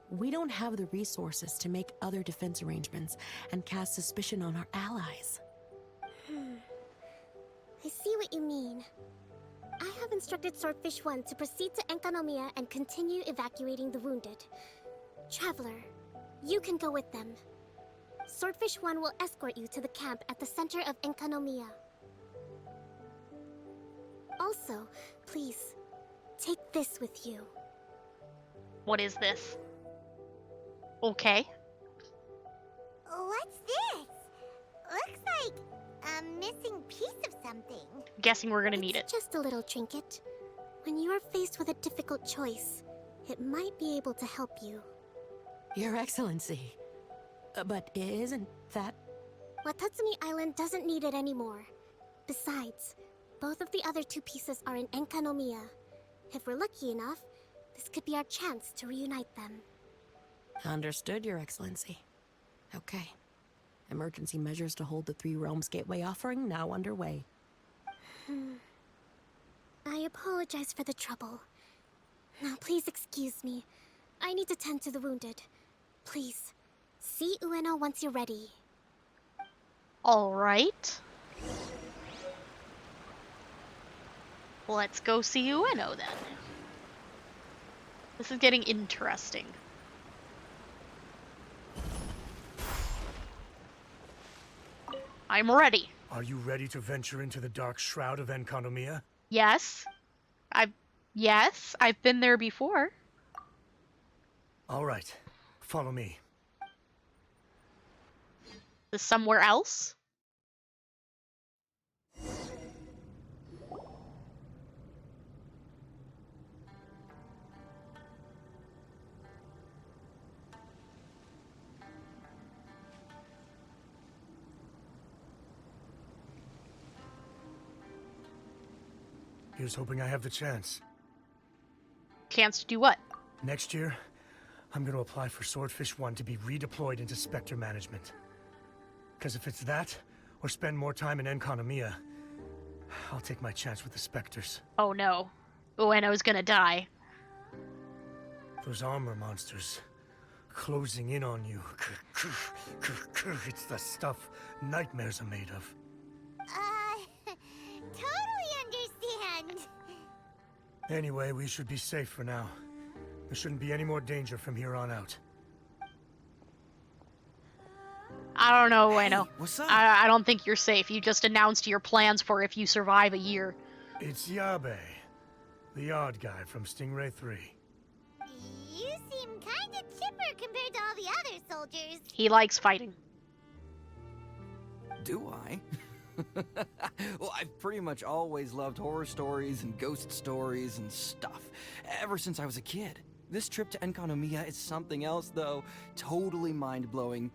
Speaker 16: we don't have the resources to make other defense arrangements and cast suspicion on our allies.
Speaker 15: I see what you mean. I have instructed Swordfish 1 to proceed to Enkanomiya and continue evacuating the wounded. Traveler, you can go with them. Swordfish 1 will escort you to the camp at the center of Enkanomiya. Also, please, take this with you.
Speaker 1: What is this? Okay.
Speaker 2: What's this? Looks like a missing piece of something.
Speaker 1: Guessing we're gonna need it.
Speaker 15: It's just a little trinket. When you are faced with a difficult choice, it might be able to help you.
Speaker 16: Your Excellency. But isn't that...
Speaker 15: Watatsumi Island doesn't need it anymore. Besides, both of the other two pieces are in Enkanomiya. If we're lucky enough, this could be our chance to reunite them.
Speaker 16: Understood, Your Excellency. Okay. Emergency measures to hold the Three Realms Gateway offering now underway.
Speaker 15: I apologize for the trouble. Now please excuse me. I need to tend to the wounded. Please, see Ueno once you're ready.
Speaker 1: Alright. Let's go see Ueno then. This is getting interesting. I'm ready.
Speaker 9: Are you ready to venture into the dark shroud of Enkanomiya?
Speaker 1: Yes. Yes, I've been there before.
Speaker 9: All right, follow me.
Speaker 1: Is somewhere else?
Speaker 9: Here's hoping I have the chance.
Speaker 1: Chance to do what?
Speaker 9: Next year, I'm going to apply for Swordfish 1 to be redeployed into Spectre management. Because if it's that, or spend more time in Enkanomiya, I'll take my chance with the Spectres.
Speaker 1: Oh no. Ueno's gonna die.
Speaker 9: Those armor monsters, closing in on you. It's the stuff nightmares are made of.
Speaker 2: Totally understand.
Speaker 9: Anyway, we should be safe for now. There shouldn't be any more danger from here on out.
Speaker 1: I don't know, Ueno.
Speaker 10: What's up?
Speaker 1: I don't think you're safe. You just announced your plans for if you survive a year.
Speaker 9: It's Yabe, the odd guy from Stingray 3.
Speaker 2: You seem kinda chipper compared to all the other soldiers.
Speaker 1: He likes fighting.
Speaker 5: Do I? Well, I've pretty much always loved horror stories and ghost stories and stuff, ever since I was a kid. This trip to Enkanomiya is something else, though. Totally mind-blowing.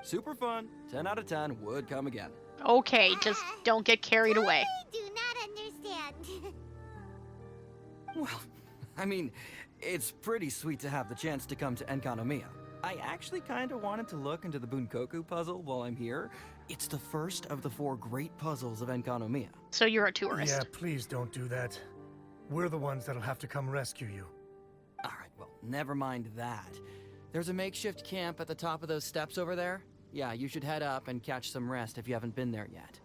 Speaker 5: Super fun. 10 out of 10 would come again.
Speaker 1: Okay, just don't get carried away.
Speaker 2: I do not understand.
Speaker 5: Well, I mean, it's pretty sweet to have the chance to come to Enkanomiya. I actually kind of wanted to look into the Bunkoku puzzle while I'm here. It's the first of the 4 great puzzles of Enkanomiya.
Speaker 1: So you're a tourist.
Speaker 9: Yeah, please don't do that. We're the ones that'll have to come rescue you.
Speaker 5: Alright, well, never mind that. There's a makeshift camp at the top of those steps over there. Yeah, you should head up and catch some rest if you haven't been there yet.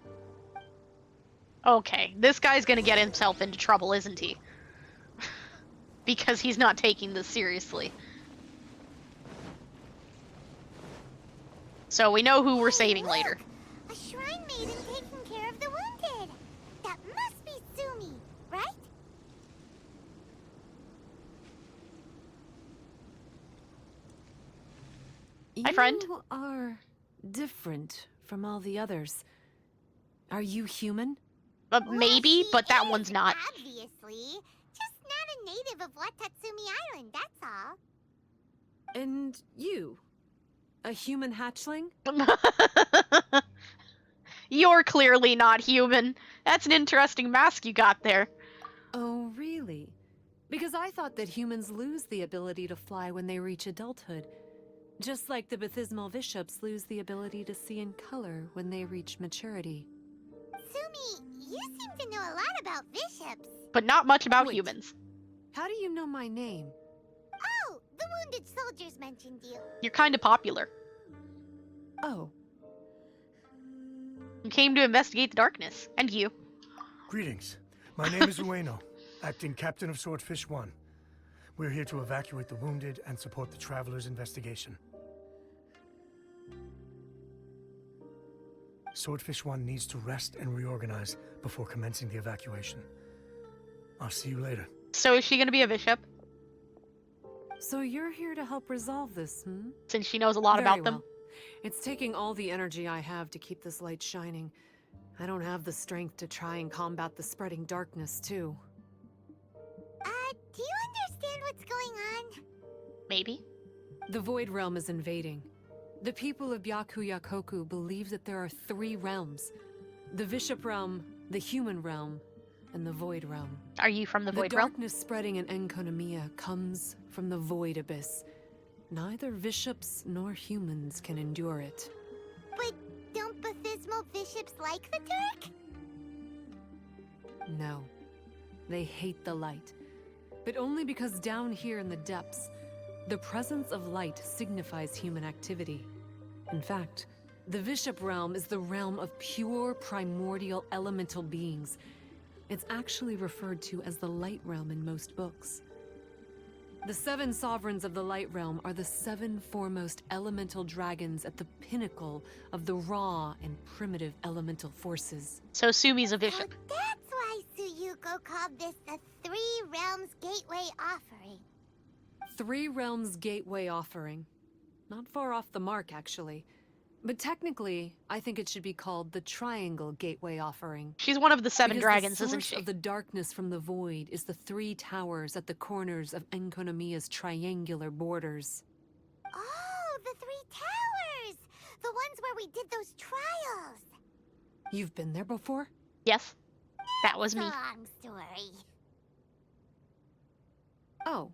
Speaker 1: Okay, this guy's gonna get himself into trouble, isn't he? Because he's not taking this seriously. So we know who we're saving later.
Speaker 2: A shrine maiden taking care of the wounded. That must be Sumi, right?
Speaker 1: Hi, friend.
Speaker 13: You are different from all the others. Are you human?
Speaker 1: Maybe, but that one's not.
Speaker 2: Obviously. Just not a native of Watatsumi Island, that's all.
Speaker 13: And you? A human hatchling?
Speaker 1: You're clearly not human. That's an interesting mask you got there.
Speaker 13: Oh, really? Because I thought that humans lose the ability to fly when they reach adulthood. Just like the Bathismal Bishops lose the ability to see in color when they reach maturity.
Speaker 2: Sumi, you seem to know a lot about bishops.
Speaker 1: But not much about
Speaker 13: Wait.
Speaker 1: humans.
Speaker 13: How do you know my name?
Speaker 2: Oh, the wounded soldiers mentioned you.
Speaker 1: You're kind of popular.
Speaker 13: Oh.
Speaker 1: You came to investigate the darkness. And you.
Speaker 9: Greetings. My name is Ueno, acting captain of Swordfish 1. We're here to evacuate the wounded and support the traveler's investigation. Swordfish 1 needs to rest and reorganize before commencing the evacuation. I'll see you later.
Speaker 1: So is she gonna be a bishop?
Speaker 13: So you're here to help resolve this, hmm?
Speaker 1: Since she knows a lot
Speaker 13: Very
Speaker 1: about them.
Speaker 13: well. It's taking all the energy I have to keep this light shining. I don't have the strength to try and combat the spreading darkness, too.
Speaker 2: Do you understand what's going on?
Speaker 1: Maybe.
Speaker 13: The Void Realm is invading. The people of Byakuyakoku believe that there are 3 realms. The Bishop Realm, the Human Realm, and the Void Realm.
Speaker 1: Are you from the Void Realm?
Speaker 13: The darkness spreading in Enkonomiya comes from the Void Abyss. Neither bishops nor humans can endure it.
Speaker 2: But don't Bathismal bishops like the dark?
Speaker 13: No. They hate the light. But only because down here in the depths, the presence of light signifies human activity. In fact, the Bishop Realm is the realm of pure primordial elemental beings. It's actually referred to as the Light Realm in most books. The 7 sovereigns of the Light Realm are the 7 foremost elemental dragons at the pinnacle of the raw and primitive elemental forces.
Speaker 1: So Sumi's a bishop.
Speaker 2: That's why Suyuko called this the 3 Realms Gateway Offering.
Speaker 13: 3 Realms Gateway Offering. Not far off the mark, actually. But technically, I think it should be called the Triangle Gateway Offering.
Speaker 1: She's one of the 7
Speaker 13: Because
Speaker 1: dragons,
Speaker 13: the
Speaker 1: isn't
Speaker 13: source
Speaker 1: she?
Speaker 13: of the darkness from the void is the 3 towers at the corners of Enkonomiya's triangular borders.
Speaker 2: Oh, the 3 towers! The ones where we did those trials!
Speaker 13: You've been there before?
Speaker 1: Yes. That was me.
Speaker 2: Long story.
Speaker 13: Oh.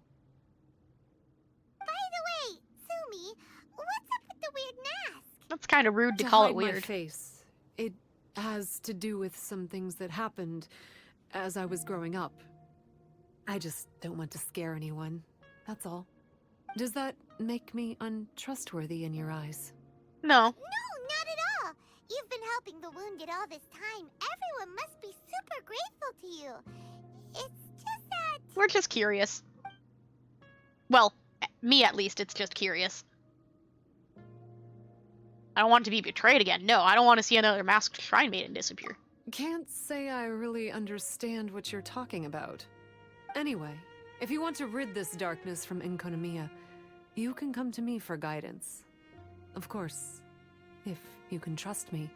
Speaker 2: By the way, Sumi, what's up with the weird mask?
Speaker 1: That's kind of rude to call it
Speaker 13: hide my
Speaker 1: weird.
Speaker 13: face. It has to do with some things that happened as I was growing up. I just don't want to scare anyone. That's all. Does that make me untrustworthy in your eyes?
Speaker 1: No.
Speaker 2: No, not at all. You've been helping the wounded all this time. Everyone must be super grateful to you. It's just that...
Speaker 1: We're just curious. Well, me at least, it's just curious. I don't want to be betrayed again. No, I don't want to see another masked shrine maiden disappear.
Speaker 13: Can't say I really understand what you're talking about. Anyway, if you want to rid this darkness from Enkonomiya, you can come to me for guidance. Of course, if you can trust me.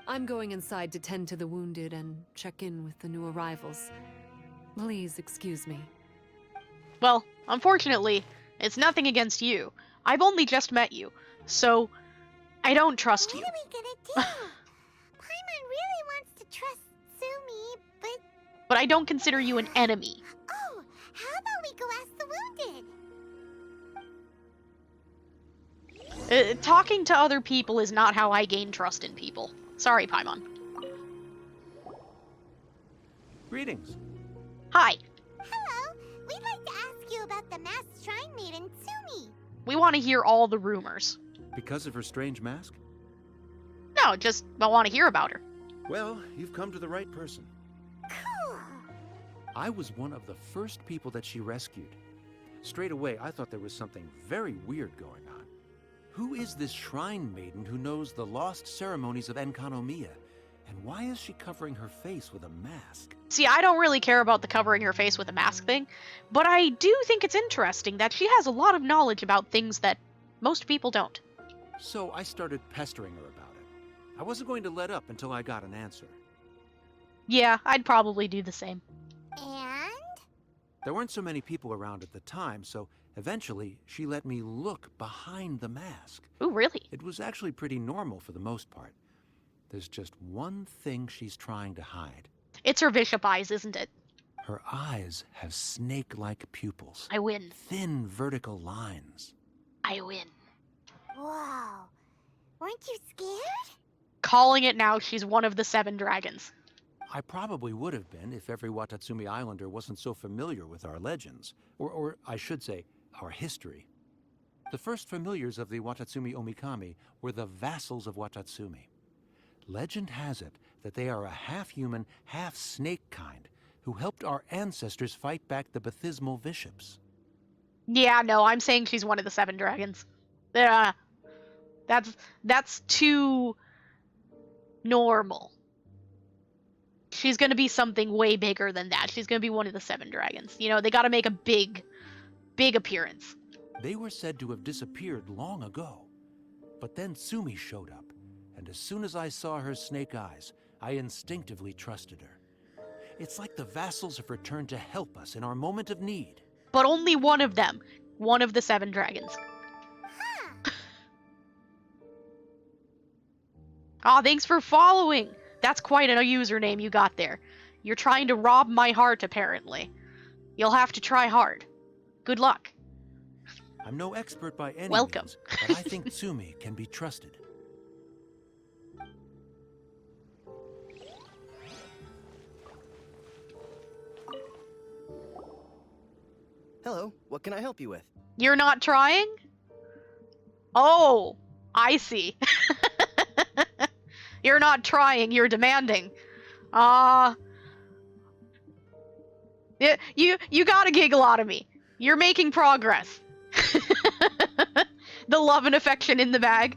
Speaker 13: I'm going inside to tend to the wounded and check in with the new arrivals. Please excuse me.
Speaker 1: Well, unfortunately, it's nothing against you. I've only just met you, so I don't trust you.
Speaker 2: What are we gonna do? Paimon really wants to trust Sumi, but...
Speaker 1: But I don't consider you an enemy.
Speaker 2: Oh, how about we go ask the wounded?
Speaker 1: Talking to other people is not how I gain trust in people. Sorry, Paimon.
Speaker 3: Greetings.
Speaker 1: Hi.
Speaker 2: Hello, we'd like to ask you about the masked shrine maiden, Sumi.
Speaker 1: We want to hear all the rumors.
Speaker 17: Because of her strange mask?
Speaker 1: No, just I want to hear about her.
Speaker 17: Well, you've come to the right person.
Speaker 2: Cool.
Speaker 17: I was one of the first people that she rescued. Straight away, I thought there was something very weird going on. Who is this shrine maiden who knows the lost ceremonies of Enkonomiya? And why is she covering her face with a mask?
Speaker 1: See, I don't really care about the covering her face with a mask thing, but I do think it's interesting that she has a lot of knowledge about things that most people don't.
Speaker 17: So I started pestering her about it. I wasn't going to let up until I got an answer.
Speaker 1: Yeah, I'd probably do the same.
Speaker 2: And?
Speaker 17: There weren't so many people around at the time, so eventually she let me look behind the mask.
Speaker 1: Ooh, really?
Speaker 17: It was actually pretty normal for the most part. There's just one thing she's trying to hide.
Speaker 1: It's her bishop eyes, isn't it?
Speaker 17: Her eyes have snake-like pupils.
Speaker 1: I win.
Speaker 17: Thin vertical lines.
Speaker 1: I win.
Speaker 2: Whoa. Weren't you scared?
Speaker 1: Calling it now, she's one of the 7 dragons.
Speaker 17: I probably would have been if every Watatsumi Islander wasn't so familiar with our legends. Or I should say, our history. The first familiars of the Watatsumi Omikami were the vassals of Watatsumi. Legend has it that they are a half-human, half-snake kind who helped our ancestors fight back the Bathismal bishops.
Speaker 1: Yeah, no, I'm saying she's one of the 7 dragons. That's too normal. She's gonna be something way bigger than that. She's gonna be one of the 7 dragons. You know, they gotta make a big big appearance.
Speaker 17: They were said to have disappeared long ago. But then Sumi showed up, and as soon as I saw her snake eyes, I instinctively trusted her. It's like the vassals have returned to help us in our moment of need.
Speaker 1: But only one of them. One of the 7 dragons. Aw, thanks for following! That's quite a username you got there. You're trying to rob my heart, apparently. You'll have to try hard. Good luck.
Speaker 17: I'm no expert by any
Speaker 1: Welcome.
Speaker 17: means, but I think Tsumi can be trusted.
Speaker 11: Hello, what can I help you with?
Speaker 1: You're not trying? Oh, I see. You're not trying, you're demanding. You got a giggle out of me. You're making progress. The love and affection in the bag.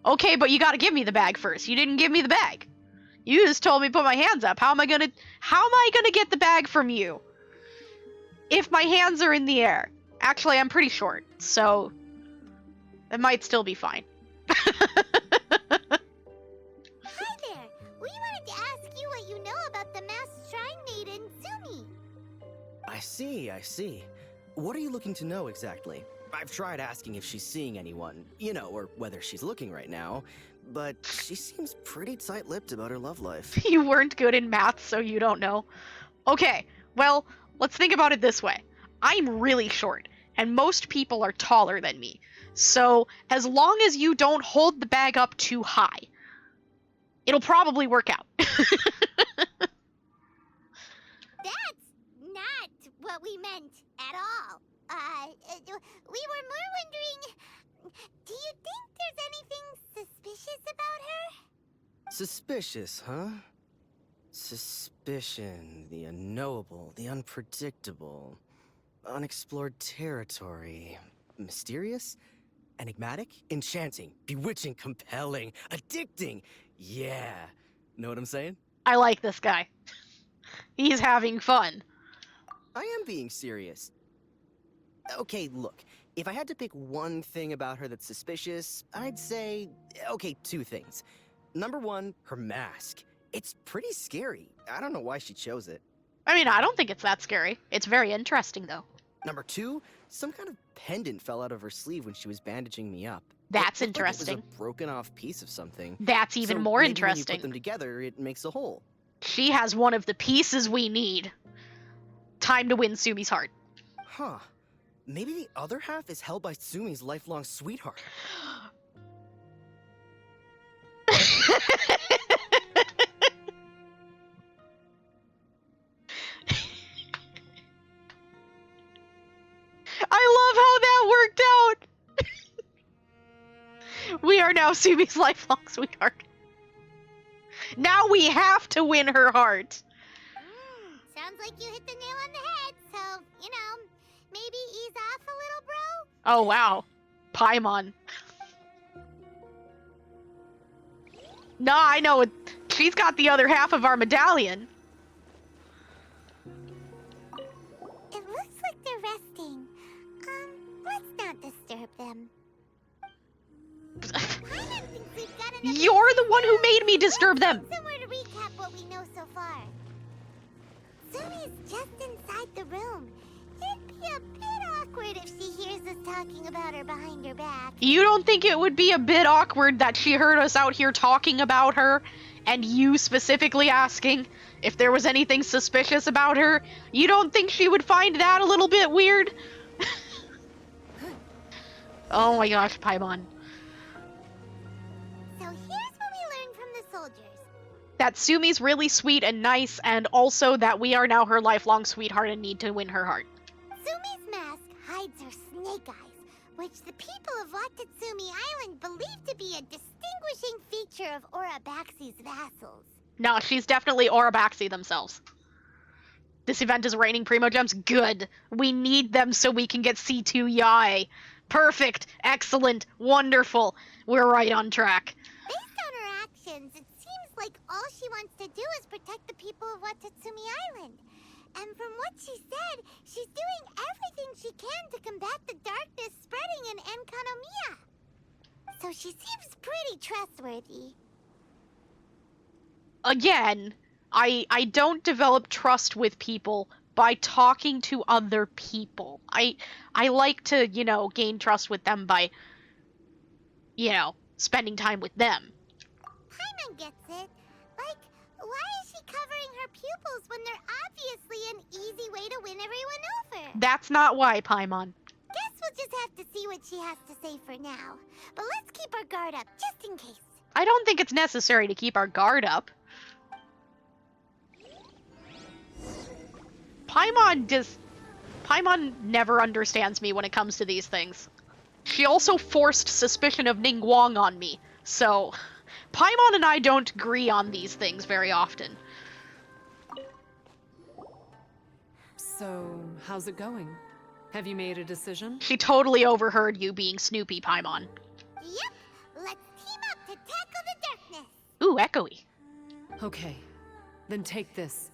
Speaker 1: Okay, but you gotta give me the bag first. You didn't give me the bag. You just told me to put my hands up. How am I gonna get the bag from you? If my hands are in the air. Actually, I'm pretty short, so it might still be fine.
Speaker 2: Hi there! We wanted to ask you what you know about the masked shrine maiden, Sumi.
Speaker 11: I see. What are you looking to know exactly? I've tried asking if she's seeing anyone, or whether she's looking right now, but she seems pretty tight-lipped about her love life.
Speaker 1: You weren't good in math, so you don't know. Okay, well, let's think about it this way. I'm really short, and most people are taller than me. So, as long as you don't hold the bag up too high, it'll probably work out.
Speaker 2: That's not what we meant at all. We were more wondering, do you think there's anything suspicious about her?
Speaker 11: Suspicious, huh? Suspicion, the unknowable, the unpredictable, unexplored territory. Mysterious? Enigmatic? Enchanting, bewitching, compelling, addicting. Yeah. Know what I'm saying?
Speaker 1: I like this guy. He's having fun.
Speaker 11: I am being serious. Okay, look. If I had to pick one thing about her that's suspicious, I'd say, okay, 2 things. Number 1, her mask. It's pretty scary. I don't know why she chose it.
Speaker 1: I mean, I don't think it's that scary. It's very interesting, though.
Speaker 11: Number 2, some kind of pendant fell out of her sleeve when she was bandaging me up.
Speaker 1: That's
Speaker 11: It looked
Speaker 1: interesting.
Speaker 11: Like it was a broken off piece of something.
Speaker 1: That's even
Speaker 11: So
Speaker 1: more
Speaker 11: maybe
Speaker 1: interesting.
Speaker 11: When you put them together, it makes a whole.
Speaker 1: She has one of the pieces we need. Time to win Sumi's heart.
Speaker 11: Huh. Maybe the other half is held by Sumi's lifelong sweetheart.
Speaker 1: I love how that worked out! We are now Sumi's lifelong sweetheart. Now we have to win her heart.
Speaker 2: Sounds like you hit the nail on the head, so, maybe ease off a little, bro?
Speaker 1: Oh, wow. Paimon. Nah, I know it. She's got the other half of our medallion.
Speaker 2: It looks like they're resting. Let's not disturb them.
Speaker 1: You're the one who made me disturb them.
Speaker 2: Somewhere to recap what we know so far. Sumi's just inside the room. It'd be a bit awkward if she hears us talking about her behind her back.
Speaker 1: You don't think it would be a bit awkward that she heard us out here talking about her, and you specifically asking if there was anything suspicious about her? You don't think she would find that a little bit weird? Oh my gosh, Paimon.
Speaker 2: So here's what we learned from the soldiers.
Speaker 1: That Sumi's really sweet and nice, and also that we are now her lifelong sweetheart and need to win her heart.
Speaker 2: Sumi's mask hides her snake eyes, which the people of Watatsumi Island believe to be a distinguishing feature of Orabaxi's vassals.
Speaker 1: No, she's definitely Orabaxi themselves. This event is raining Primo Gems? Good. We need them so we can get C2 Yai. Perfect. Excellent. Wonderful. We're right on track.
Speaker 2: Based on her actions, it seems like all she wants to do is protect the people of Watatsumi Island. And from what she said, she's doing everything she can to combat the darkness spreading in Enkanomiya. So she seems pretty trustworthy.
Speaker 1: Again, I don't develop trust with people by talking to other people. I like to, gain trust with them by, spending time with them.
Speaker 2: Paimon gets it. Like, why is she covering her pupils when they're obviously an easy way to win everyone over?
Speaker 1: That's not why, Paimon.
Speaker 2: Guess we'll just have to see what she has to say for now. But let's keep our guard up, just in case.
Speaker 1: I don't think it's necessary to keep our guard up. Paimon never understands me when it comes to these things. She also forced suspicion of Ningguang on me, so Paimon and I don't agree on these things very often.
Speaker 13: So, how's it going? Have you made a decision?
Speaker 1: She totally overheard you being Snoopy, Paimon.
Speaker 2: Yep, let's team up to tackle the darkness.
Speaker 1: Ooh, echoey.
Speaker 13: Okay, then take this.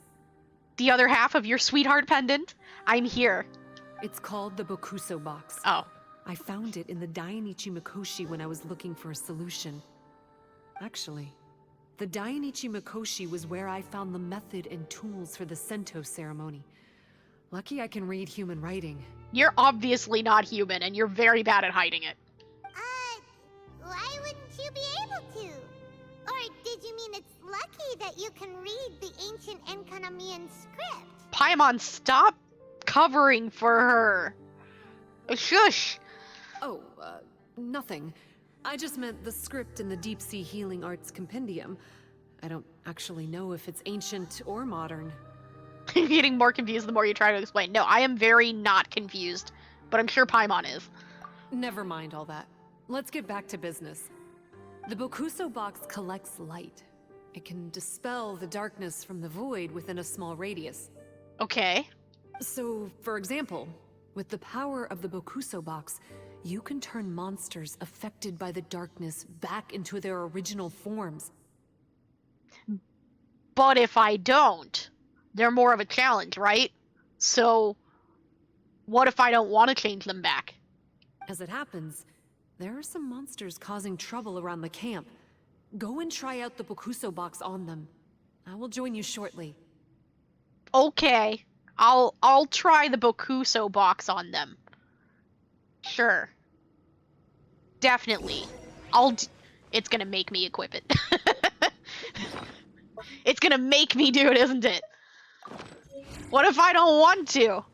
Speaker 1: The other half of your sweetheart pendant? I'm here.
Speaker 13: It's called the Bokuso box.
Speaker 1: Oh.
Speaker 13: I found it in the Dainichi Mikoshi when I was looking for a solution. Actually, the Dainichi Mikoshi was where I found the method and tools for the Sento ceremony. Lucky I can read human writing.
Speaker 1: You're obviously not human, and you're very bad at hiding it.
Speaker 2: Why wouldn't you be able to? Or did you mean it's lucky that you can read the ancient Enkanamian script?
Speaker 1: Paimon, stop covering for her. Shush.
Speaker 13: Oh, nothing. I just meant the script in the Deep Sea Healing Arts Compendium. I don't actually know if it's ancient or modern.
Speaker 1: You're getting more confused the more you try to explain. No, I am very not confused, but I'm sure Paimon is.
Speaker 13: Never mind all that. Let's get back to business. The Bokuso box collects light. It can dispel the darkness from the void within a small radius.
Speaker 1: Okay.
Speaker 13: So, for example, with the power of the Bokuso box, you can turn monsters affected by the darkness back into their original forms.
Speaker 1: But if I don't, they're more of a challenge, right? So, what if I don't want to change them back?
Speaker 13: As it happens, there are some monsters causing trouble around the camp. Go and try out the Bokuso box on them. I will join you shortly.
Speaker 1: Okay. I'll try the Bokuso box on them. Sure. Definitely. It's gonna make me equip it. It's gonna make me do it, isn't it? What if I don't want to?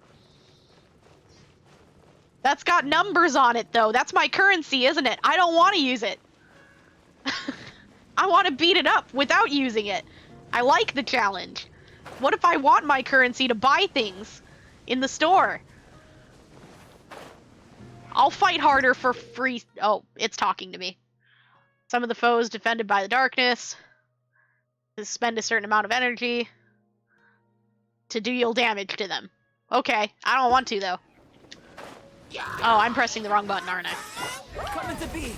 Speaker 1: That's got numbers on it, though. That's my currency, isn't it? I don't want to use it. I want to beat it up without using it. I like the challenge. What if I want my currency to buy things in the store? I'll fight harder for free. Oh, it's talking to me. Some of the foes defended by the darkness. Spend a certain amount of energy to deal damage to them. Okay, I don't want to, though. Oh, I'm pressing the wrong button, aren't I?
Speaker 4: Coming to be.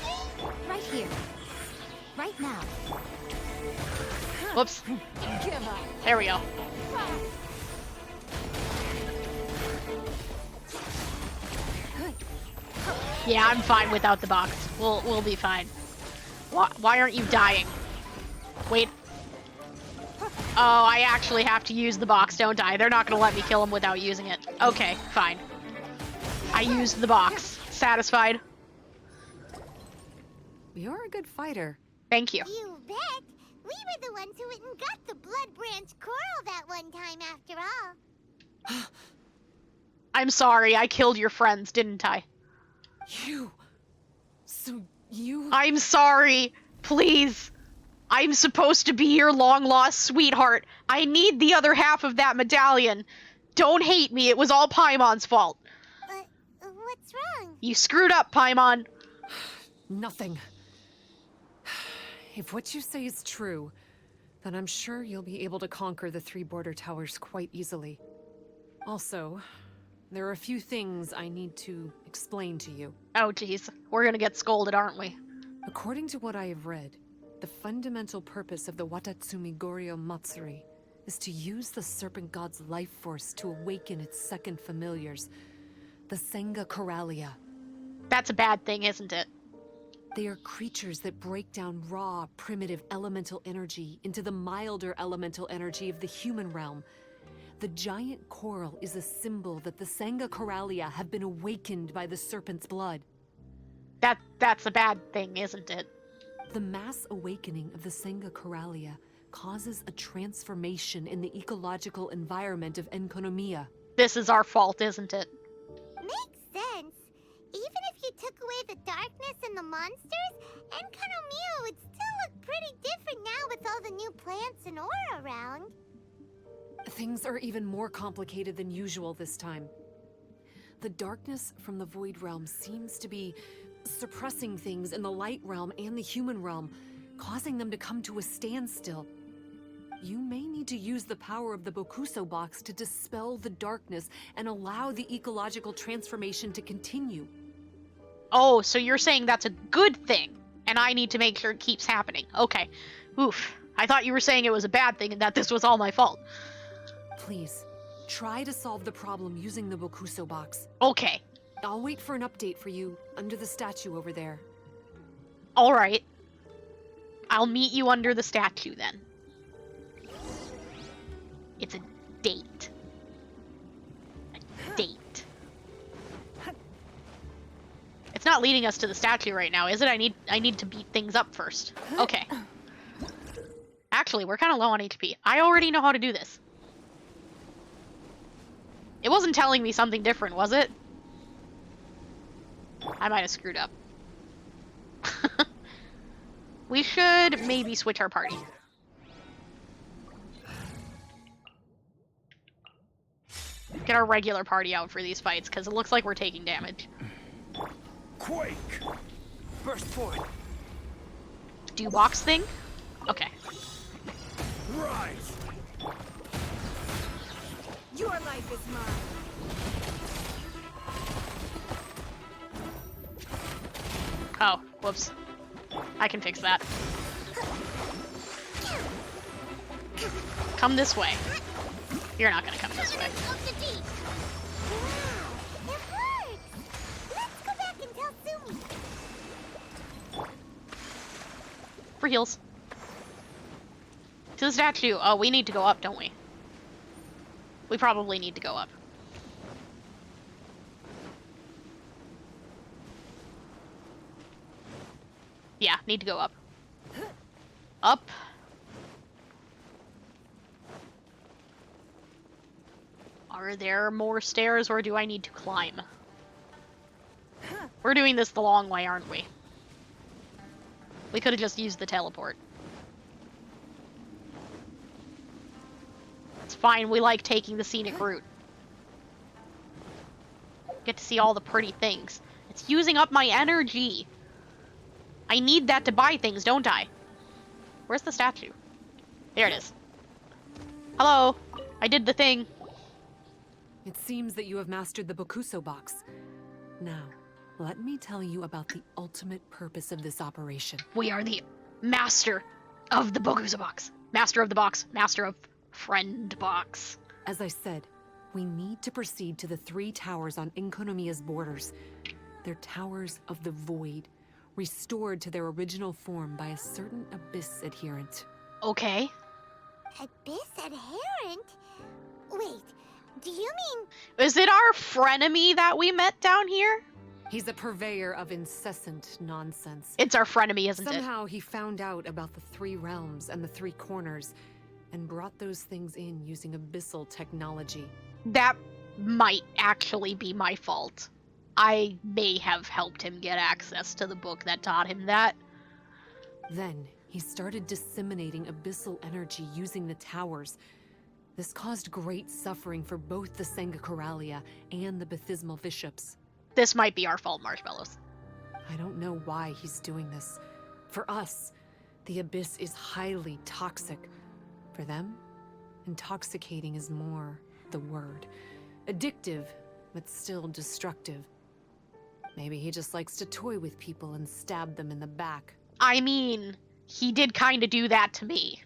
Speaker 8: Right here. Right now.
Speaker 1: Whoops. There we go. Yeah, I'm fine without the box. We'll be fine. Why aren't you dying? Wait. Oh, I actually have to use the box, don't I? They're not gonna let me kill him without using it. Okay, fine. I used the box. Satisfied?
Speaker 13: You're a good fighter.
Speaker 1: Thank you.
Speaker 2: You bet. We were the ones who went and got the Blood Branch Coral that one time, after all.
Speaker 1: I'm sorry, I killed your friends, didn't I? I'm sorry. Please. I'm supposed to be your long-lost sweetheart. I need the other half of that medallion. Don't hate me, it was all Paimon's fault.
Speaker 2: What's wrong?
Speaker 1: You screwed up, Paimon.
Speaker 13: Nothing. If what you say is true, then I'm sure you'll be able to conquer the 3 border towers quite easily. Also, there are a few things I need to explain to you.
Speaker 1: Oh, jeez. We're gonna get scolded, aren't we?
Speaker 13: According to what I have read, the fundamental purpose of the Watatsumi Goryo Matsuri is to use the Serpent God's life force to awaken its second familiars, the Senga Coralia.
Speaker 1: That's a bad thing, isn't it?
Speaker 13: They are creatures that break down raw, primitive elemental energy into the milder elemental energy of the human realm. The giant coral is a symbol that the Senga Coralia have been awakened by the serpent's blood.
Speaker 1: That's a bad thing, isn't it?
Speaker 13: The mass awakening of the Senga Coralia causes a transformation in the ecological environment of Enkonomiya.
Speaker 1: This is our fault, isn't it?
Speaker 2: Makes sense. Even if you took away the darkness and the monsters, Enkonomiya would still look pretty different now with all the new plants and ore around.
Speaker 13: Things are even more complicated than usual this time. The darkness from the Void Realm seems to be suppressing things in the Light Realm and the human realm, causing them to come to a standstill. You may need to use the power of the Bokuso box to dispel the darkness and allow the ecological transformation to continue.
Speaker 1: Oh, so you're saying that's a good thing, and I need to make sure it keeps happening. Okay. Oof. I thought you were saying it was a bad thing and that this was all my fault.
Speaker 13: Please, try to solve the problem using the Bokuso box.
Speaker 1: Okay.
Speaker 13: I'll wait for an update for you under the statue over there.
Speaker 1: Alright. I'll meet you under the statue then. It's a date. A date. It's not leading us to the statue right now, is it? I need to beat things up first. Okay. Actually, we're kind of low on HP. I already know how to do this. It wasn't telling me something different, was it? I might have screwed up. We should maybe switch our party. Get our regular party out for these fights, because it looks like we're taking damage.
Speaker 11: Quake! Burst forth!
Speaker 1: Do box thing? Okay.
Speaker 11: Rise!
Speaker 4: Your life is mine.
Speaker 1: Oh, whoops. I can fix that. Come this way. You're not gonna come this way.
Speaker 2: Let's go back and tell Sumi.
Speaker 1: For heals. To the statue. Oh, we need to go up, don't we? We probably need to go up. Yeah, need to go up. Up. Are there more stairs, or do I need to climb? We're doing this the long way, aren't we? We could have just used the teleport. It's fine, we like taking the scenic route. Get to see all the pretty things. It's using up my energy! I need that to buy things, don't I? Where's the statue? There it is. Hello! I did the thing.
Speaker 13: It seems that you have mastered the Bokuso box. Now, let me tell you about the ultimate purpose of this operation.
Speaker 1: We are the master of the Bokuso box. Master of the box. Master of friend box.
Speaker 13: As I said, we need to proceed to the 3 towers on Enkonomiya's borders. They're towers of the void, restored to their original form by a certain Abyss adherent.
Speaker 1: Okay.
Speaker 2: Abyss adherent? Wait, do you mean...
Speaker 1: Is it our frenemy that we met down here?
Speaker 13: He's a purveyor of incessant nonsense.
Speaker 1: It's our frenemy, isn't it?
Speaker 13: Somehow he found out about the 3 realms and the 3 corners, and brought those things in using abyssal technology.
Speaker 1: That might actually be my fault. I may have helped him get access to the book that taught him that.
Speaker 13: Then, he started disseminating abyssal energy using the towers. This caused great suffering for both the Senga Coralia and the Baptismal Bishops.
Speaker 1: This might be our fault, Marshmallows.
Speaker 13: I don't know why he's doing this. For us, the Abyss is highly toxic. For them, intoxicating is more the word. Addictive, but still destructive. Maybe he just likes to toy with people and stab them in the back.
Speaker 1: I mean, he did kind of do that to me.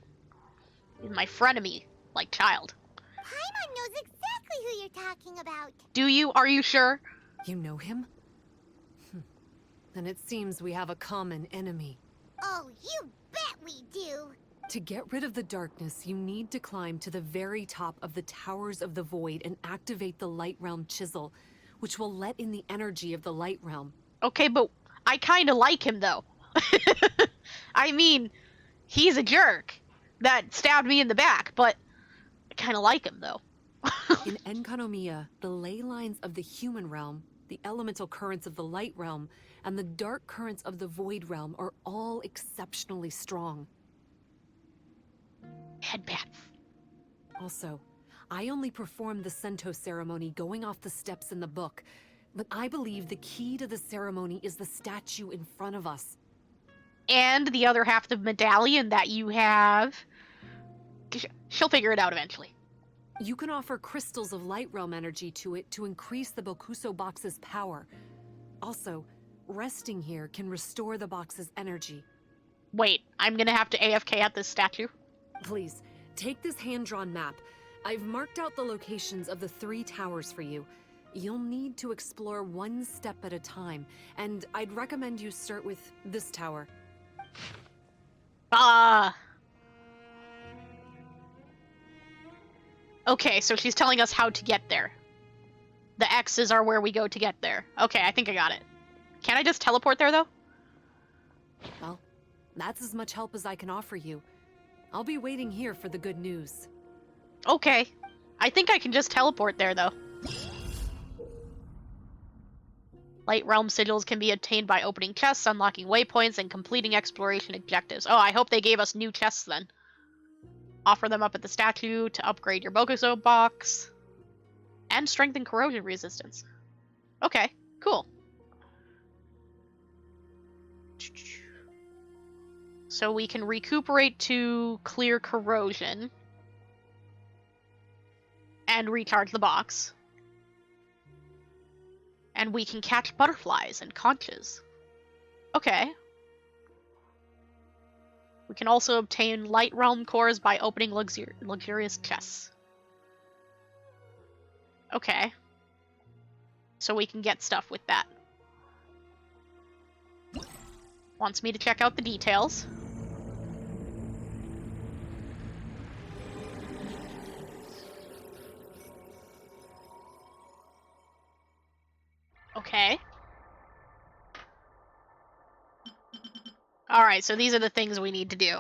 Speaker 1: He's my frenemy. like, child.
Speaker 2: Paimon knows exactly who you're talking about.
Speaker 1: Do you? Are you sure?
Speaker 13: You know him? Then it seems we have a common enemy.
Speaker 2: Oh, you bet we do.
Speaker 13: To get rid of the darkness, you need to climb to the very top of the Towers of the Void and activate the Light Realm Chisel, which will let in the energy of the Light Realm.
Speaker 1: Okay, but I kind of like him, though. I mean, he's a jerk that stabbed me in the back, but I kind of like him, though.
Speaker 13: In Enkanomiya, the ley lines of the human realm, the elemental currents of the Light Realm, and the dark currents of the Void Realm are all exceptionally strong.
Speaker 1: Headband.
Speaker 13: Also, I only performed the Sento ceremony going off the steps in the book, but I believe the key to the ceremony is the statue in front of us.
Speaker 1: And the other half of the medallion that you have. She'll figure it out eventually.
Speaker 13: You can offer crystals of Light Realm energy to it to increase the Bokuso box's power. Also, resting here can restore the box's energy.
Speaker 1: Wait, I'm gonna have to AFK at this statue?
Speaker 13: Please, take this hand-drawn map. I've marked out the locations of the 3 towers for you. You'll need to explore one step at a time, and I'd recommend you start with this tower.
Speaker 1: Okay, so she's telling us how to get there. The X's are where we go to get there. Okay, I think I got it. Can I just teleport there, though?
Speaker 13: Well, that's as much help as I can offer you. I'll be waiting here for the good news.
Speaker 1: Okay. I think I can just teleport there, though. Light Realm sigils can be obtained by opening chests, unlocking waypoints, and completing exploration objectives. Oh, I hope they gave us new chests, then. Offer them up at the statue to upgrade your Bokuso box. And strengthen corrosion resistance. Okay, cool. So we can recuperate to clear corrosion. And recharge the box. And we can catch butterflies and conches. Okay. We can also obtain Light Realm cores by opening luxurious chests. Okay. So we can get stuff with that. Wants me to check out the details. Okay. Alright, so these are the things we need to do.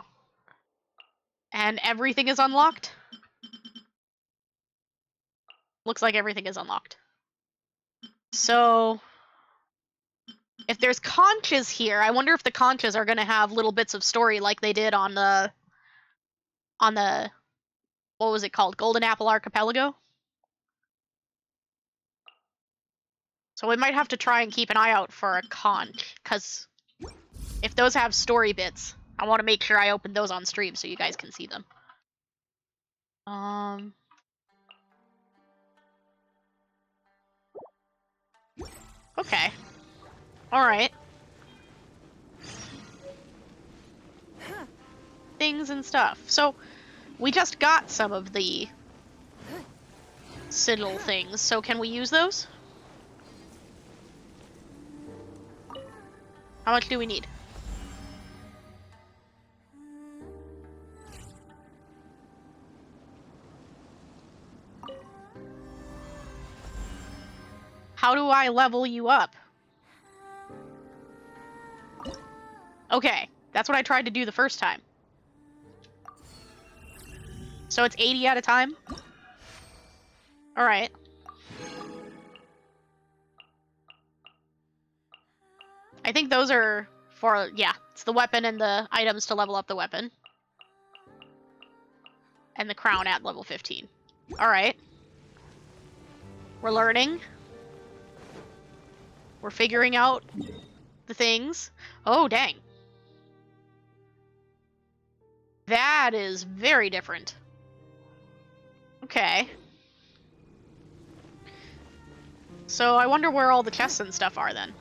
Speaker 1: And everything is unlocked? Looks like everything is unlocked. So, if there's conches here, I wonder if the conches are gonna have little bits of story like they did on the what was it called? Golden Apple Archipelago? So we might have to try and keep an eye out for a conch, because if those have story bits, I want to make sure I open those on stream so you guys can see them. Okay. Alright. Things and stuff. So, we just got some of the sigil things, so can we use those? How much do we need? How do I level you up? Okay, that's what I tried to do the first time. So it's 80 at a time? Alright. I think those are for, yeah, it's the weapon and the items to level up the weapon. And the crown at level 15. Alright. We're learning. We're figuring out the things. Oh, dang. That is very different. Okay. So I wonder where all the chests and stuff are then.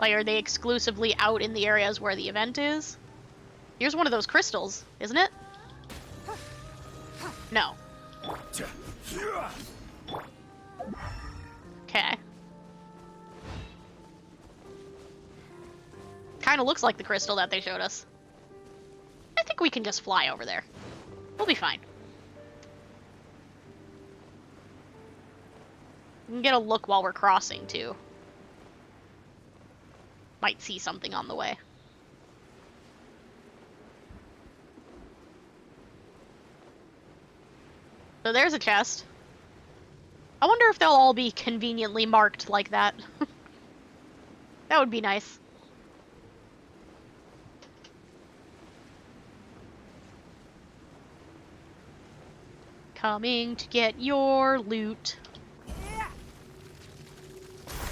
Speaker 1: Like, are they exclusively out in the areas where the event is? Here's one of those crystals, isn't it? No. Okay. Kind of looks like the crystal that they showed us. I think we can just fly over there. We'll be fine. We can get a look while we're crossing, too. Might see something on the way. So there's a chest. I wonder if they'll all be conveniently marked like that. That would be nice. Coming to get your loot.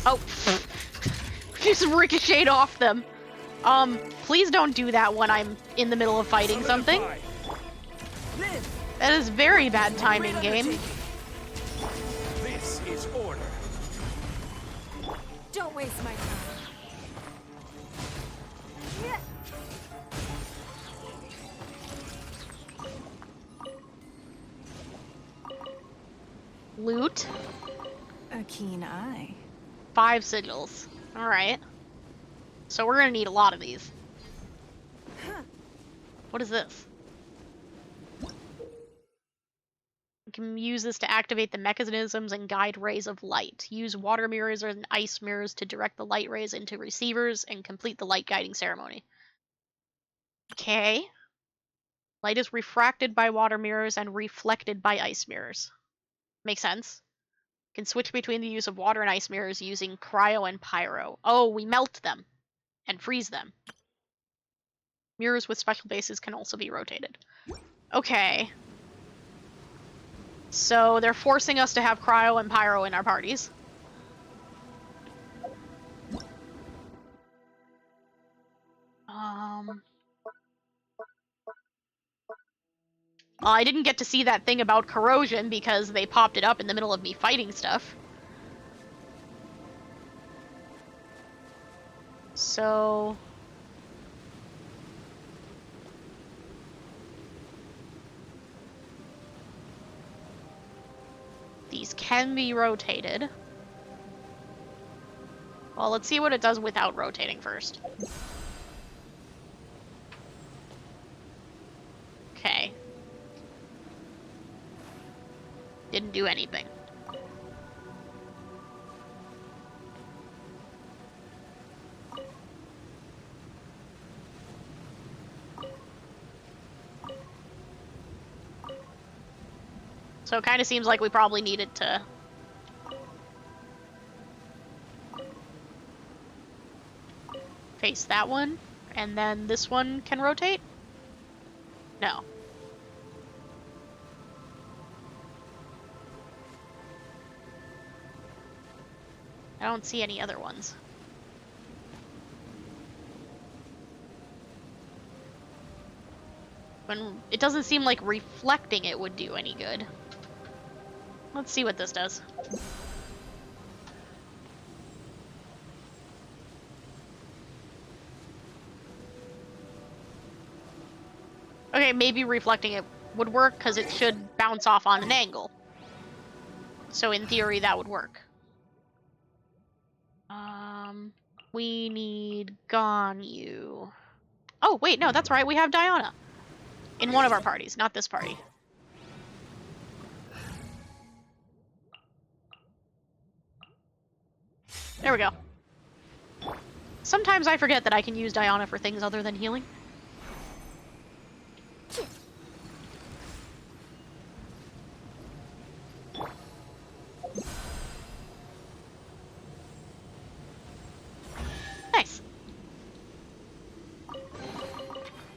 Speaker 1: Oh. Just ricocheted off them. Please don't do that when I'm in the middle of fighting something. That is very bad timing, game.
Speaker 18: This is order.
Speaker 4: Don't waste my time.
Speaker 1: Loot.
Speaker 4: A keen eye.
Speaker 1: 5 sigils. Alright. So we're gonna need a lot of these. What is this? We can use this to activate the mechanisms and guide rays of light. Use water mirrors and ice mirrors to direct the light rays into receivers and complete the light guiding ceremony. Okay. Light is refracted by water mirrors and reflected by ice mirrors. Makes sense. Can switch between the use of water and ice mirrors using cryo and pyro. Oh, we melt them and freeze them. Mirrors with special bases can also be rotated. Okay. So they're forcing us to have cryo and pyro in our parties. Well, I didn't get to see that thing about corrosion because they popped it up in the middle of me fighting stuff. So... these can be rotated. Well, let's see what it does without rotating first. Okay. Didn't do anything. So it kind of seems like we probably needed to face that one, and then this one can rotate? No. I don't see any other ones. When it doesn't seem like reflecting it would do any good. Let's see what this does. Okay, maybe reflecting it would work because it should bounce off on an angle. So in theory, that would work. We need Ganyu. Oh, wait, no, that's right. We have Diana. In one of our parties, not this party. There we go. Sometimes I forget that I can use Diana for things other than healing. Nice.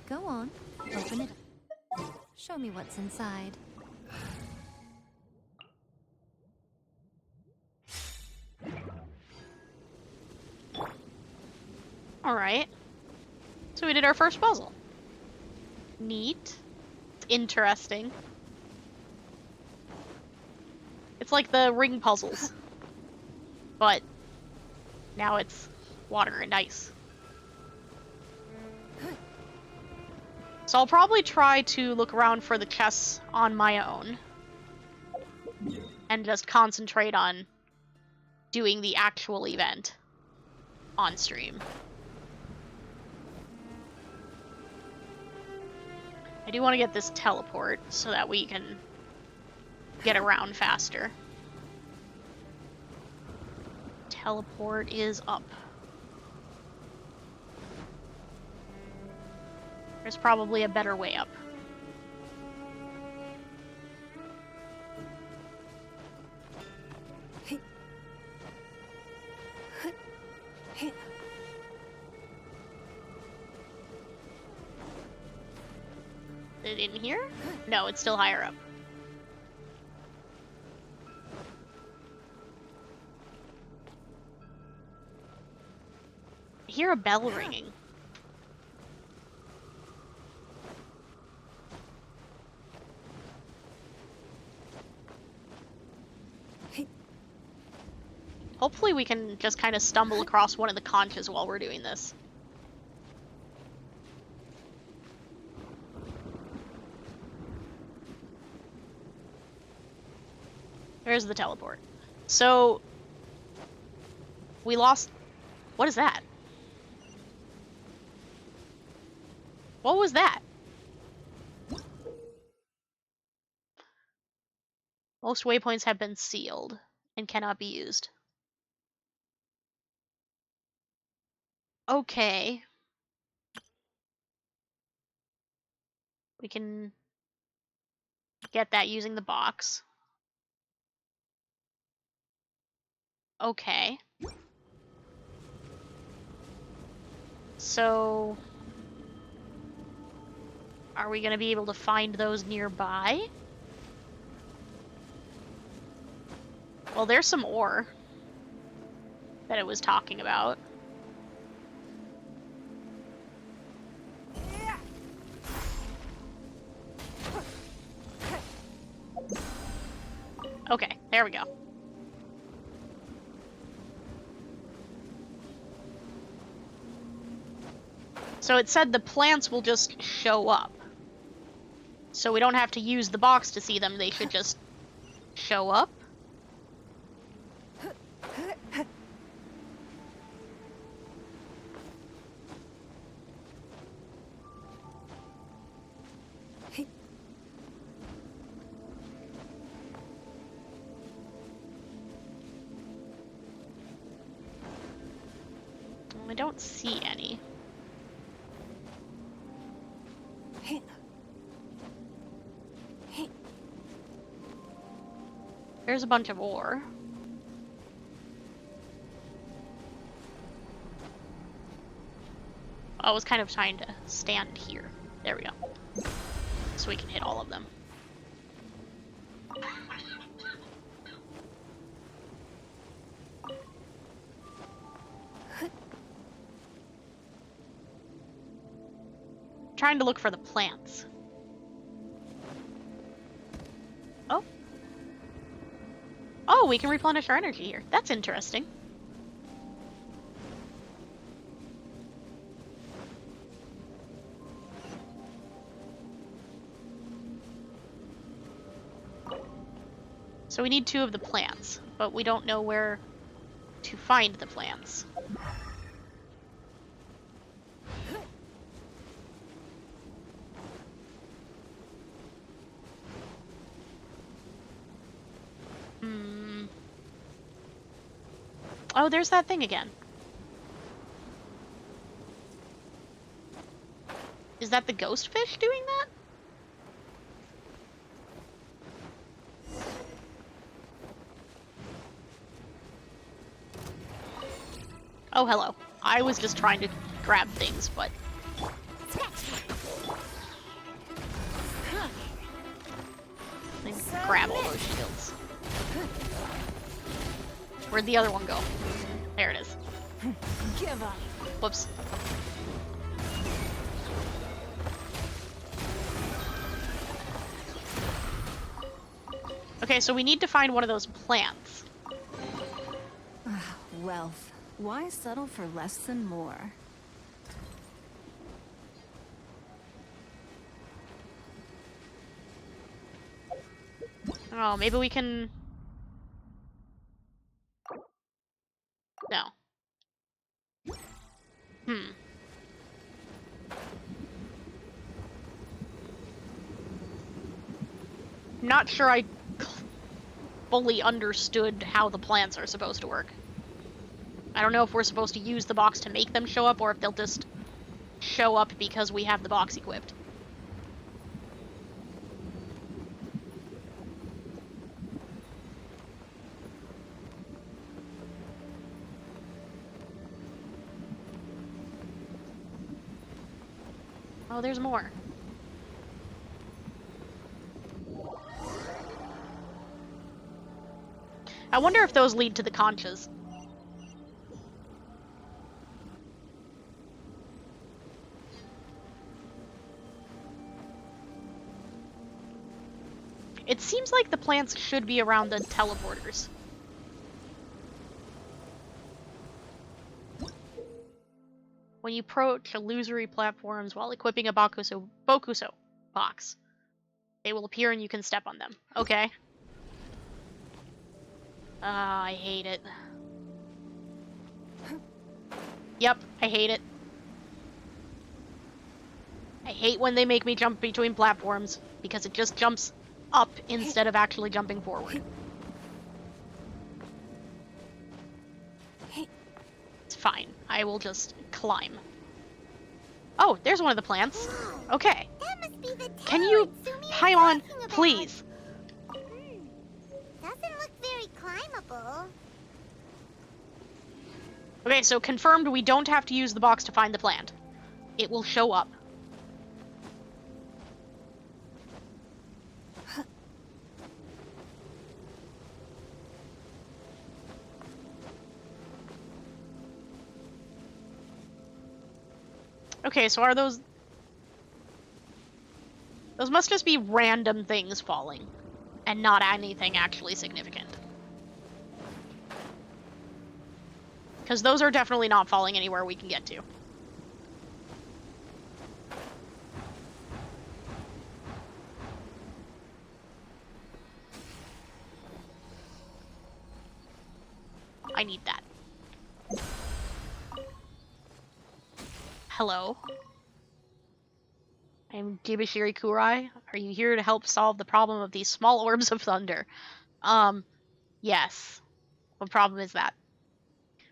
Speaker 8: Go on, open it up. Show me what's inside.
Speaker 1: Alright. So we did our first puzzle. Neat. It's interesting. It's like the ring puzzles. But now it's water and ice. So I'll probably try to look around for the chests on my own. And just concentrate on doing the actual event on stream. I do want to get this teleport so that we can get around faster. Teleport is up. There's probably a better way up. Is it in here? No, it's still higher up. I hear a bell ringing. Hopefully we can just kind of stumble across one of the conches while we're doing this. There's the teleport. So, we lost... What is that? What was that? Most waypoints have been sealed and cannot be used. Okay. We can get that using the box. Okay. So... Are we gonna be able to find those nearby? Well, there's some ore that it was talking about. Okay, there we go. So it said the plants will just show up. So we don't have to use the box to see them, they should just show up. I don't see any. There's a bunch of ore. I was kind of trying to stand here. There we go. So we can hit all of them. Trying to look for the plants. Oh. Oh, we can replenish our energy here. That's interesting. So we need 2 of the plants, but we don't know where to find the plants. Oh, there's that thing again. Is that the ghost fish doing that? Oh, hello. I was just trying to grab things, but... Grab all those shields. Where'd the other one go? There it is.
Speaker 4: Give up.
Speaker 1: Whoops. Okay, so we need to find one of those plants.
Speaker 4: Well,
Speaker 18: Why settle for less than more?
Speaker 1: Oh, maybe we can... No. Not sure I fully understood how the plants are supposed to work. I don't know if we're supposed to use the box to make them show up, or if they'll just show up because we have the box equipped. Oh, there's more. I wonder if those lead to the conchas. It seems like the plants should be around the teleporters. When you approach illusory platforms while equipping a Bokuso box, they will appear and you can step on them. Okay. I hate it. Yep, I hate it. I hate when they make me jump between platforms, because it just jumps up instead of actually jumping forward. It's fine. I will just climb. Oh, there's one of the plants. Okay.
Speaker 2: That must be the
Speaker 1: Can you, Paimon, please?
Speaker 2: Doesn't look very climbable.
Speaker 1: Okay, so confirmed we don't have to use the box to find the plant. It will show up. Okay, so are those... Those must just be random things falling, and not anything actually significant. Because those are definitely not falling anywhere we can get to. I need that. Hello. I'm Jibashiri Kurai. Are you here to help solve the problem of these small orbs of thunder? Yes. What problem is that?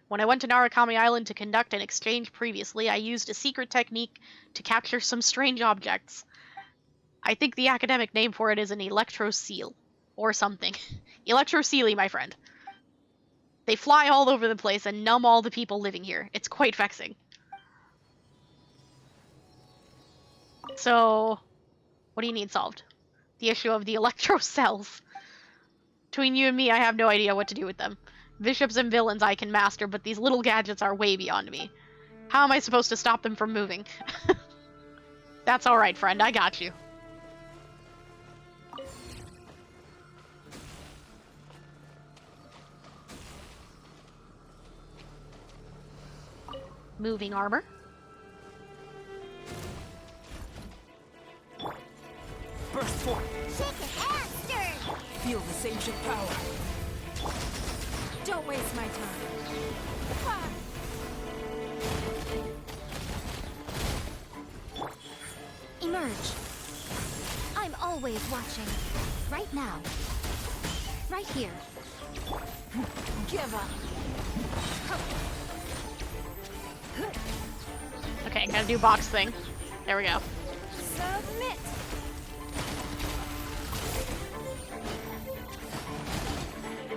Speaker 1: When I went to Narukami Island to conduct an exchange previously, I used a secret technique to capture some strange objects. I think the academic name for it is an electroseal. Or something. Electrosealy, my friend. They fly all over the place and numb all the people living here. It's quite vexing. So, what do you need solved? The issue of the electro cells. Between you and me, I have no idea what to do with them. Bishops and villains I can master, but these little gadgets are way beyond me. How am I supposed to stop them from moving? That's alright, friend. I got you. Moving armor.
Speaker 19: Burst forth.
Speaker 2: Shake it and stir.
Speaker 19: Feel the same power.
Speaker 18: Don't waste my time.
Speaker 8: Emerge. I'm always watching. Right now. Right here.
Speaker 18: Give up.
Speaker 1: Okay, gotta do box thing. There we go.
Speaker 18: Submit.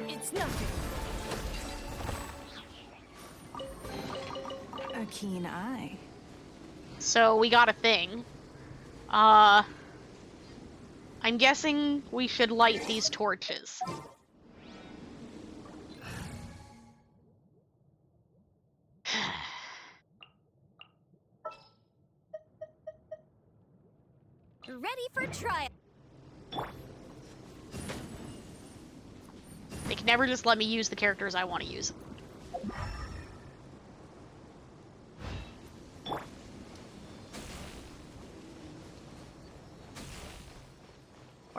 Speaker 18: It's nothing. A keen eye.
Speaker 1: So we got a thing. I'm guessing we should light these torches.
Speaker 4: Ready for trial.
Speaker 1: They can never just let me use the characters I want to use.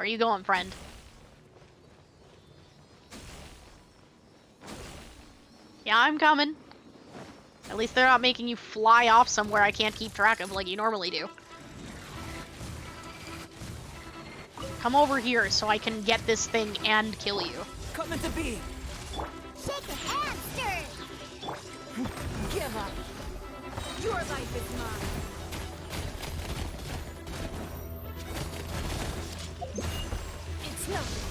Speaker 1: Where are you going, friend? Yeah, I'm coming. At least they're not making you fly off somewhere I can't keep track of like you normally do. Come over here so I can get this thing and kill you.
Speaker 19: Coming to be.
Speaker 2: Shake a hamster!
Speaker 19: Give up. Your life is mine. It's nothing.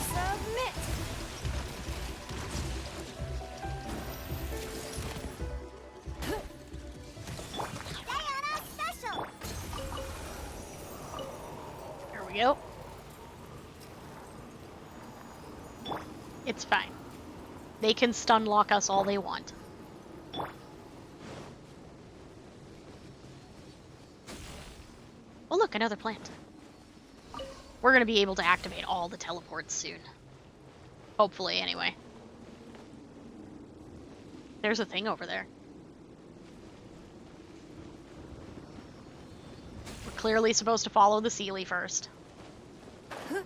Speaker 19: Submit.
Speaker 2: Diana special!
Speaker 1: There we go. It's fine. They can stun lock us all they want. Oh look, another plant. We're gonna be able to activate all the teleports soon. Hopefully, anyway. There's a thing over there. We're clearly supposed to follow the Sealy first.
Speaker 2: Maybe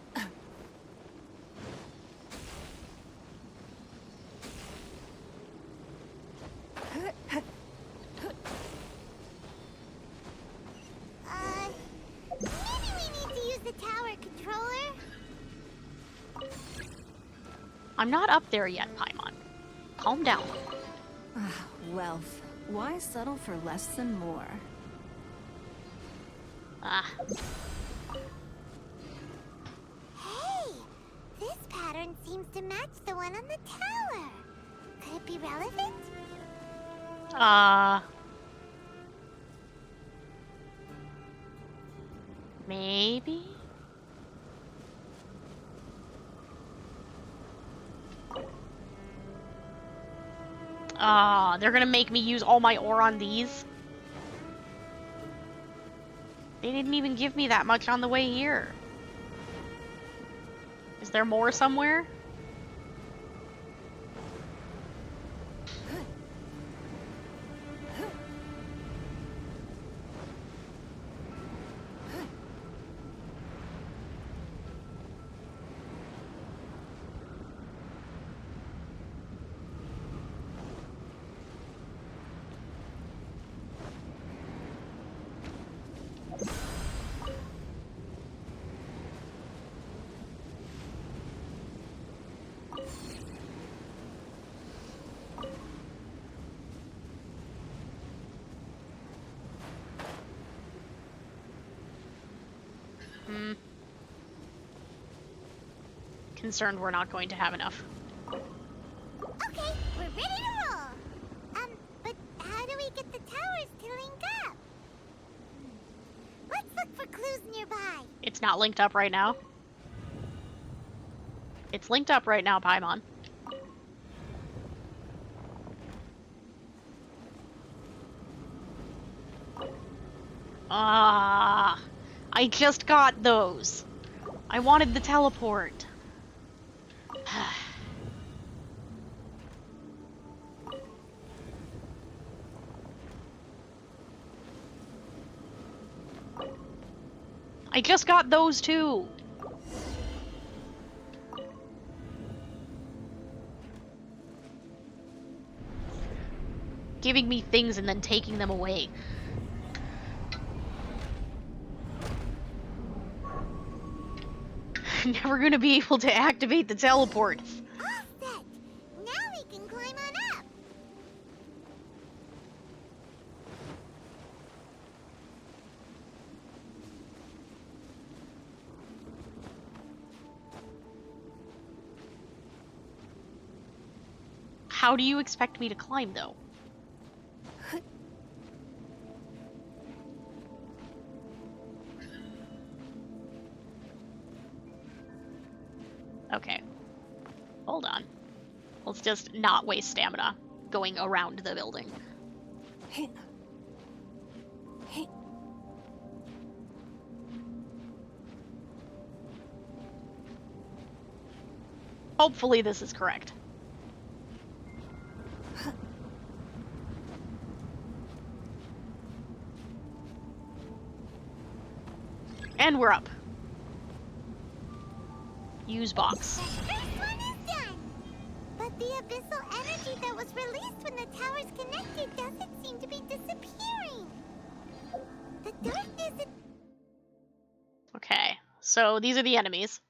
Speaker 2: we need to use the tower controller?
Speaker 1: I'm not up there yet, Paimon. Calm down.
Speaker 18: Wealth. Why settle for less than more?
Speaker 1: Ah.
Speaker 2: Hey! This pattern seems to match the one on the tower. Could it be relevant?
Speaker 1: Maybe? They're gonna make me use all my ore on these? They didn't even give me that much on the way here. Is there more somewhere? Concerned we're not going to have enough.
Speaker 2: Okay, we're ready to roll. But how do we get the towers to link up? Let's look for clues nearby.
Speaker 1: It's not linked up right now. It's linked up right now, Paimon. I just got those. I wanted the teleport. I just got those too. Giving me things and then taking them away. Never gonna be able to activate the teleport.
Speaker 2: Offset! Now we can climb on up.
Speaker 1: How do you expect me to climb, though? Okay. Hold on. Let's just not waste stamina going around the building. Hopefully this is correct. And we're up. Use box.
Speaker 2: The first one is done. But the abyssal energy that was released when the towers connected doesn't seem to be disappearing. The darkness is...
Speaker 1: Okay, so these are the enemies.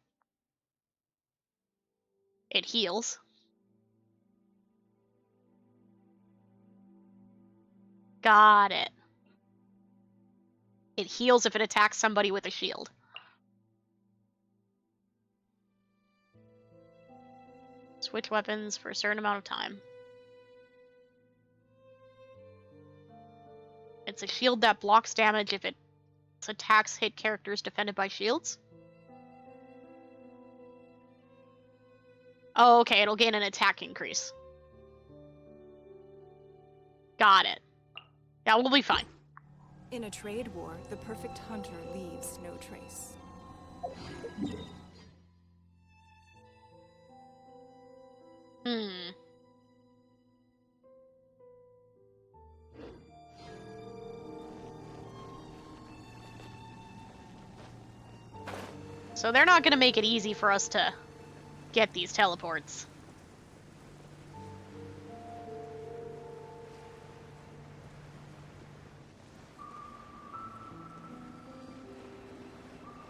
Speaker 1: It heals. Got it. It heals if it attacks somebody with a shield. Switch weapons for a certain amount of time. It's a shield that blocks damage if its attacks hit characters defended by shields. Oh, okay, it'll gain an attack increase. Got it. Yeah, we'll be fine.
Speaker 18: In a trade war, the perfect hunter leaves no trace.
Speaker 1: So they're not going to make it easy for us to get these teleports.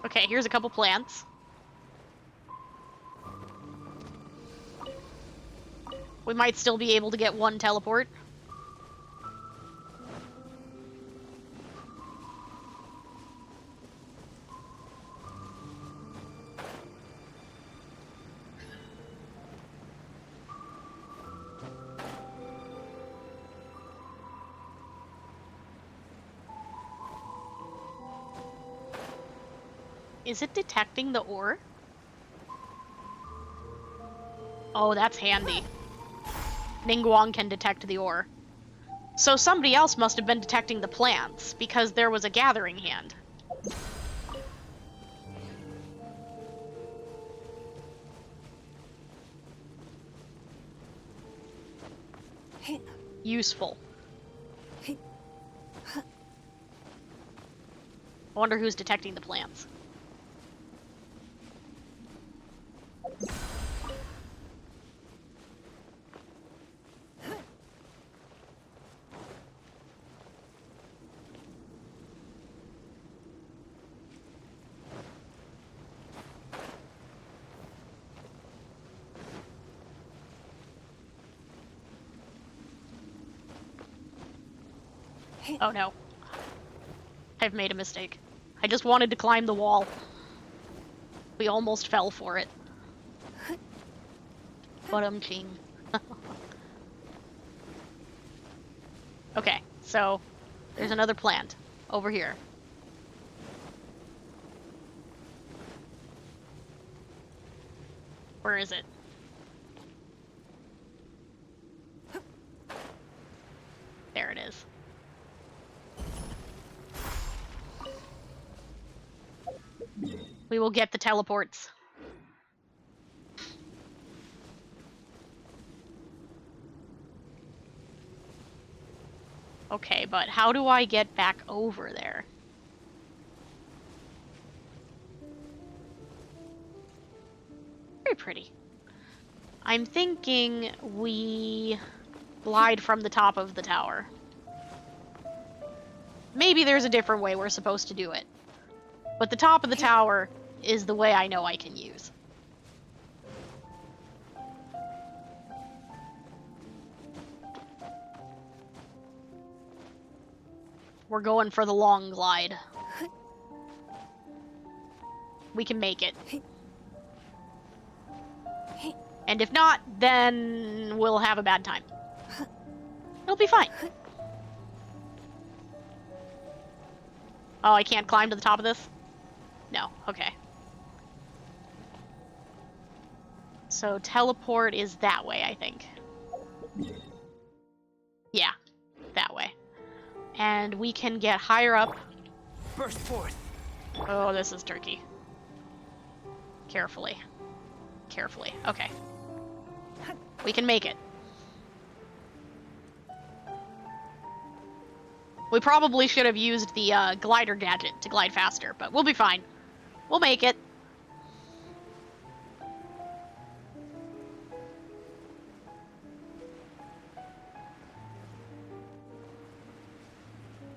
Speaker 1: Okay, here's a couple plants. We might still be able to get one teleport. Is it detecting the ore? Oh, that's handy. Ningguang can detect the ore. So somebody else must have been detecting the plants, because there was a gathering hand. Useful. I wonder who's detecting the plants. Oh no. I've made a mistake. I just wanted to climb the wall. We almost fell for it. But I'm ching. Okay, so there's another plant over here. Where is it? There it is. We will get the teleports. Okay, but how do I get back over there? Very pretty. I'm thinking we glide from the top of the tower. Maybe there's a different way we're supposed to do it. But the top of the tower is the way I know I can use. We're going for the long glide. We can make it. And if not, then we'll have a bad time. It'll be fine. Oh, I can't climb to the top of this? No, okay. So teleport is that way, I think. Yeah, that way. And we can get higher up.
Speaker 11: Burst forth.
Speaker 1: Oh, this is tricky. Carefully. Carefully. Okay. We can make it. We probably should have used the glider gadget to glide faster, but we'll be fine. We'll make it.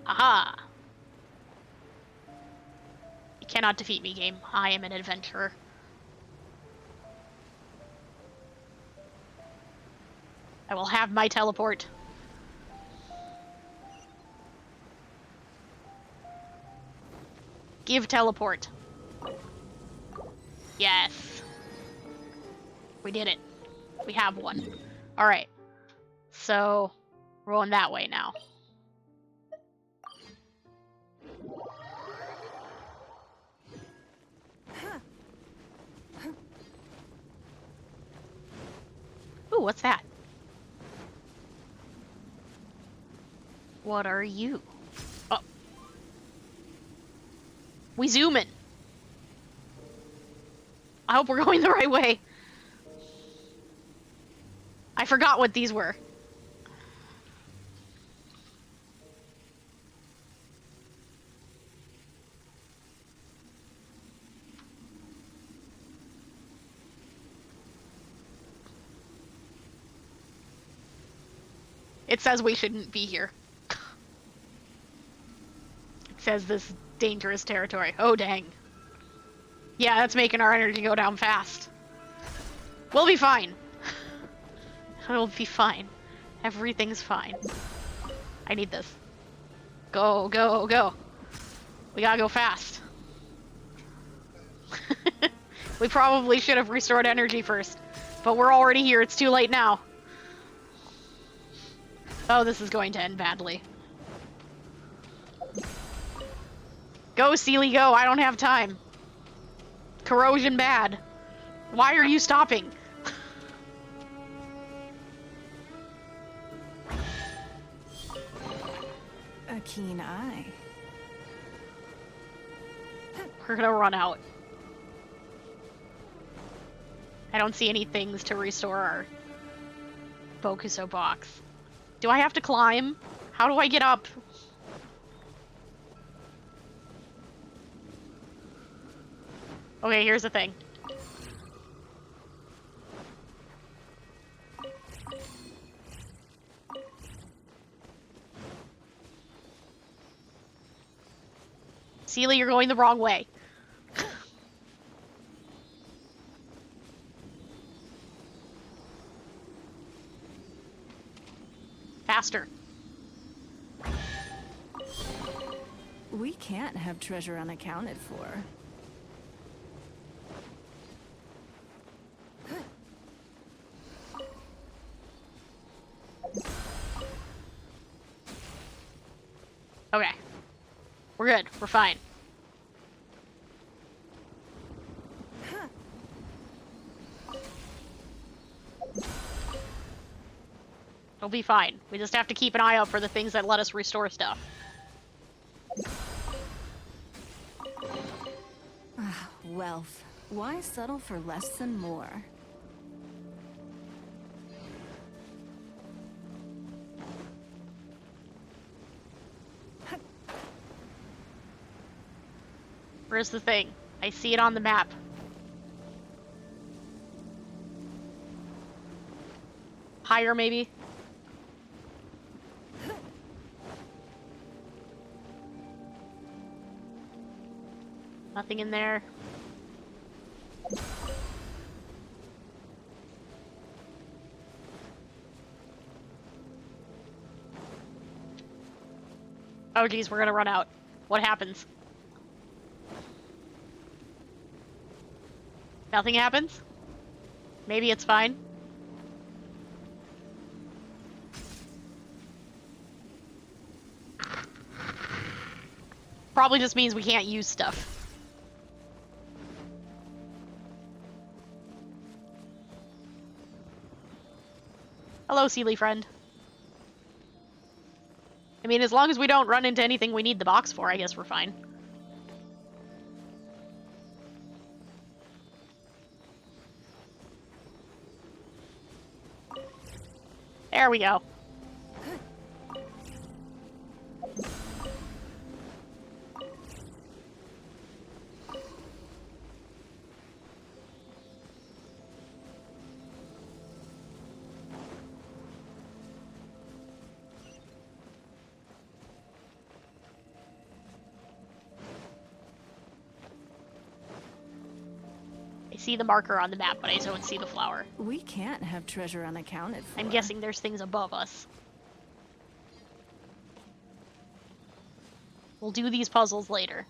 Speaker 1: Aha! You cannot defeat me, game. I am an adventurer. I will have my teleport. Give teleport. Yes. We did it. We have one. Alright. So, we're going that way now. Ooh, what's that? What are you? Oh. We zoom in. I hope we're going the right way. I forgot what these were. It says we shouldn't be here. It says this dangerous territory. Oh, dang. Yeah, that's making our energy go down fast. We'll be fine. It'll be fine. Everything's fine. I need this. Go, go, go. We gotta go fast. We probably should have restored energy first. But we're already here. It's too late now. Oh, this is going to end badly. Go, Sealy, go. I don't have time. Corrosion bad. Why are you stopping?
Speaker 18: A keen eye.
Speaker 1: We're gonna run out. I don't see any things to restore our Bokuso box. Do I have to climb? How do I get up? Okay, here's the thing. Sealy, you're going the wrong way. Faster.
Speaker 18: We can't have treasure unaccounted for.
Speaker 1: Okay. We're good. We're fine. It'll be fine. We just have to keep an eye out for the things that let us restore stuff.
Speaker 18: Wealth. Why settle for less than more?
Speaker 1: Where's the thing? I see it on the map. Higher, maybe? Nothing in there. Oh geez, we're gonna run out. What happens? Nothing happens? Maybe it's fine. Probably just means we can't use stuff. Hello, Sealy friend. I mean, as long as we don't run into anything we need the box for, I guess we're fine. There we go. I see the marker on the map, but I don't see the flower.
Speaker 18: We can't have treasure unaccounted for.
Speaker 1: I'm guessing there's things above us. We'll do these puzzles later.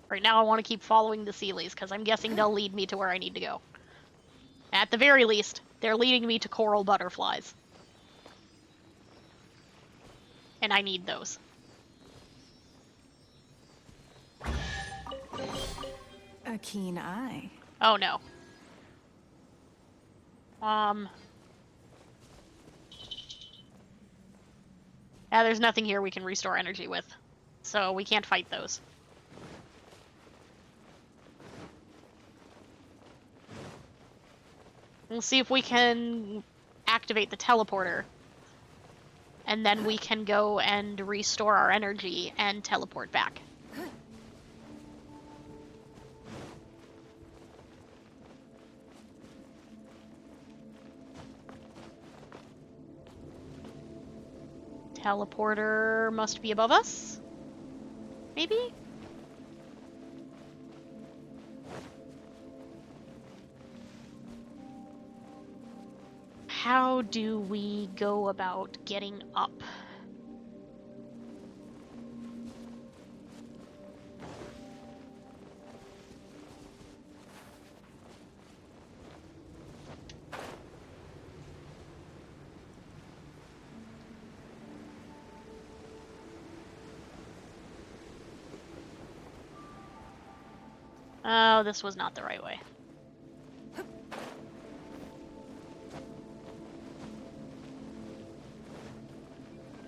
Speaker 1: Right now I want to keep following the Sealies, because I'm guessing they'll lead me to where I need to go. At the very least, they're leading me to coral butterflies. And I need those.
Speaker 18: A keen eye.
Speaker 1: Oh no. Yeah, there's nothing here we can restore energy with. So we can't fight those. We'll see if we can activate the teleporter. And then we can go and restore our energy and teleport back. Teleporter must be above us? Maybe? How do we go about getting up? Oh, this was not the right way.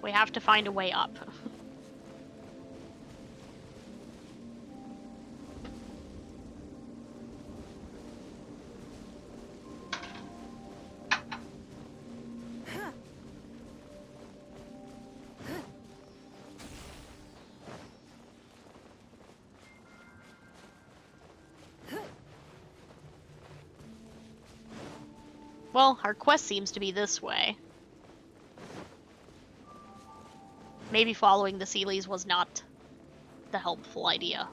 Speaker 1: We have to find a way up. Well, our quest seems to be this way. Maybe following the Sealies was not the helpful idea.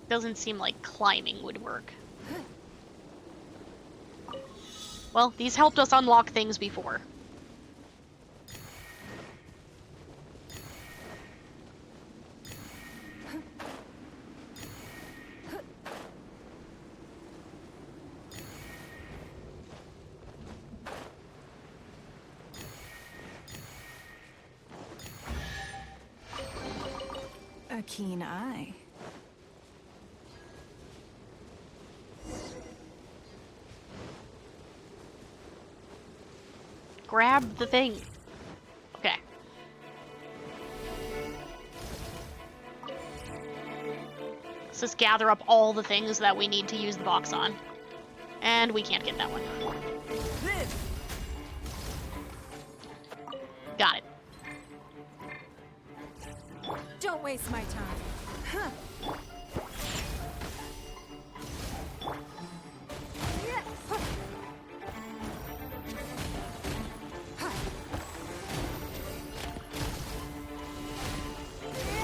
Speaker 1: Doesn't seem like climbing would work. Well, these helped us unlock things before.
Speaker 18: A keen eye.
Speaker 1: Grab the thing. Okay. Let's just gather up all the things that we need to use the box on. And we can't get that one. Got it.
Speaker 19: Don't waste my time. Huh.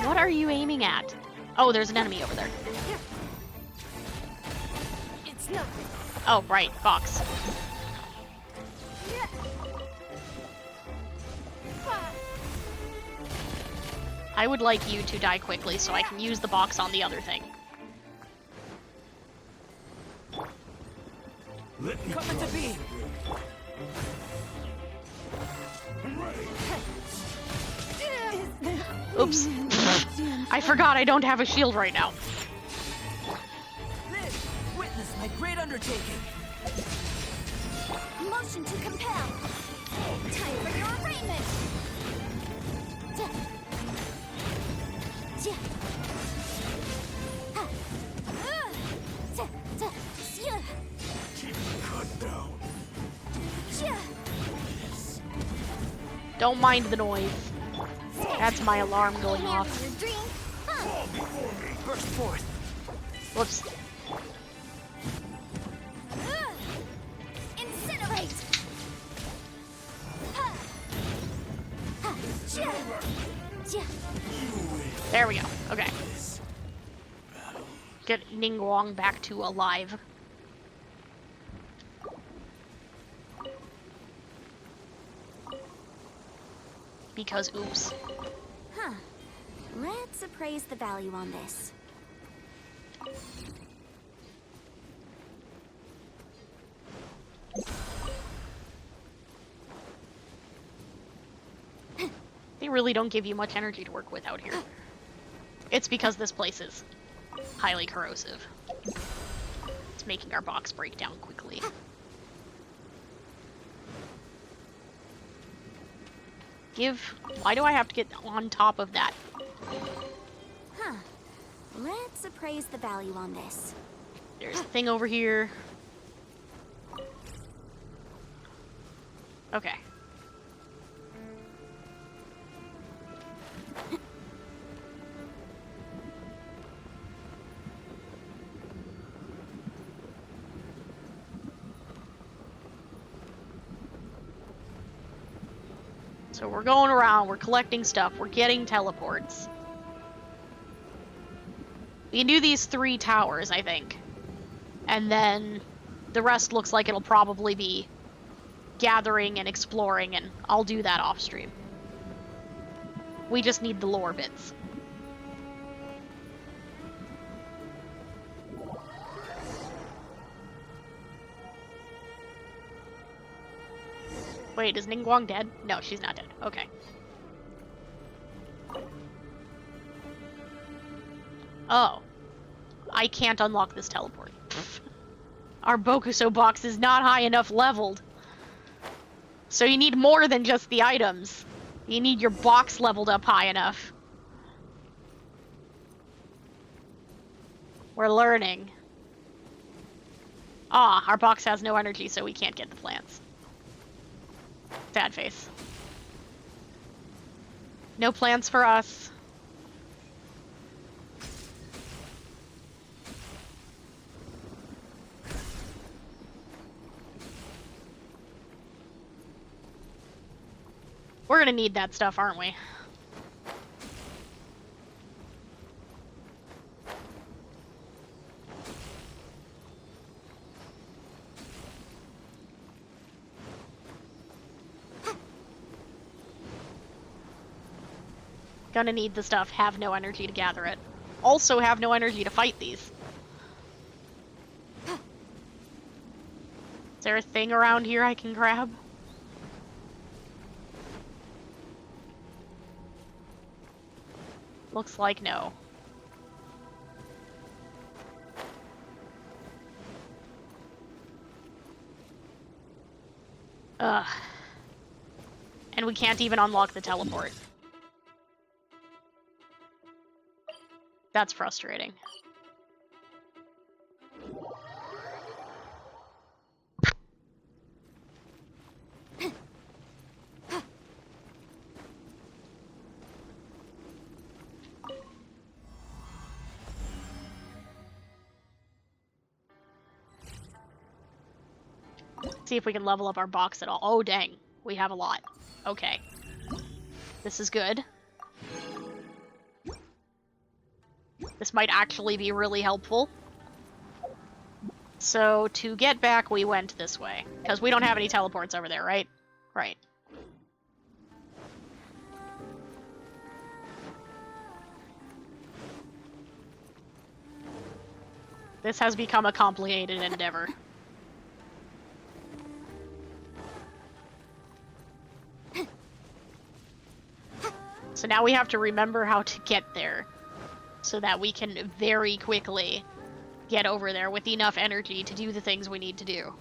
Speaker 1: What are you aiming at? Oh, there's an enemy over there.
Speaker 19: It's nothing.
Speaker 1: Oh, right, box. I would like you to die quickly so I can use the box on the other thing.
Speaker 7: Come into being!
Speaker 1: Oops. I forgot I don't have a shield right now.
Speaker 7: Liz, witness my great undertaking!
Speaker 2: Motion to compel. Time for your arraignment.
Speaker 1: Don't mind the noise. That's my alarm going off.
Speaker 7: Burst forth!
Speaker 1: Whoops.
Speaker 2: Incinerate.
Speaker 1: There we go. Okay. Get Ningguang back to alive. Because oops.
Speaker 2: Huh. Let's appraise the value on this.
Speaker 1: They really don't give you much energy to work with out here. It's because this place is highly corrosive. It's making our box break down quickly. Why do I have to get on top of that?
Speaker 2: Huh. Let's appraise the value on this.
Speaker 1: There's a thing over here. Okay. So we're going around, we're collecting stuff, we're getting teleports. We can do these 3 towers, I think. And then the rest looks like it'll probably be gathering and exploring, and I'll do that off stream. We just need the lore bits. Wait, is Ningguang dead? No, she's not dead. Okay. Oh. I can't unlock this teleport. Our Bokuso box is not high enough leveled. So you need more than just the items. You need your box leveled up high enough. We're learning. Ah, our box has no energy, so we can't get the plants. Sad face. No plans for us. We're gonna need that stuff, aren't we? Gonna need the stuff, have no energy to gather it. Also have no energy to fight these. Is there a thing around here I can grab? Looks like no. Ugh. And we can't even unlock the teleport. That's frustrating. See if we can level up our box at all. Oh, dang. We have a lot. Okay. This is good. This might actually be really helpful. So, to get back, we went this way. Because we don't have any teleports over there, right? Right. This has become a complicated endeavor. So now we have to remember how to get there so that we can very quickly get over there with enough energy to do the things we need to do.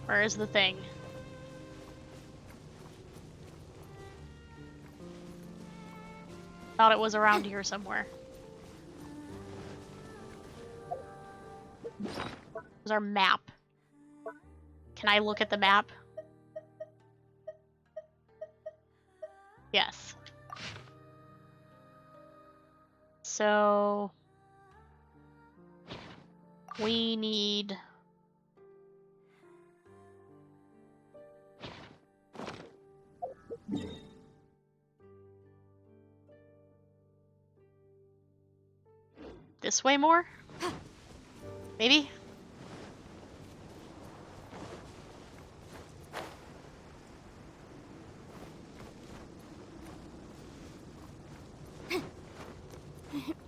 Speaker 1: Where is the thing? Thought it was around here somewhere. There's our map. Can I look at the map? Yes. So we need this way more? Maybe?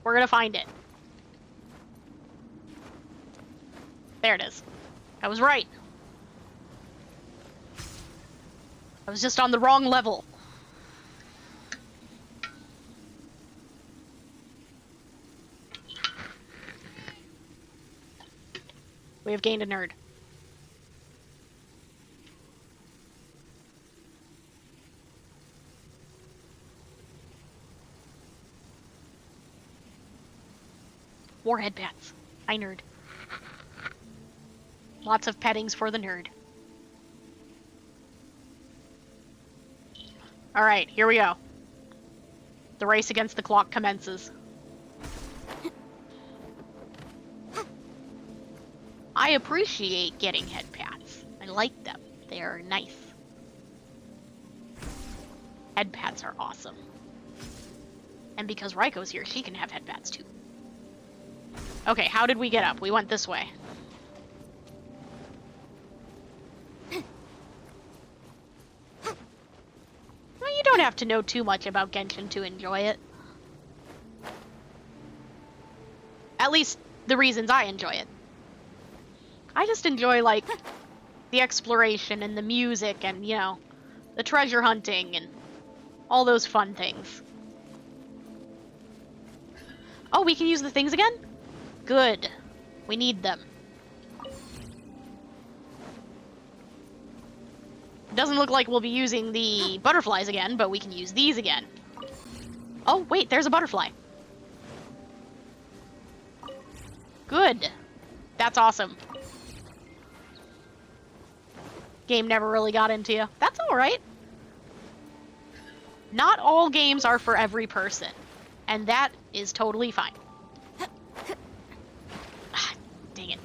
Speaker 1: We're gonna find it. There it is. I was right. I was just on the wrong level. We have gained a nerd. Warhead bats. Hi, nerd. Lots of pettings for the nerd. Alright, here we go. The race against the clock commences. I appreciate getting head pats. I like them. They are nice. Head pats are awesome. And because Raiko's here, she can have head pats too. Okay, how did we get up? We went this way. Well, you don't have to know too much about Genshin to enjoy it. At least the reasons I enjoy it. I just enjoy, like, the exploration and the music and, you know, the treasure hunting and all those fun things. Oh, we can use the things again? Good. We need them. Doesn't look like we'll be using the butterflies again, but we can use these again. Oh, wait, there's a butterfly. Good. That's awesome. Game never really got into you. That's alright. Not all games are for every person, and that is totally fine. Ah, dang it.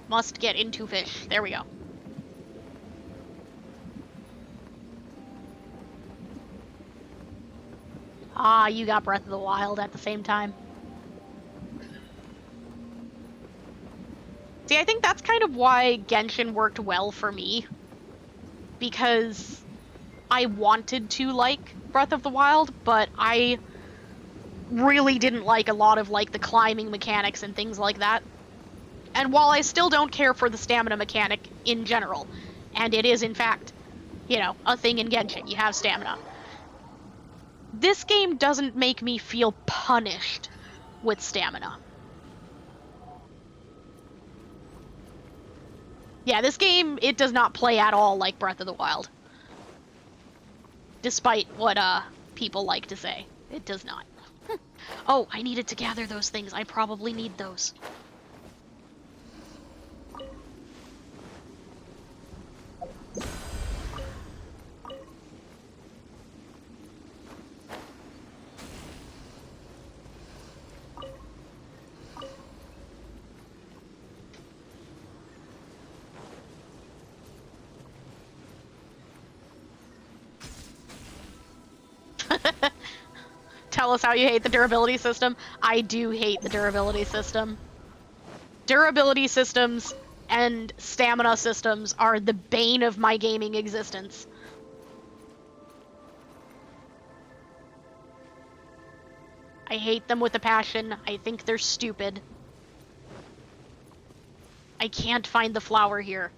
Speaker 1: Must get into fish. There we go. Ah, you got Breath of the Wild at the same time. See, I think that's kind of why Genshin worked well for me. Because I wanted to like Breath of the Wild, but I really didn't like a lot of like the climbing mechanics and things like that. And while I still don't care for the stamina mechanic in general, and it is in fact, you know, a thing in Genshin, you have stamina. This game doesn't make me feel punished with stamina. Yeah, this game, it does not play at all like Breath of the Wild. Despite what, people like to say. It does not. Oh, I needed to gather those things. I probably need those. Tell us how you hate the durability system. I do hate the durability system. Durability systems and stamina systems are the bane of my gaming existence. I hate them with a passion. I think they're stupid. I can't find the flower here.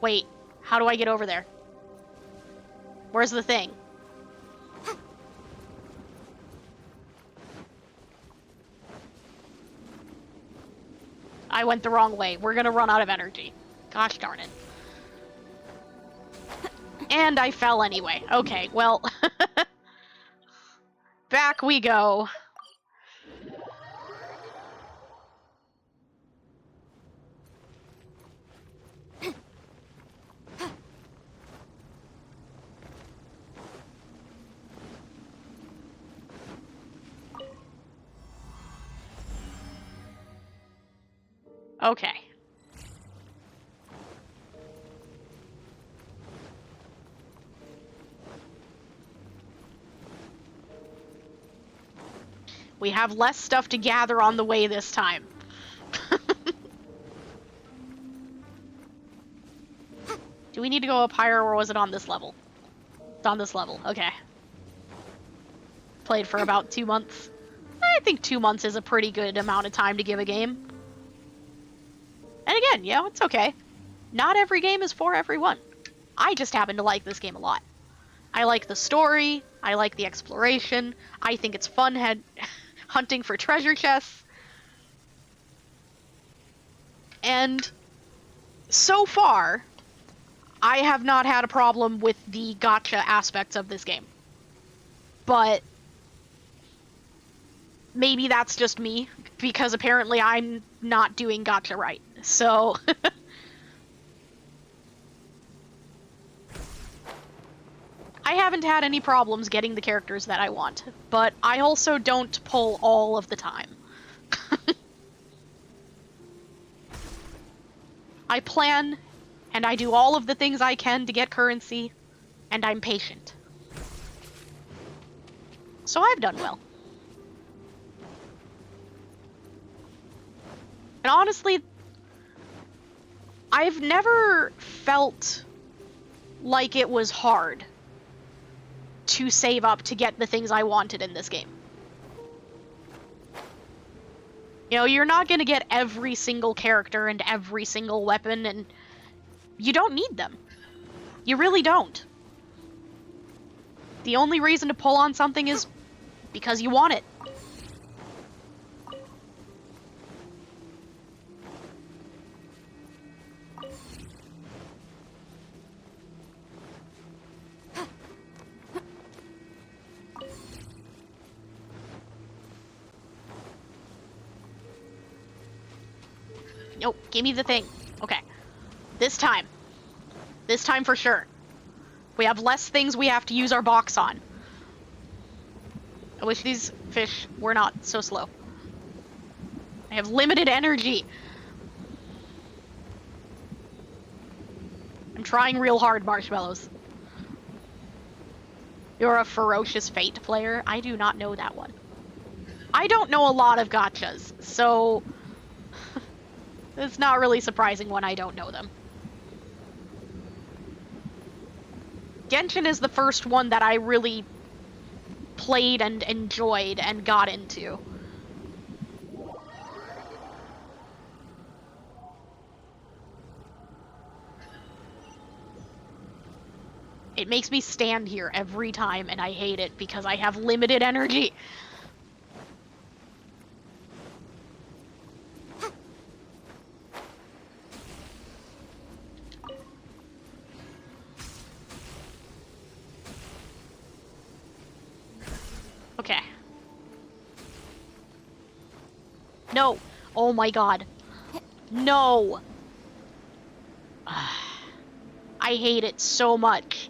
Speaker 1: Wait, how do I get over there? Where's the thing? I went the wrong way. We're gonna run out of energy. Gosh darn it. And I fell anyway. Okay, well. Back we go. Okay. We have less stuff to gather on the way this time. Do we need to go up higher, or was it on this level? It's on this level, okay. Played for about 2 months. I think 2 months is a pretty good amount of time to give a game. And again, yeah, it's okay. Not every game is for everyone. I just happen to like this game a lot. I like the story, I like the exploration, I think it's fun hunting for treasure chests. And so far, I have not had a problem with the gacha aspects of this game. But maybe that's just me, because apparently I'm not doing gacha right. So I haven't had any problems getting the characters that I want, but I also don't pull all of the time. I plan, and I do all of the things I can to get currency, and I'm patient. So I've done well. And honestly, I've never felt like it was hard to save up to get the things I wanted in this game. You know, you're not gonna get every single character and every single weapon, and you don't need them. You really don't. The only reason to pull on something is because you want it. Nope, give me the thing. Okay. This time. This time for sure. We have less things we have to use our box on. I wish these fish were not so slow. I have limited energy. I'm trying real hard, Marshmallows. You're a Ferocious Fate player? I do not know that one. I don't know a lot of gachas, so it's not really surprising when I don't know them. Genshin is the first one that I really played and enjoyed and got into. It makes me stand here every time, and I hate it because I have limited energy. Okay. No. Oh my god. No. I hate it so much.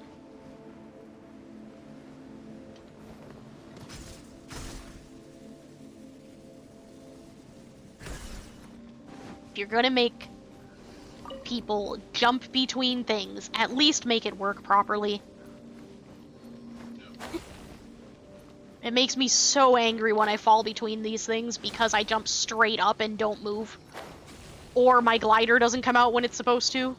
Speaker 1: If you're gonna make people jump between things, at least make it work properly. It makes me so angry when I fall between these things because I jump straight up and don't move. Or my glider doesn't come out when it's supposed to.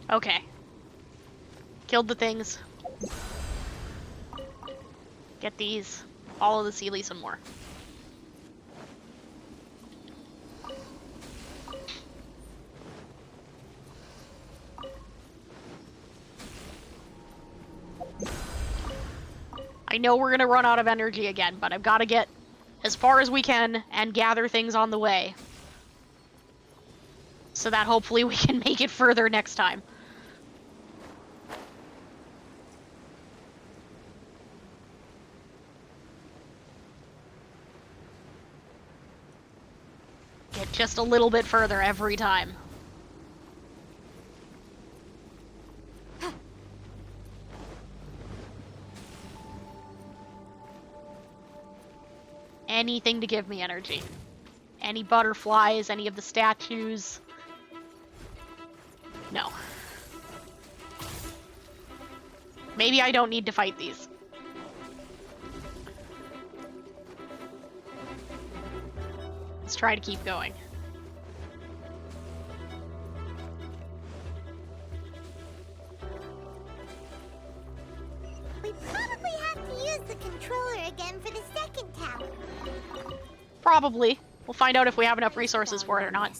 Speaker 1: Okay. Killed the things. Get these. Follow the Sealy some more. I know we're gonna run out of energy again, but I've got to get as far as we can and gather things on the way. So that hopefully we can make it further next time. Get just a little bit further every time. Anything to give me energy. Any butterflies, any of the statues. No. Maybe I don't need to fight these. Let's try to keep going.
Speaker 2: We probably have to use the controller again for the second tower.
Speaker 1: Probably. We'll find out if we have enough resources for it or not.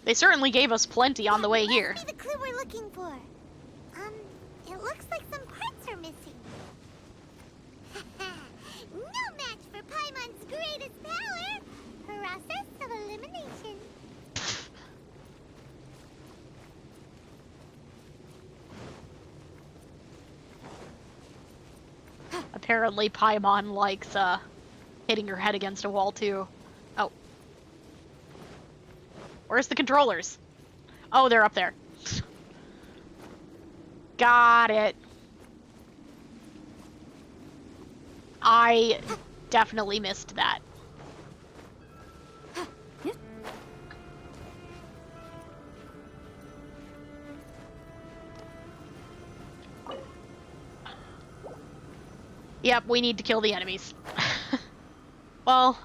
Speaker 1: They certainly gave us plenty on the way here.
Speaker 2: Must be the clue we're looking for. It looks like some parts are missing. No match for Paimon's greatest power, process of elimination.
Speaker 1: Apparently Paimon likes hitting her head against a wall too. Oh. Where's the controllers? Oh, they're up there. Got it. I definitely missed that. Yep, we need to kill the enemies. Well,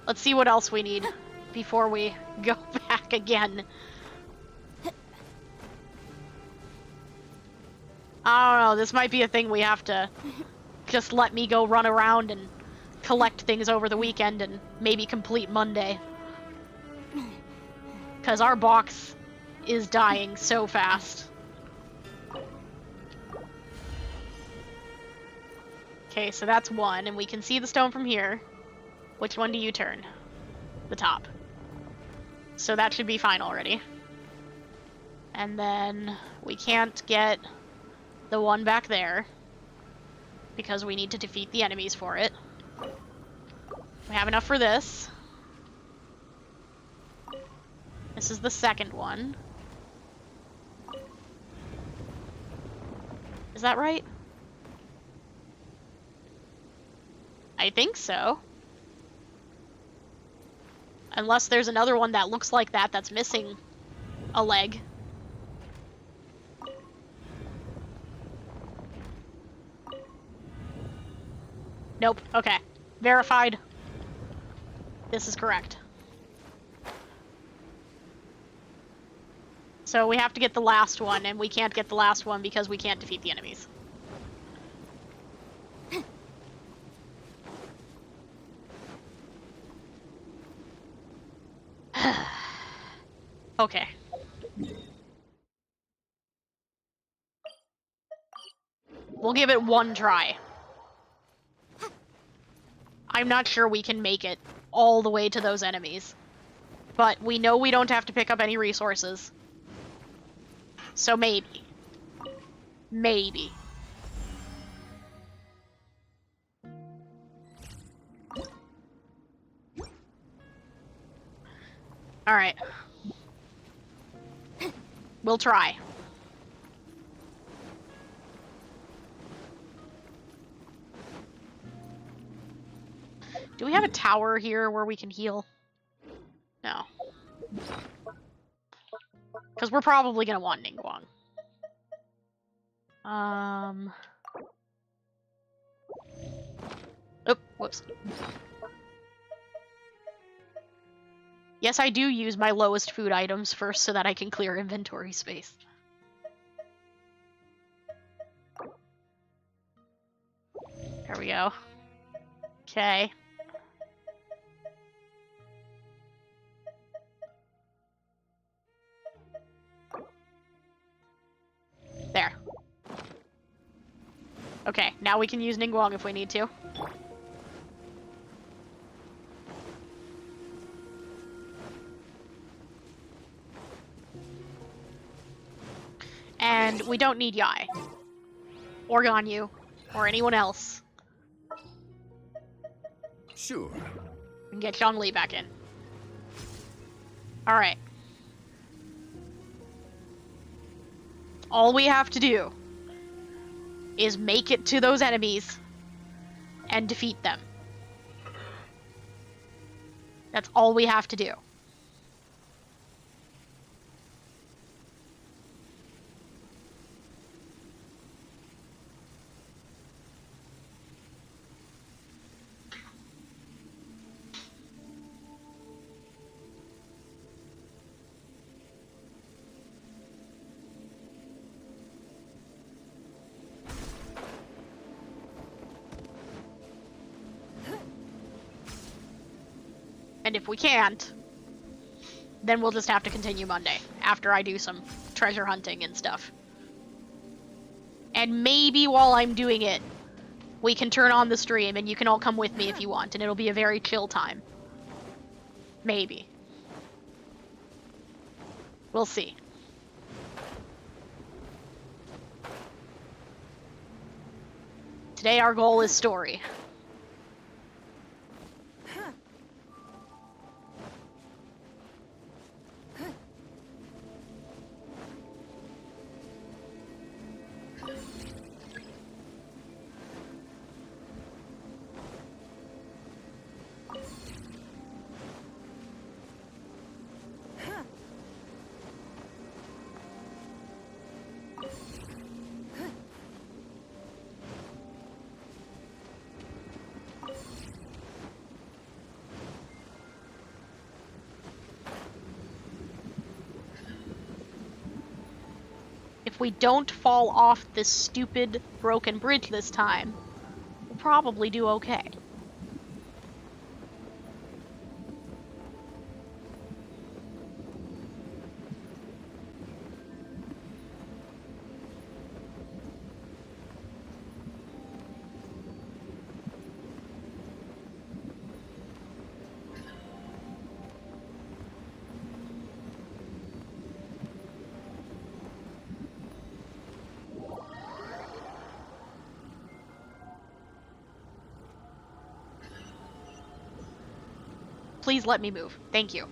Speaker 1: let's see what else we need before we go back again. I don't know, this might be a thing we have to just let me go run around and collect things over the weekend and maybe complete Monday. Because our box is dying so fast. Okay, so that's one, and we can see the stone from here. Which one do you turn? The top. So that should be fine already. And then we can't get the one back there because we need to defeat the enemies for it. We have enough for this. This is the second one. Is that right? I think so. Unless there's another one that looks like that that's missing a leg. Nope. Okay. Verified. This is correct. So we have to get the last one, and we can't get the last one because we can't defeat the enemies. Okay. We'll give it one try. I'm not sure we can make it all the way to those enemies. But we know we don't have to pick up any resources. So maybe. Maybe. Alright. We'll try. Do we have a tower here where we can heal? No. Because we're probably going to want Ningguang. Oh, whoops. Yes, I do use my lowest food items first so that I can clear inventory space. There we go. Okay. There. Okay, now we can use Ningguang if we need to. And we don't need Yai. Or Ganyu. Or anyone else.
Speaker 20: Sure.
Speaker 1: We can get Zhongli back in. Alright. All we have to do is make it to those enemies and defeat them. That's all we have to do. And if we can't, then we'll just have to continue Monday, after I do some treasure hunting and stuff. And maybe while I'm doing it, we can turn on the stream and you can all come with me if you want, and it'll be a very chill time. Maybe. We'll see. Today our goal is story. If we don't fall off this stupid broken bridge this time, we'll probably do okay. Please let me move. Thank you.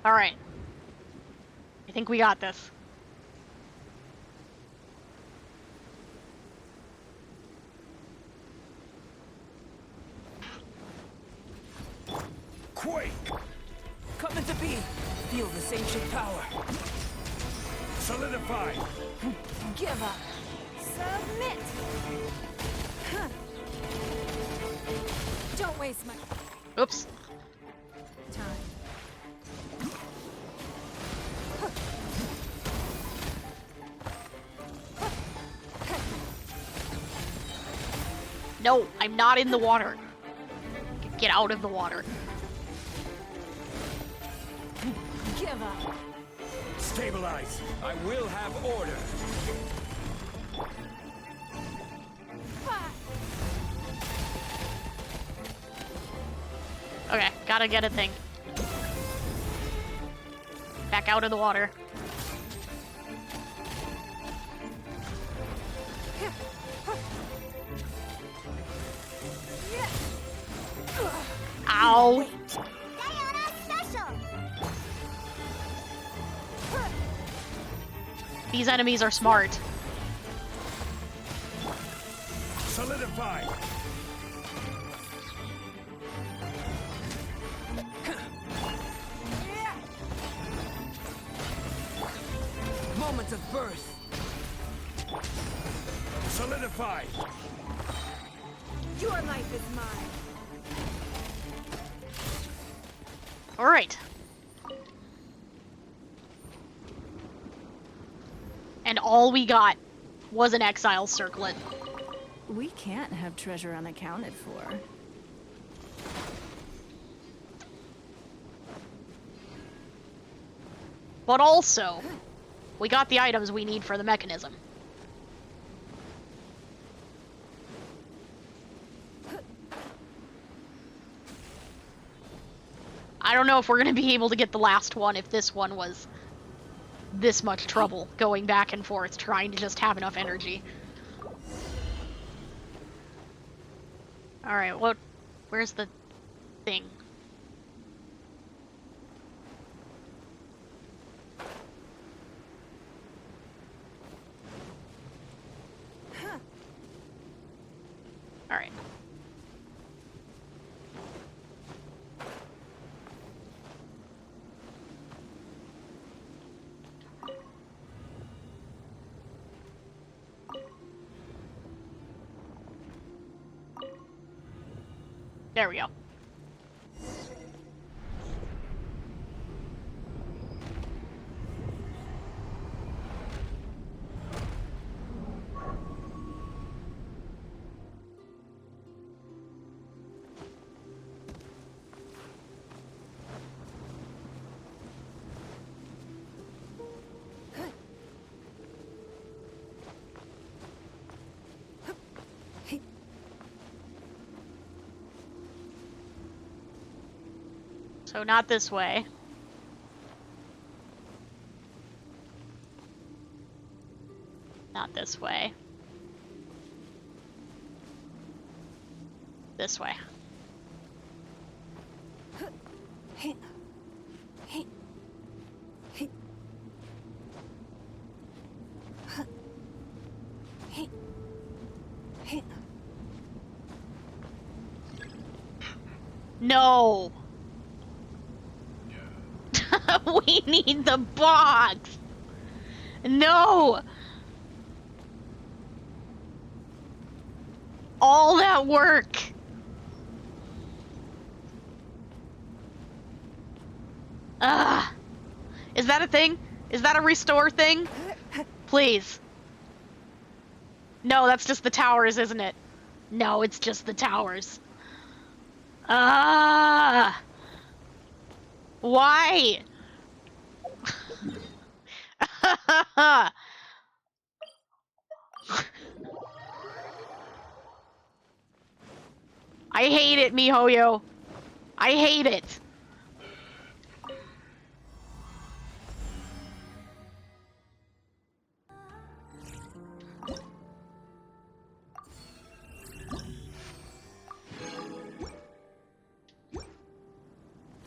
Speaker 1: Alright. I think we got this.
Speaker 20: Quake!
Speaker 7: Come into being! Feel this ancient power!
Speaker 20: Solidify!
Speaker 19: Give up. Submit. Huh. Don't waste my
Speaker 1: Oops.
Speaker 19: time.
Speaker 1: No, I'm not in the water. Get out of the water.
Speaker 19: Give up.
Speaker 20: Stabilize! I will have order!
Speaker 1: Okay, gotta get a thing. Back out of the water. Ow!
Speaker 2: Diana Special!
Speaker 1: These enemies are smart.
Speaker 20: Solidify!
Speaker 19: Moment of birth.
Speaker 20: Solidify!
Speaker 19: Your life is mine.
Speaker 1: Alright. And all we got was an exile circlet.
Speaker 18: We can't have treasure unaccounted for.
Speaker 1: But also, we got the items we need for the mechanism. I don't know if we're going to be able to get the last one if this one was this much trouble going back and forth trying to just have enough energy. Alright, where's the thing? Alright. There we go. So not this way. Not this way. This way. No! We need the box! No! All that work! Ugh! Is that a thing? Is that a restore thing? Please. No, that's just the towers, isn't it? No, it's just the towers. Ah! Why? I hate it, MiHoYo. I hate it.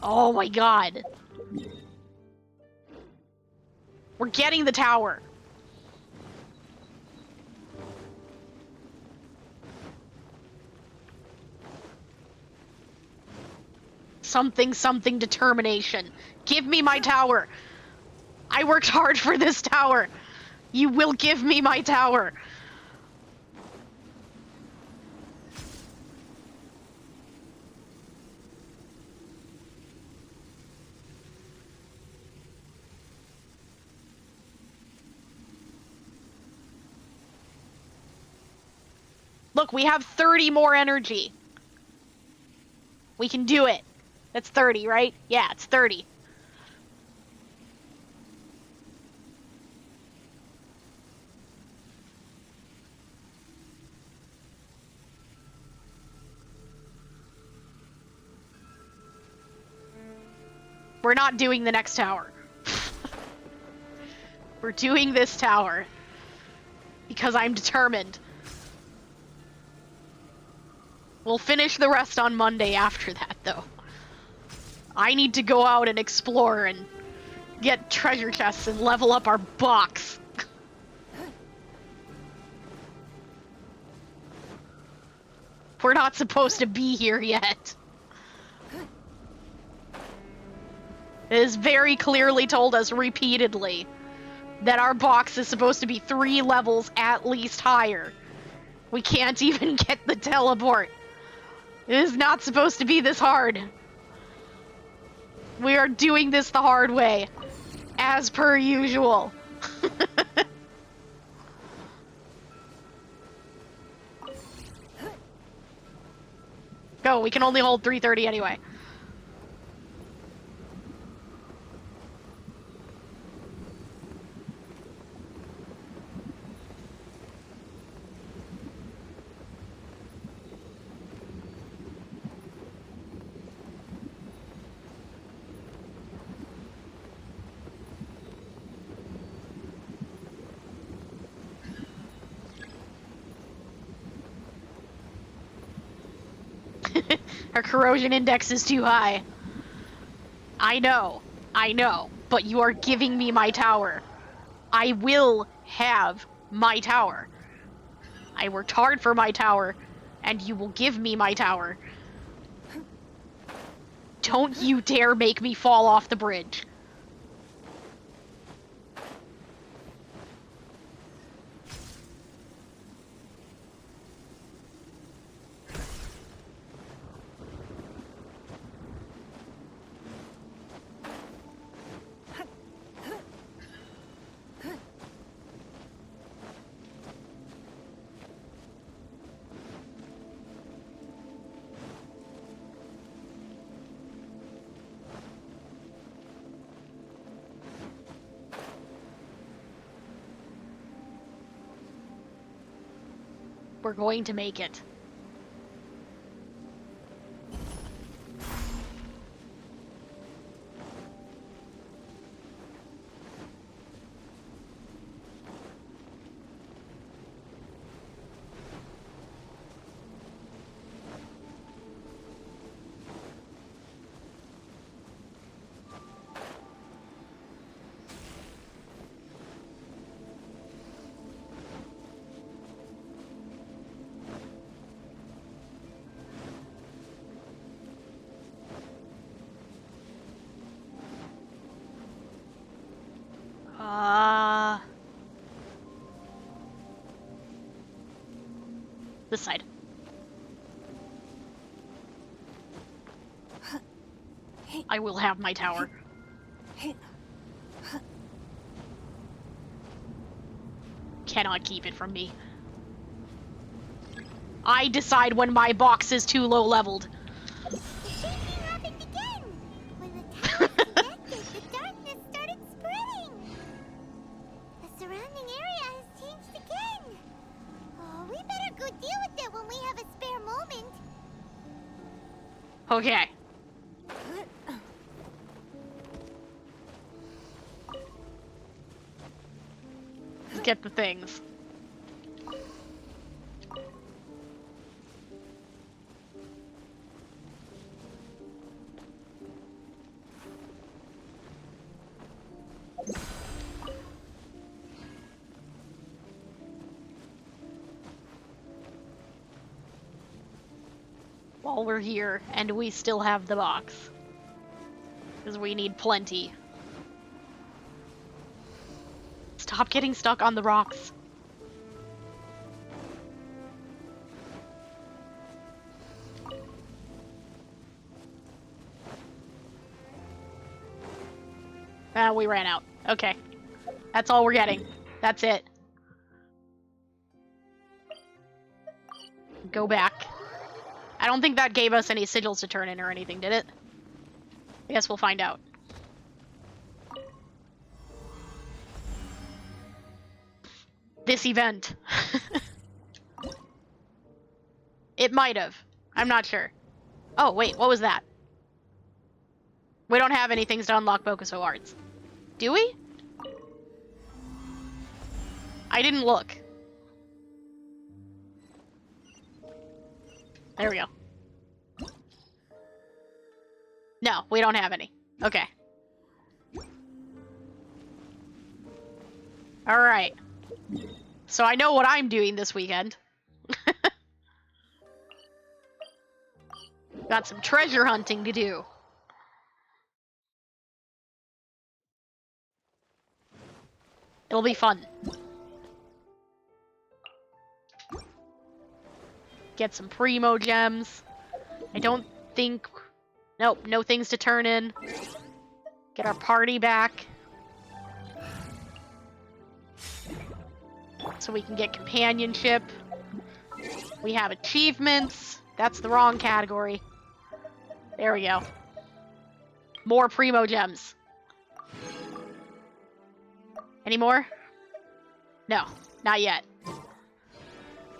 Speaker 1: Oh my god. We're getting the tower. Something determination. Give me my tower. I worked hard for this tower. You will give me my tower. Look, we have 30 more energy. We can do it. That's 30, right? Yeah, it's 30. We're not doing the next tower. We're doing this tower. Because I'm determined. We'll finish the rest on Monday after that, though. I need to go out and explore and get treasure chests and level up our box. We're not supposed to be here yet. It has very clearly told us repeatedly that our box is supposed to be 3 levels at least higher. We can't even get the teleport. It is not supposed to be this hard. We are doing this the hard way, as per usual. Go, we can only hold 330 anyway. Our corrosion index is too high. I know, but you are giving me my tower. I will have my tower. I worked hard for my tower, and you will give me my tower. Don't you dare make me fall off the bridge. We're going to make it. This side. I will have my tower. Cannot keep it from me. I decide when my box is too low leveled.
Speaker 2: The same thing happened again. When the tower connected, the darkness started spreading. The surrounding area has changed again. Oh, we better go deal with it when we have a spare moment.
Speaker 1: Okay. Let's get the things. While we're here, and we still have the box. Because we need plenty. Stop getting stuck on the rocks. Ah, we ran out. Okay. That's all we're getting. That's it. Go back. I don't think that gave us any sigils to turn in or anything, did it? I guess we'll find out. This event. It might have. I'm not sure. Oh, wait, what was that? We don't have anything to unlock Bokuso Arts. Do we? I didn't look. There we go. No, we don't have any. Okay. Alright. So I know what I'm doing this weekend. Got some treasure hunting to do. It'll be fun. Get some primo gems. I don't think... Nope, no things to turn in. Get our party back. So we can get companionship. We have achievements. That's the wrong category. There we go. More primo gems. Any more? No, not yet.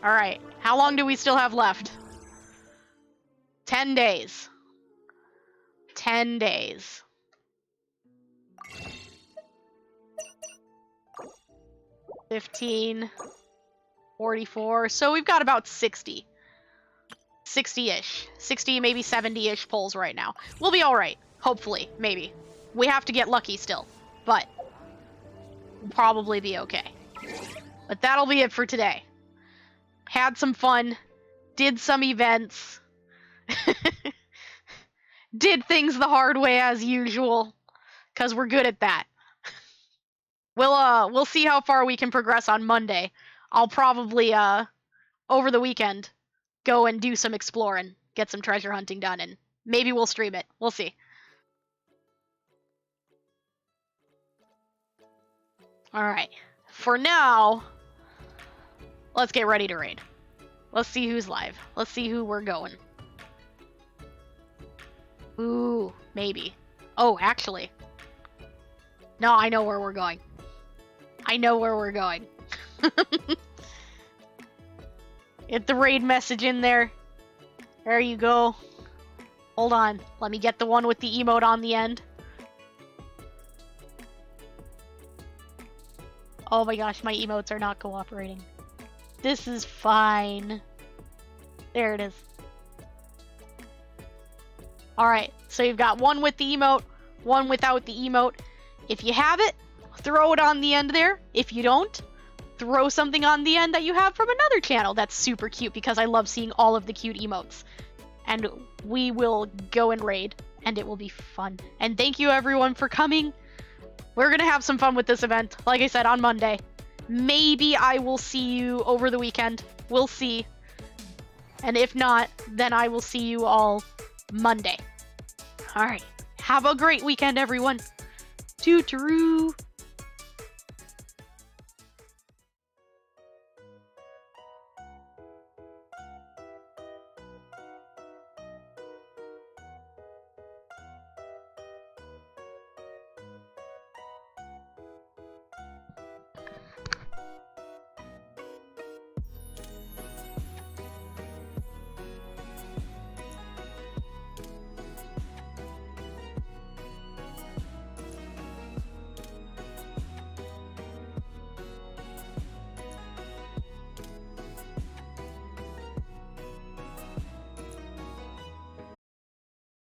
Speaker 1: Alright, how long do we still have left? 10 days. 10 days. $15, 44, so we've got about 60. 60-ish. 60, maybe 70-ish pulls right now. We'll be alright. Hopefully. Maybe. We have to get lucky still. But we'll probably be okay. But that'll be it for today. Had some fun. Did some events. Did things the hard way as usual. 'Cause we're good at that. We'll see how far we can progress on Monday. I'll probably, over the weekend, go and do some exploring, get some treasure hunting done, and maybe we'll stream it. We'll see. Alright. For now, let's get ready to raid. Let's see who's live. Let's see who we're going. Ooh, maybe. Oh, actually. No, I know where we're going. I know where we're going. Get the raid message in there. There you go. Hold on. Let me get the one with the emote on the end. Oh my gosh, my emotes are not cooperating. This is fine. There it is. Alright, so you've got one with the emote, one without the emote. If you have it, throw it on the end there. If you don't, throw something on the end that you have from another channel that's super cute, because I love seeing all of the cute emotes. And we will go and raid, and it will be fun. And thank you everyone for coming. We're gonna have some fun with this event, like I said, on Monday. Maybe I will see you over the weekend. We'll see. And if not, then I will see you all Monday. Alright, have a great weekend, everyone. Toot-a-roo.